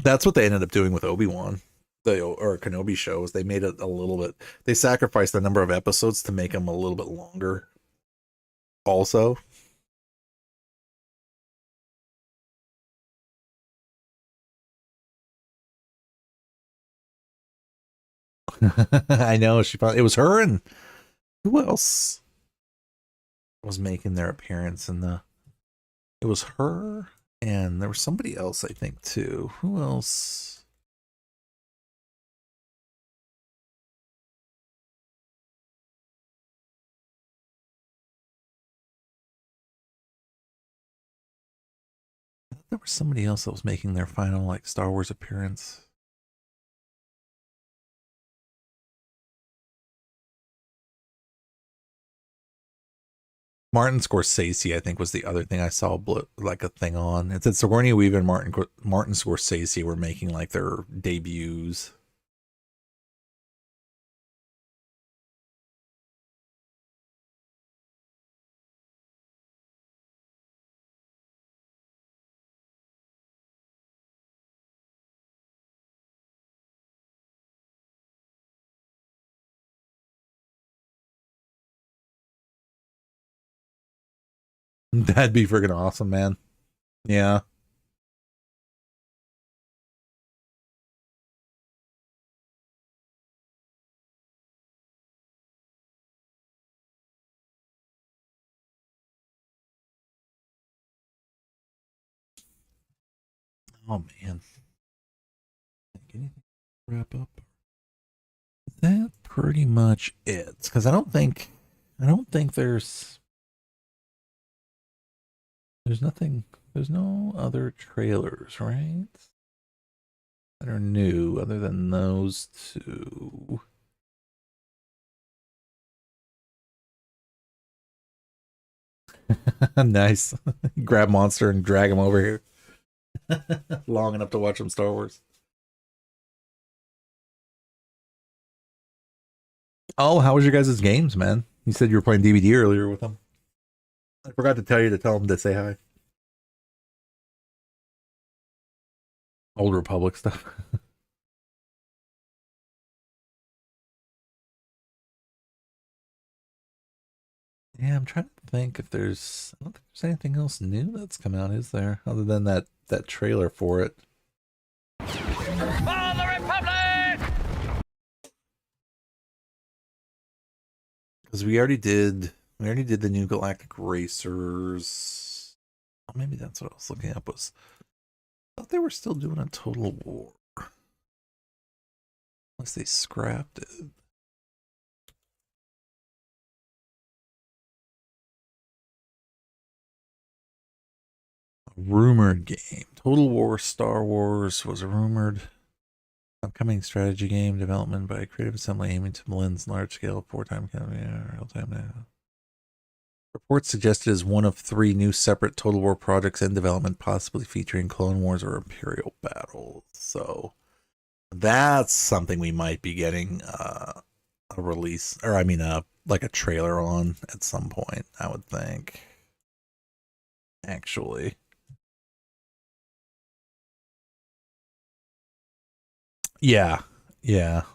they ended up doing with Obi-Wan, or Kenobi shows. They made it a little bit. They sacrificed the number of episodes to make them a little bit longer. Also, I know it was her, and who else was making their appearance in the. It was her, and there was somebody else, I think, too. Who else? There was somebody else that was making their final like Star Wars appearance. Martin Scorsese, I think, was the other thing I saw like a thing on. It said Sigourney Weaver and Martin Scorsese were making like their debuts. That'd be freaking awesome, man. Yeah. Oh man. Anything to wrap up? That pretty much it. Because I don't think there's nothing. There's no other trailers, right? That are new other than those two. Nice. Grab Monster and drag him over here. Long enough to watch some Star Wars. Oh, how was your guys' games, man? You said you were playing DVD earlier with them. I forgot to tell you to tell them to say hi. Old Republic stuff. Yeah, I'm trying to think if there's. I don't think there's anything else new that's come out, is there? Other than that trailer for it. For the Republic! Because we already did the new Galactic Racers. Oh, maybe that's what I was looking up. I thought they were still doing a Total War. Unless they scrapped it. Rumored game. Total War Star Wars was rumored. Upcoming strategy game development by Creative Assembly aiming to blend large-scale 4-time real-time now. Reports suggested as one of 3 new separate Total War projects in development, possibly featuring Clone Wars or Imperial battles. So that's something we might be getting a release, or I mean, like a trailer on at some point, I would think. Actually. Yeah.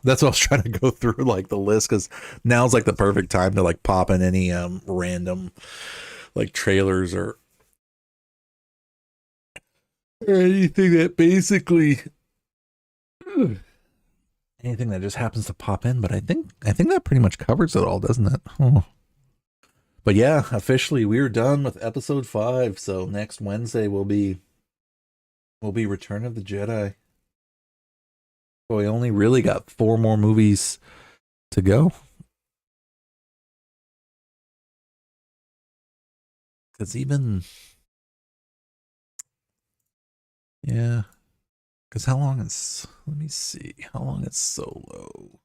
That's what I was trying to go through, like the list, because now's like the perfect time to like pop in any random like trailers or anything that basically anything that just happens to pop in. But I think that pretty much covers it all, doesn't it? Oh. But yeah, officially we're done with episode 5. So next Wednesday will be Return of the Jedi. So we only really got 4 more movies to go. Because yeah. Because how long is, let me see, how long is Solo?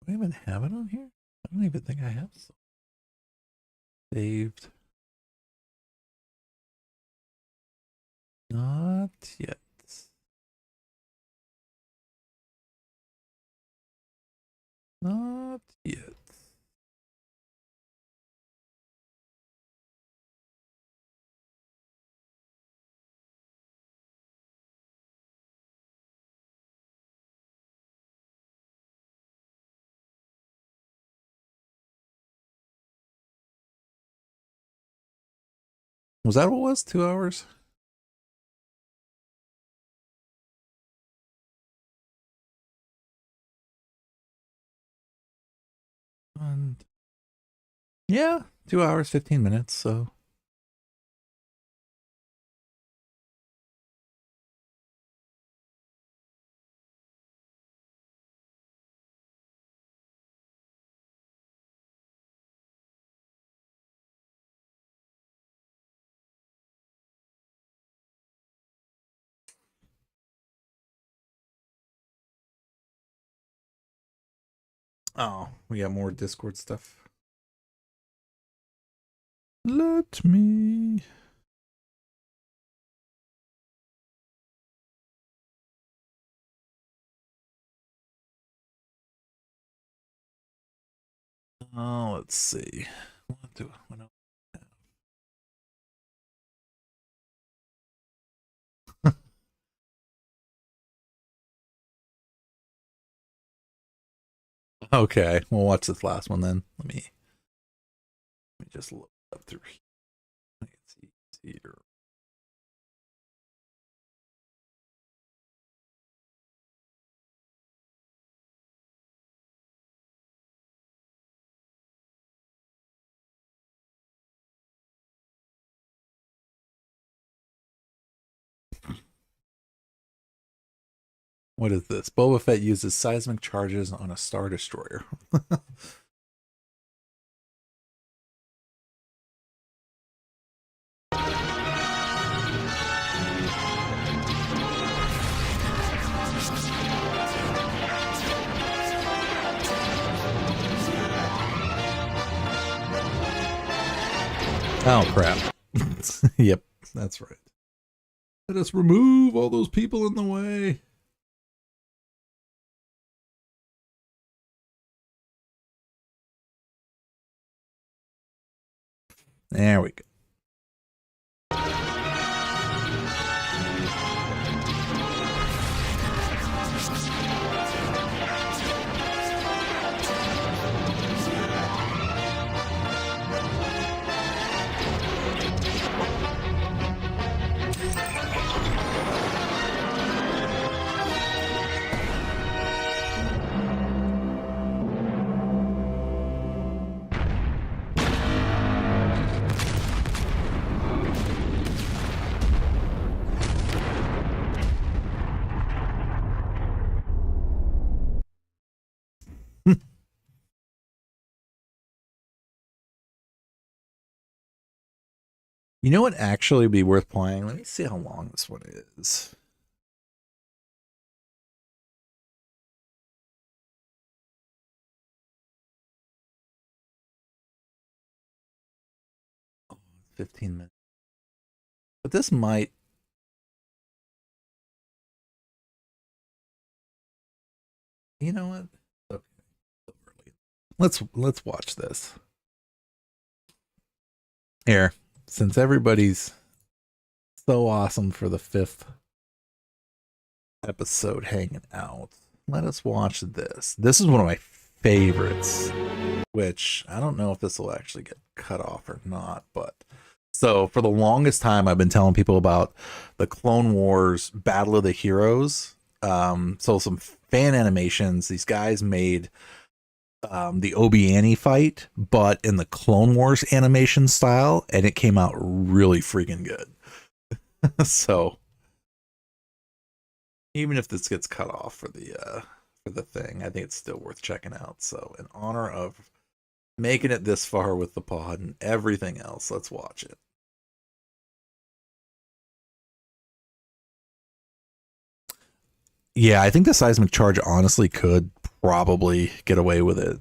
Do I even have it on here? I don't even think I have. Saved. Not yet. Not yet. Was that what it was? 2 hours? And yeah, 2 hours, 15 minutes. So oh, we got more Discord stuff. Let me. Oh, let's see. What do I have? Okay, we'll watch this last one then. Let me just look up through here. Let's see here. What is this? Boba Fett uses seismic charges on a Star Destroyer. Oh, crap. Yep, that's right. Let us remove all those people in the way. There we go. You know what actually would be worth playing? Let me see how long this one is. Oh, 15 minutes. But this might. You know what? Okay. Let's watch this. Here, since everybody's so awesome for the 5th episode hanging out. let us watch this. This is one of my favorites, which I don't know if this will actually get cut off or not, but so for the longest time I've been telling people about the Clone Wars Battle of the Heroes. So some fan animations. These guys made the Obi-Wan fight, but in the Clone Wars animation style, and it came out really freaking good. So even if this gets cut off for the thing, I think it's still worth checking out. So in honor of making it this far with the pod and everything else, let's watch it. Yeah, I think the seismic charge honestly could probably get away with it.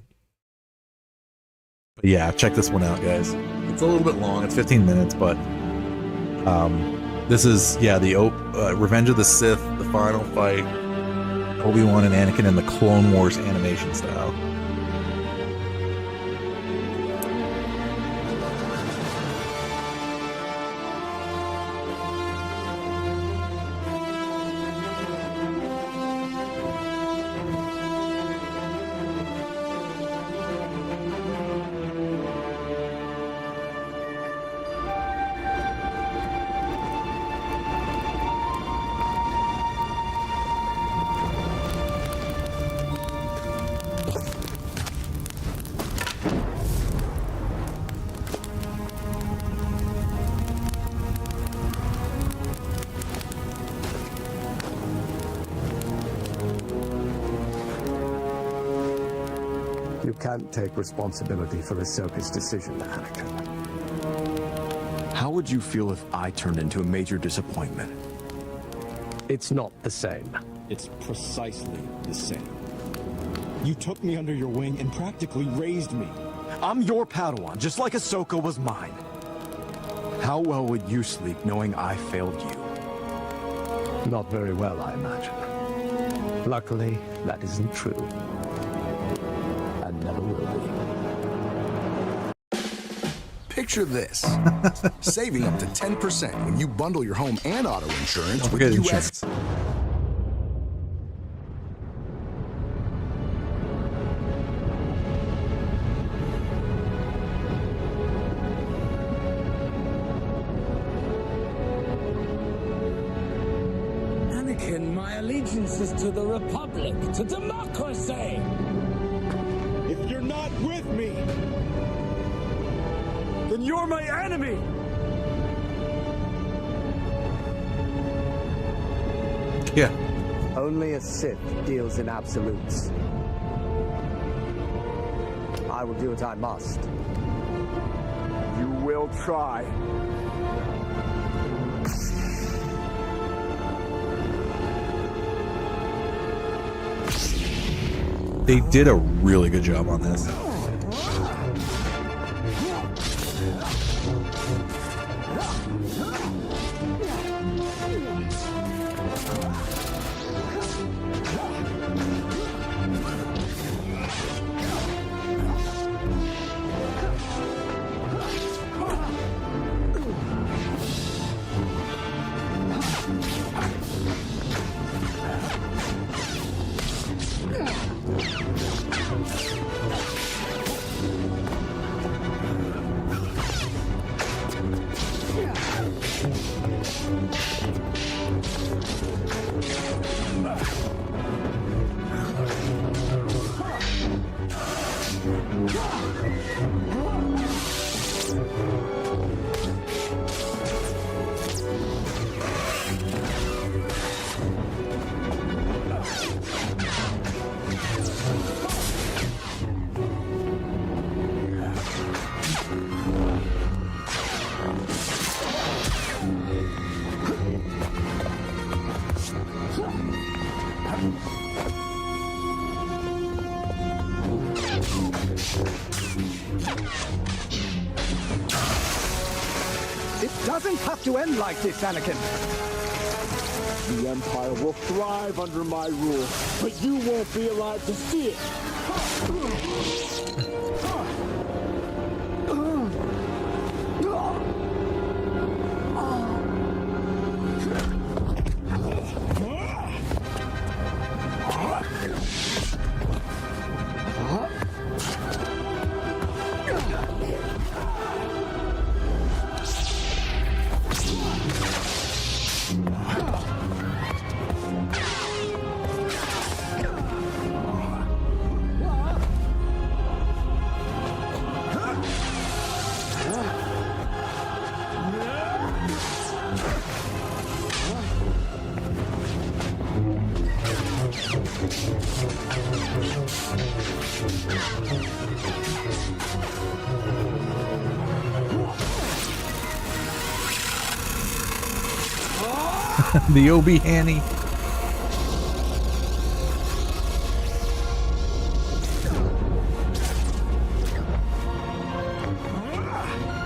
But yeah, check this one out, guys. It's a little bit long. It's 15 minutes, but this is, yeah, the Revenge of the Sith, the final fight, Obi-Wan and Anakin in the Clone Wars animation style. You can't take responsibility for Ahsoka's decision, Anakin. How would you feel if I turned into a major disappointment? It's not the same. It's precisely the same. You took me under your wing and practically raised me. I'm your Padawan, just like Ahsoka was mine. How well would you sleep knowing I failed you? Not very well, I imagine. Luckily, that isn't true. And never will be. Picture this. Saving up to 10% when you bundle your home and auto insurance with Get U.S. insurance. Anakin, my allegiance is to the Republic, to democracy! If you're not with me, then you're my enemy! Yeah. Only a Sith deals in absolutes. I will do what I must. You will try. They did a really good job on this. It doesn't have to end like this, Anakin. The Empire will thrive under my rule, but you won't be alive to see it. The Obi Hanny.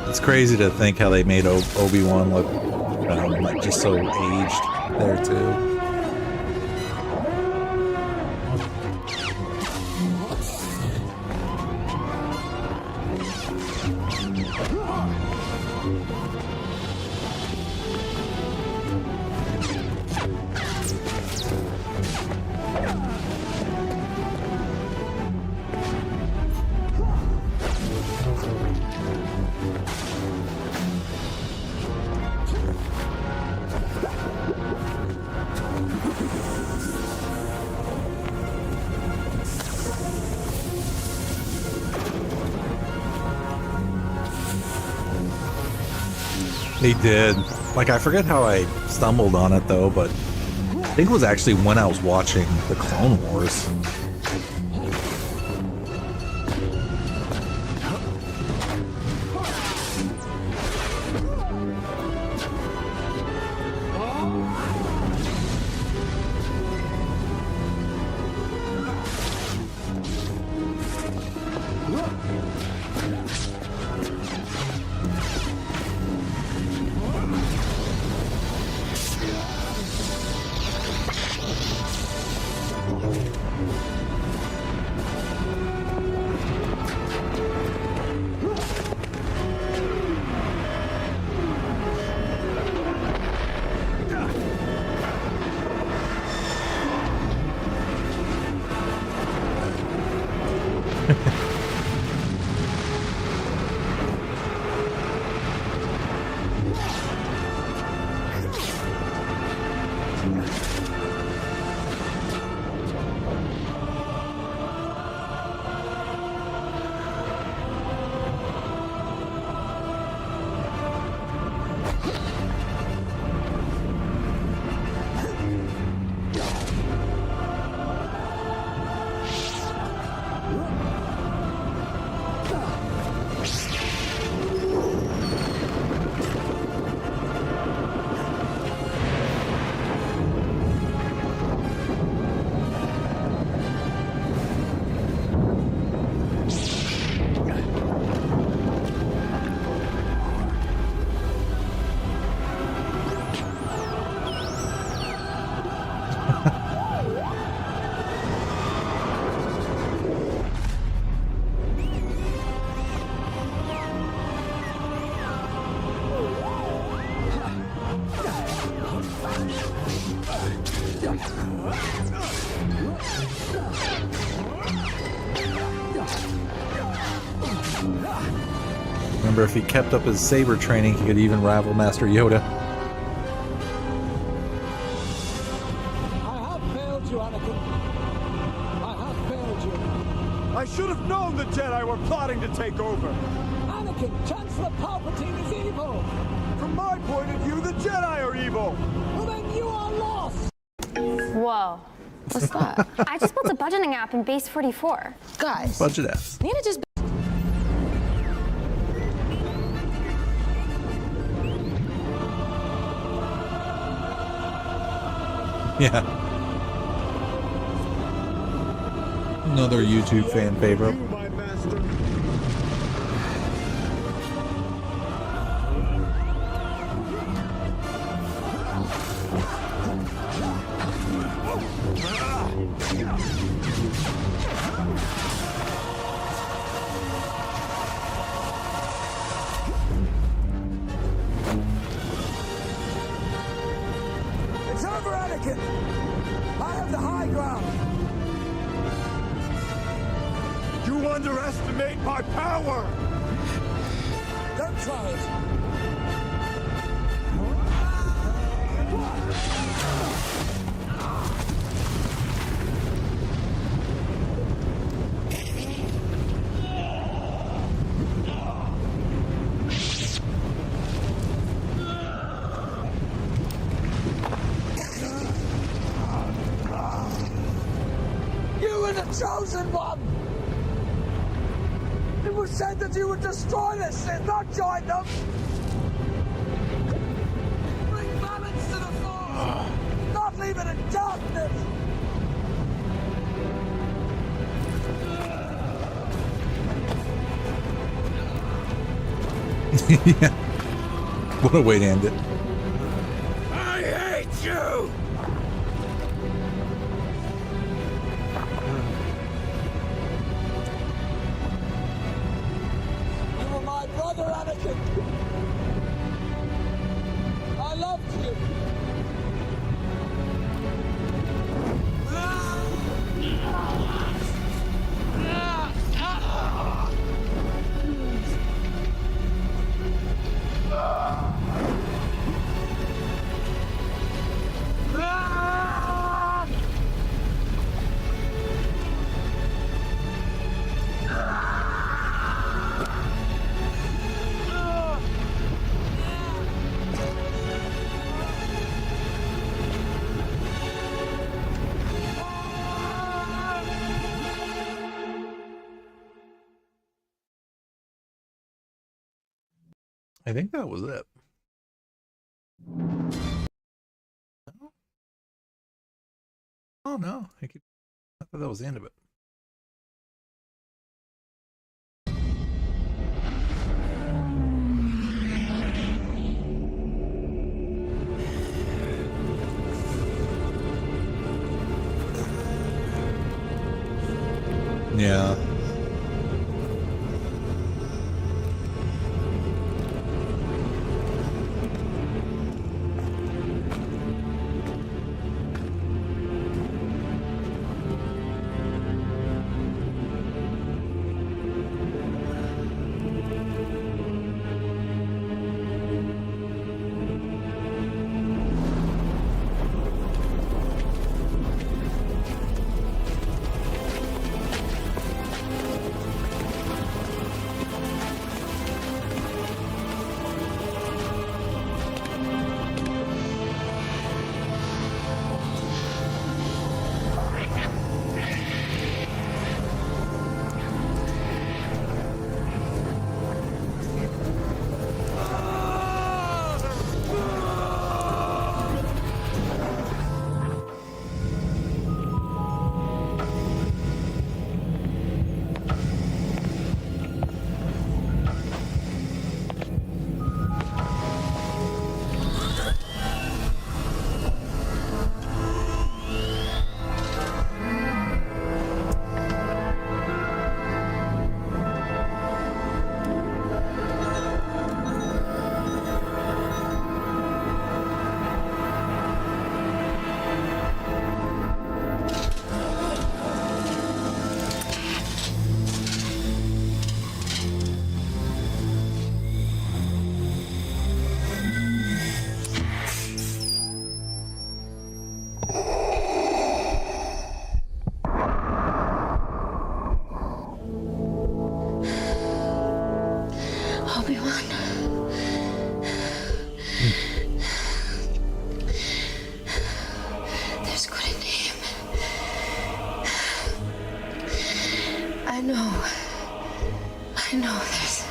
It's crazy to think how they made Obi-Wan look like just so aged there too. They did. Like, I forget how I stumbled on it though, but I think it was actually when I was watching the Clone Wars. Remember, if he kept up his saber training, he could even rival Master Yoda. I have failed you, Anakin. I have failed you. I should have known the Jedi were plotting to take over. Anakin, Chancellor Palpatine is evil. From my point of view, the Jedi are evil. Well, then you are lost. Whoa. What's that? I just built a budgeting app in Base 44. Guys. Budget apps. Nina just. Yeah. Another YouTube fan favorite. My master. It's over, Anakin. I have the high ground. You underestimate my power. Don't try it. You were the chosen one. People said that you would destroy this Sith, not join them. Bring balance to the Force, not leave it in darkness. Yeah. What a way to end it. I hate you! You were my brother, Anakin! I loved you! I think that was it. No? Oh no, I thought that was the end of it. Yeah. I know there's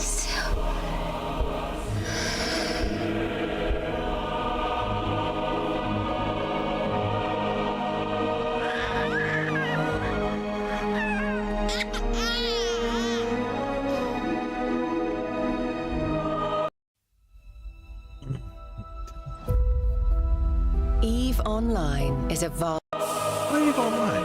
still. EVE Online is a vast. EVE Online.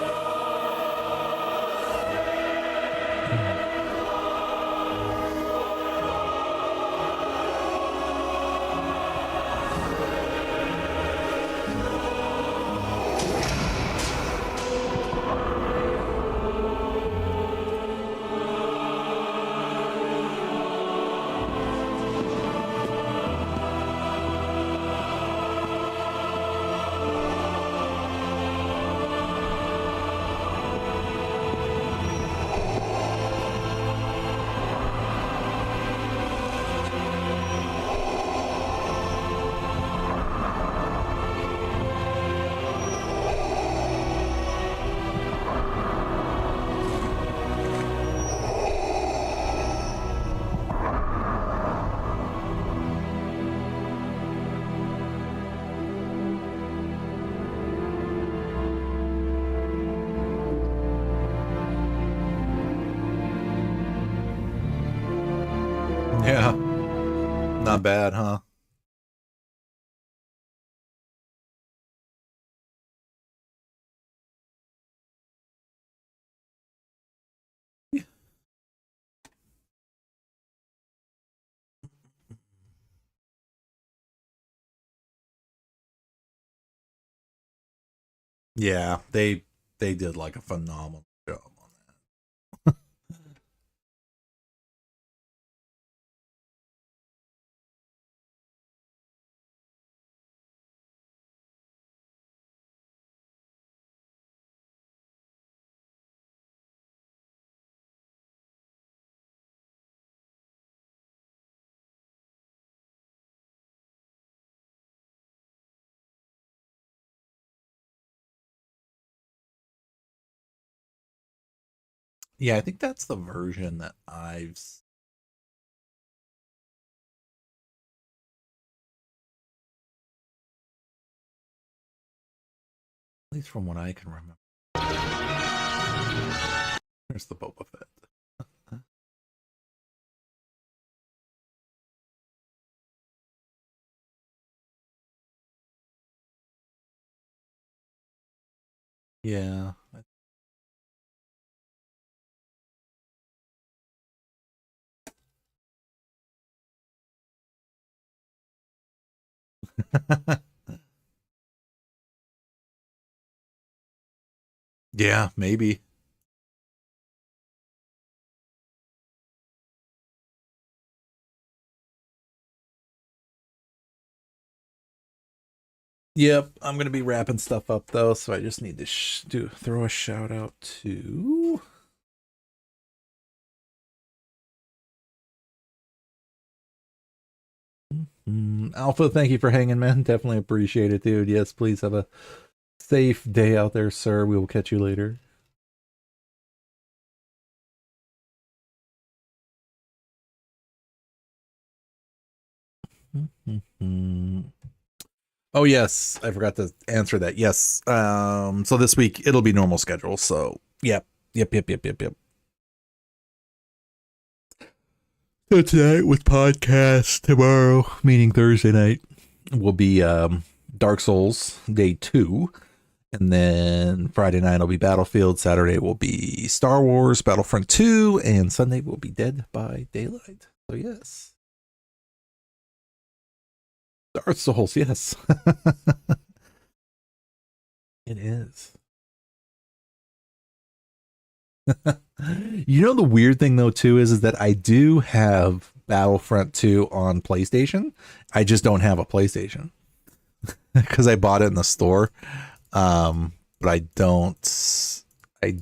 Yeah. Not bad, huh? Yeah, they did like a phenomenal job on that. Yeah, I think that's the version that at least from what I can remember. There's the Boba Fett. Yeah. Yeah, maybe. Yep, I'm gonna be wrapping stuff up though, so I just need to throw a shout out to Alpha. Thank you for hanging, man. Definitely appreciate it, dude. Yes, please have a safe day out there, sir. We will catch you later. Oh yes, I forgot to answer that. Yes. So this week it'll be normal schedule. So yep. So tonight with podcast, tomorrow, meaning Thursday night, will be Dark Souls Day 2. And then Friday night will be Battlefield. Saturday will be Star Wars Battlefront 2. And Sunday will be Dead by Daylight. So yes. Dark Souls, yes. It is. You know, the weird thing though too is that I do have Battlefront 2 on PlayStation. I just don't have a PlayStation because I bought it in the store. But I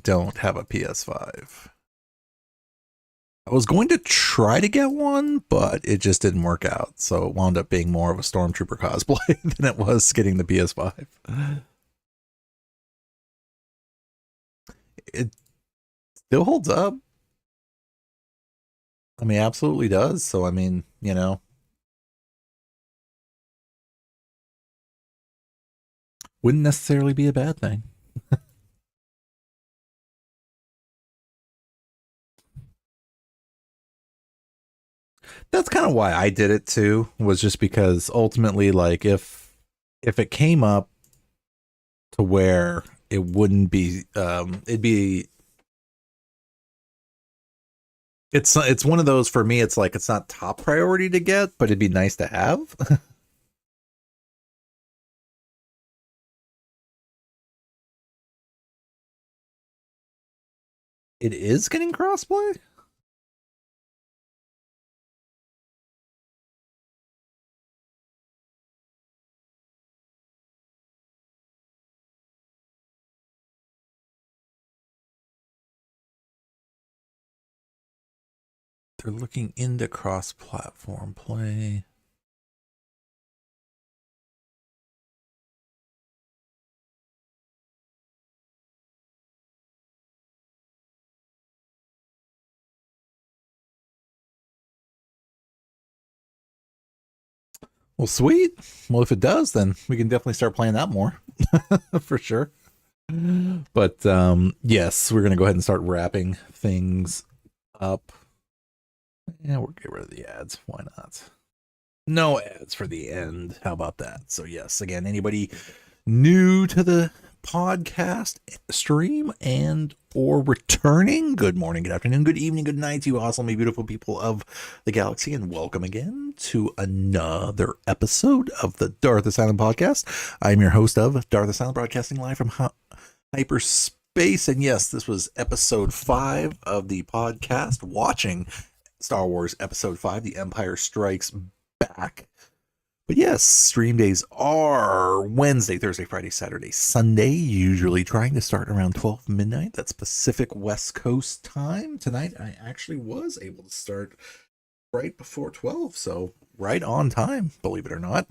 don't have a PS5. I was going to try to get one, but it just didn't work out. So it wound up being more of a Stormtrooper cosplay than it was getting the PS5. It still holds up. I mean, absolutely does. So, I mean, you know, wouldn't necessarily be a bad thing. That's kind of why I did it too, was just because ultimately, like, if it came up to where it wouldn't be, it'd be, it's one of those for me. It's like it's not top priority to get, but it'd be nice to have. It is getting crossplay. They're looking into cross-platform play. Well, sweet. Well, if it does, then we can definitely start playing that more for sure. But yes, we're gonna go ahead and start wrapping things up. Yeah, we'll get rid of the ads. Why not? No ads for the end. How about that? So yes, again, anybody new to the podcast stream and or returning, good morning, good afternoon, good evening, good night to you awesome, beautiful people of the galaxy, and welcome again to another episode of the Darth Asylum podcast. I'm your host of Darth Asylum, broadcasting live from hyperspace, and yes, this was episode 5 of the podcast, watching Star Wars episode 5, The Empire Strikes Back. But yes, stream days are Wednesday, Thursday, Friday, Saturday, Sunday, usually trying to start around 12 midnight. That's Pacific West Coast time. Tonight, I actually was able to start right before 12, so right on time, believe it or not.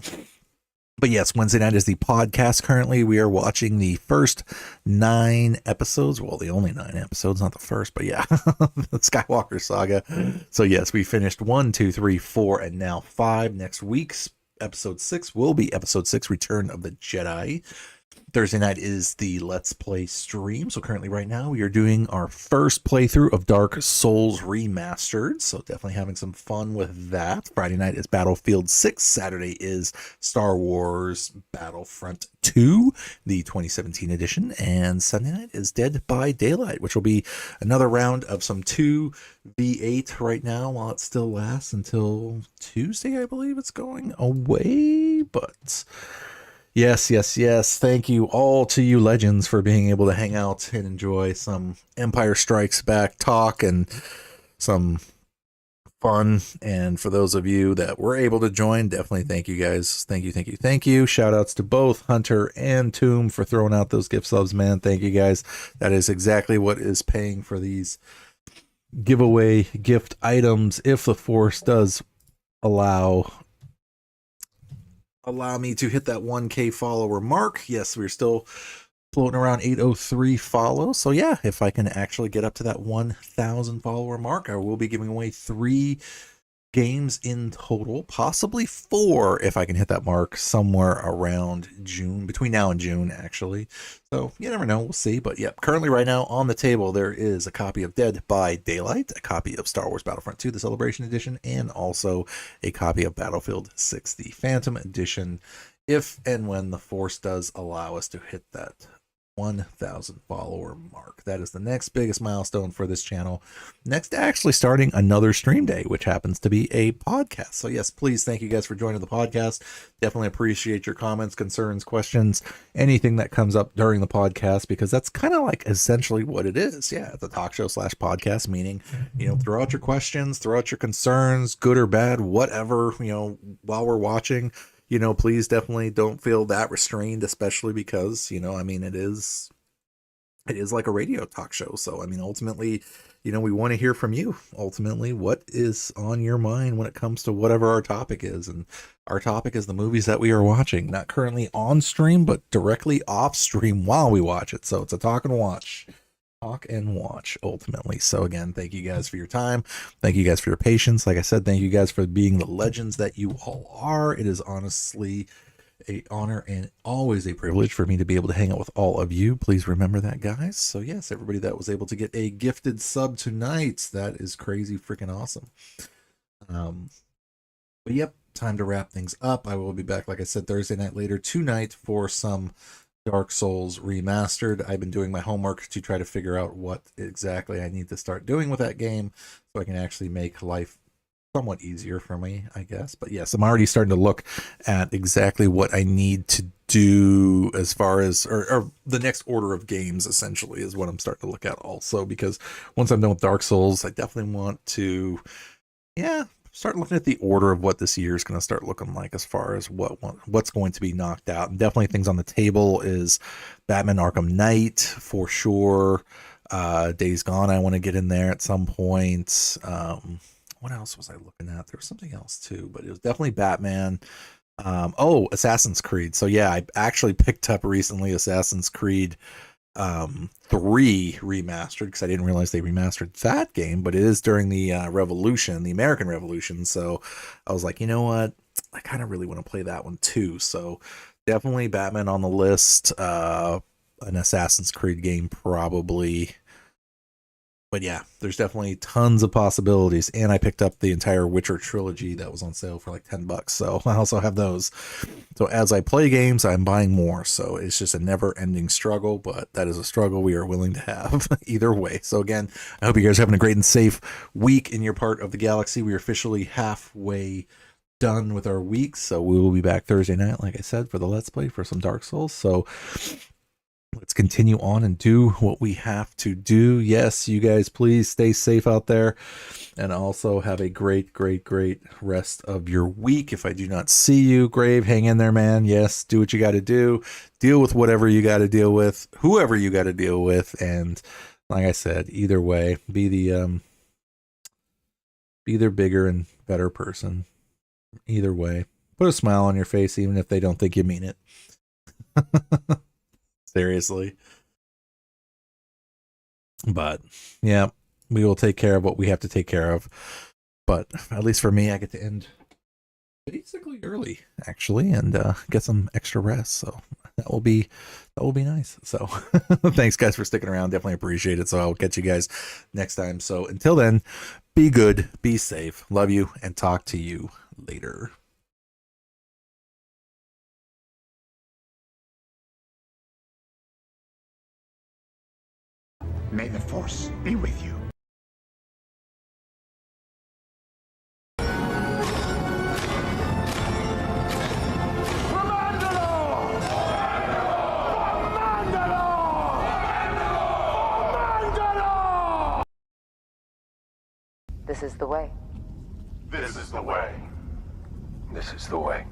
But yes, Wednesday night is the podcast. Currently, we are watching the first 9 episodes. Well, the only 9 episodes, not the first, but yeah, the Skywalker saga. So yes, we finished 1, 2, 3, 4, and now 5. Next week's episode 6 will be episode 6, Return of the Jedi. Thursday night is the Let's Play stream. So currently right now we are doing our first playthrough of Dark Souls Remastered. So definitely having some fun with that. Friday night is Battlefield 6. Saturday is Star Wars Battlefront 2, the 2017 edition. And Sunday night is Dead by Daylight, which will be another round of some 2v8 right now while it still lasts until Tuesday, I believe it's going away. But yes. Thank you all to you legends for being able to hang out and enjoy some Empire Strikes Back talk and some fun. And for those of you that were able to join, definitely thank you guys. Thank you. Shout outs to both Hunter and Tomb for throwing out those gift subs, man. Thank you guys. That is exactly what is paying for these giveaway gift items, if the Force does allow me to hit that 1K follower mark. Yes, we're still floating around 803 follows. So yeah, if I can actually get up to that 1,000 follower mark, I will be giving away 3 games in total, possibly 4 if I can hit that mark somewhere around June, between now and June actually. So you never know, we'll see. But yeah, currently right now on the table there is a copy of Dead by Daylight, a copy of Star Wars Battlefront 2, the Celebration Edition, and also a copy of Battlefield 6, the Phantom Edition, if and when the Force does allow us to hit that 1,000 follower mark. That is the next biggest milestone for this channel. Next, actually starting another stream day, which happens to be a podcast. So yes, please, thank you guys for joining the podcast. Definitely appreciate your comments, concerns, questions, anything that comes up during the podcast, because that's kind of like essentially what it is. Yeah, it's a talk show / podcast, meaning, throw out your questions, throw out your concerns, good or bad, whatever, while we're watching. Please definitely don't feel that restrained, especially because, it is like a radio talk show. So, ultimately, we want to hear from you. Ultimately, what is on your mind when it comes to whatever our topic is? And our topic is the movies that we are watching, not currently on stream, but directly off stream while we watch it. So it's a talk and watch ultimately. So again, thank you guys for your time. Thank you guys for your patience. Like I said, thank you guys for being the legends that you all are. It is honestly an honor and always a privilege for me to be able to hang out with all of you. Please remember that, guys. So yes, everybody that was able to get a gifted sub tonight, that is crazy freaking awesome. But yep, time to wrap things up. I will be back, like I said, Thursday night later tonight for some Dark Souls Remastered. I've been doing my homework to try to figure out what exactly I need to start doing with that game so I can actually make life somewhat easier for me, I guess. But yes, I'm already starting to look at exactly what I need to do as far as, or the next order of games essentially is what I'm starting to look at also, because once I'm done with Dark Souls, I definitely want to, start looking at the order of what this year is going to start looking like as far as what's going to be knocked out. And definitely things on the table is Batman Arkham Knight for sure. Days Gone, I want to get in there at some point. What else was I looking at? There was something else too, but it was definitely Batman. Assassin's Creed. So yeah, I actually picked up recently Assassin's Creed 3 remastered, because I didn't realize they remastered that game, but it is during the Revolution, the American Revolution. So I was like, you know what? I kind of really want to play that one too. So definitely Batman on the list. An Assassin's Creed game probably. yeah, there's definitely tons of possibilities. And I picked up the entire Witcher trilogy that was on sale for like $10. So I also have those. So as I play games, I'm buying more. So it's just a never ending struggle, but that is a struggle we are willing to have either way. So again, I hope you guys are having a great and safe week in your part of the galaxy. We are officially halfway done with our week. So we will be back Thursday night, like I said, for the Let's Play for some Dark Souls. So let's continue on and do what we have to do. Yes, you guys, please stay safe out there and also have a great, great, great rest of your week. If I do not see you, Grave, hang in there, man. Yes, do what you got to do. Deal with whatever you got to deal with, whoever you got to deal with. And like I said, either way, be their bigger and better person. Either way, put a smile on your face, even if they don't think you mean it. Seriously. But yeah, we will take care of what we have to take care of. But at least for me, I get to end basically early, actually, and get some extra rest. So that will be nice. So thanks guys for sticking around. Definitely appreciate it. So I'll catch you guys next time. So until then, be good, be safe, love you, and talk to you later. May the Force be with you. This is the way. This is the way. This is the way.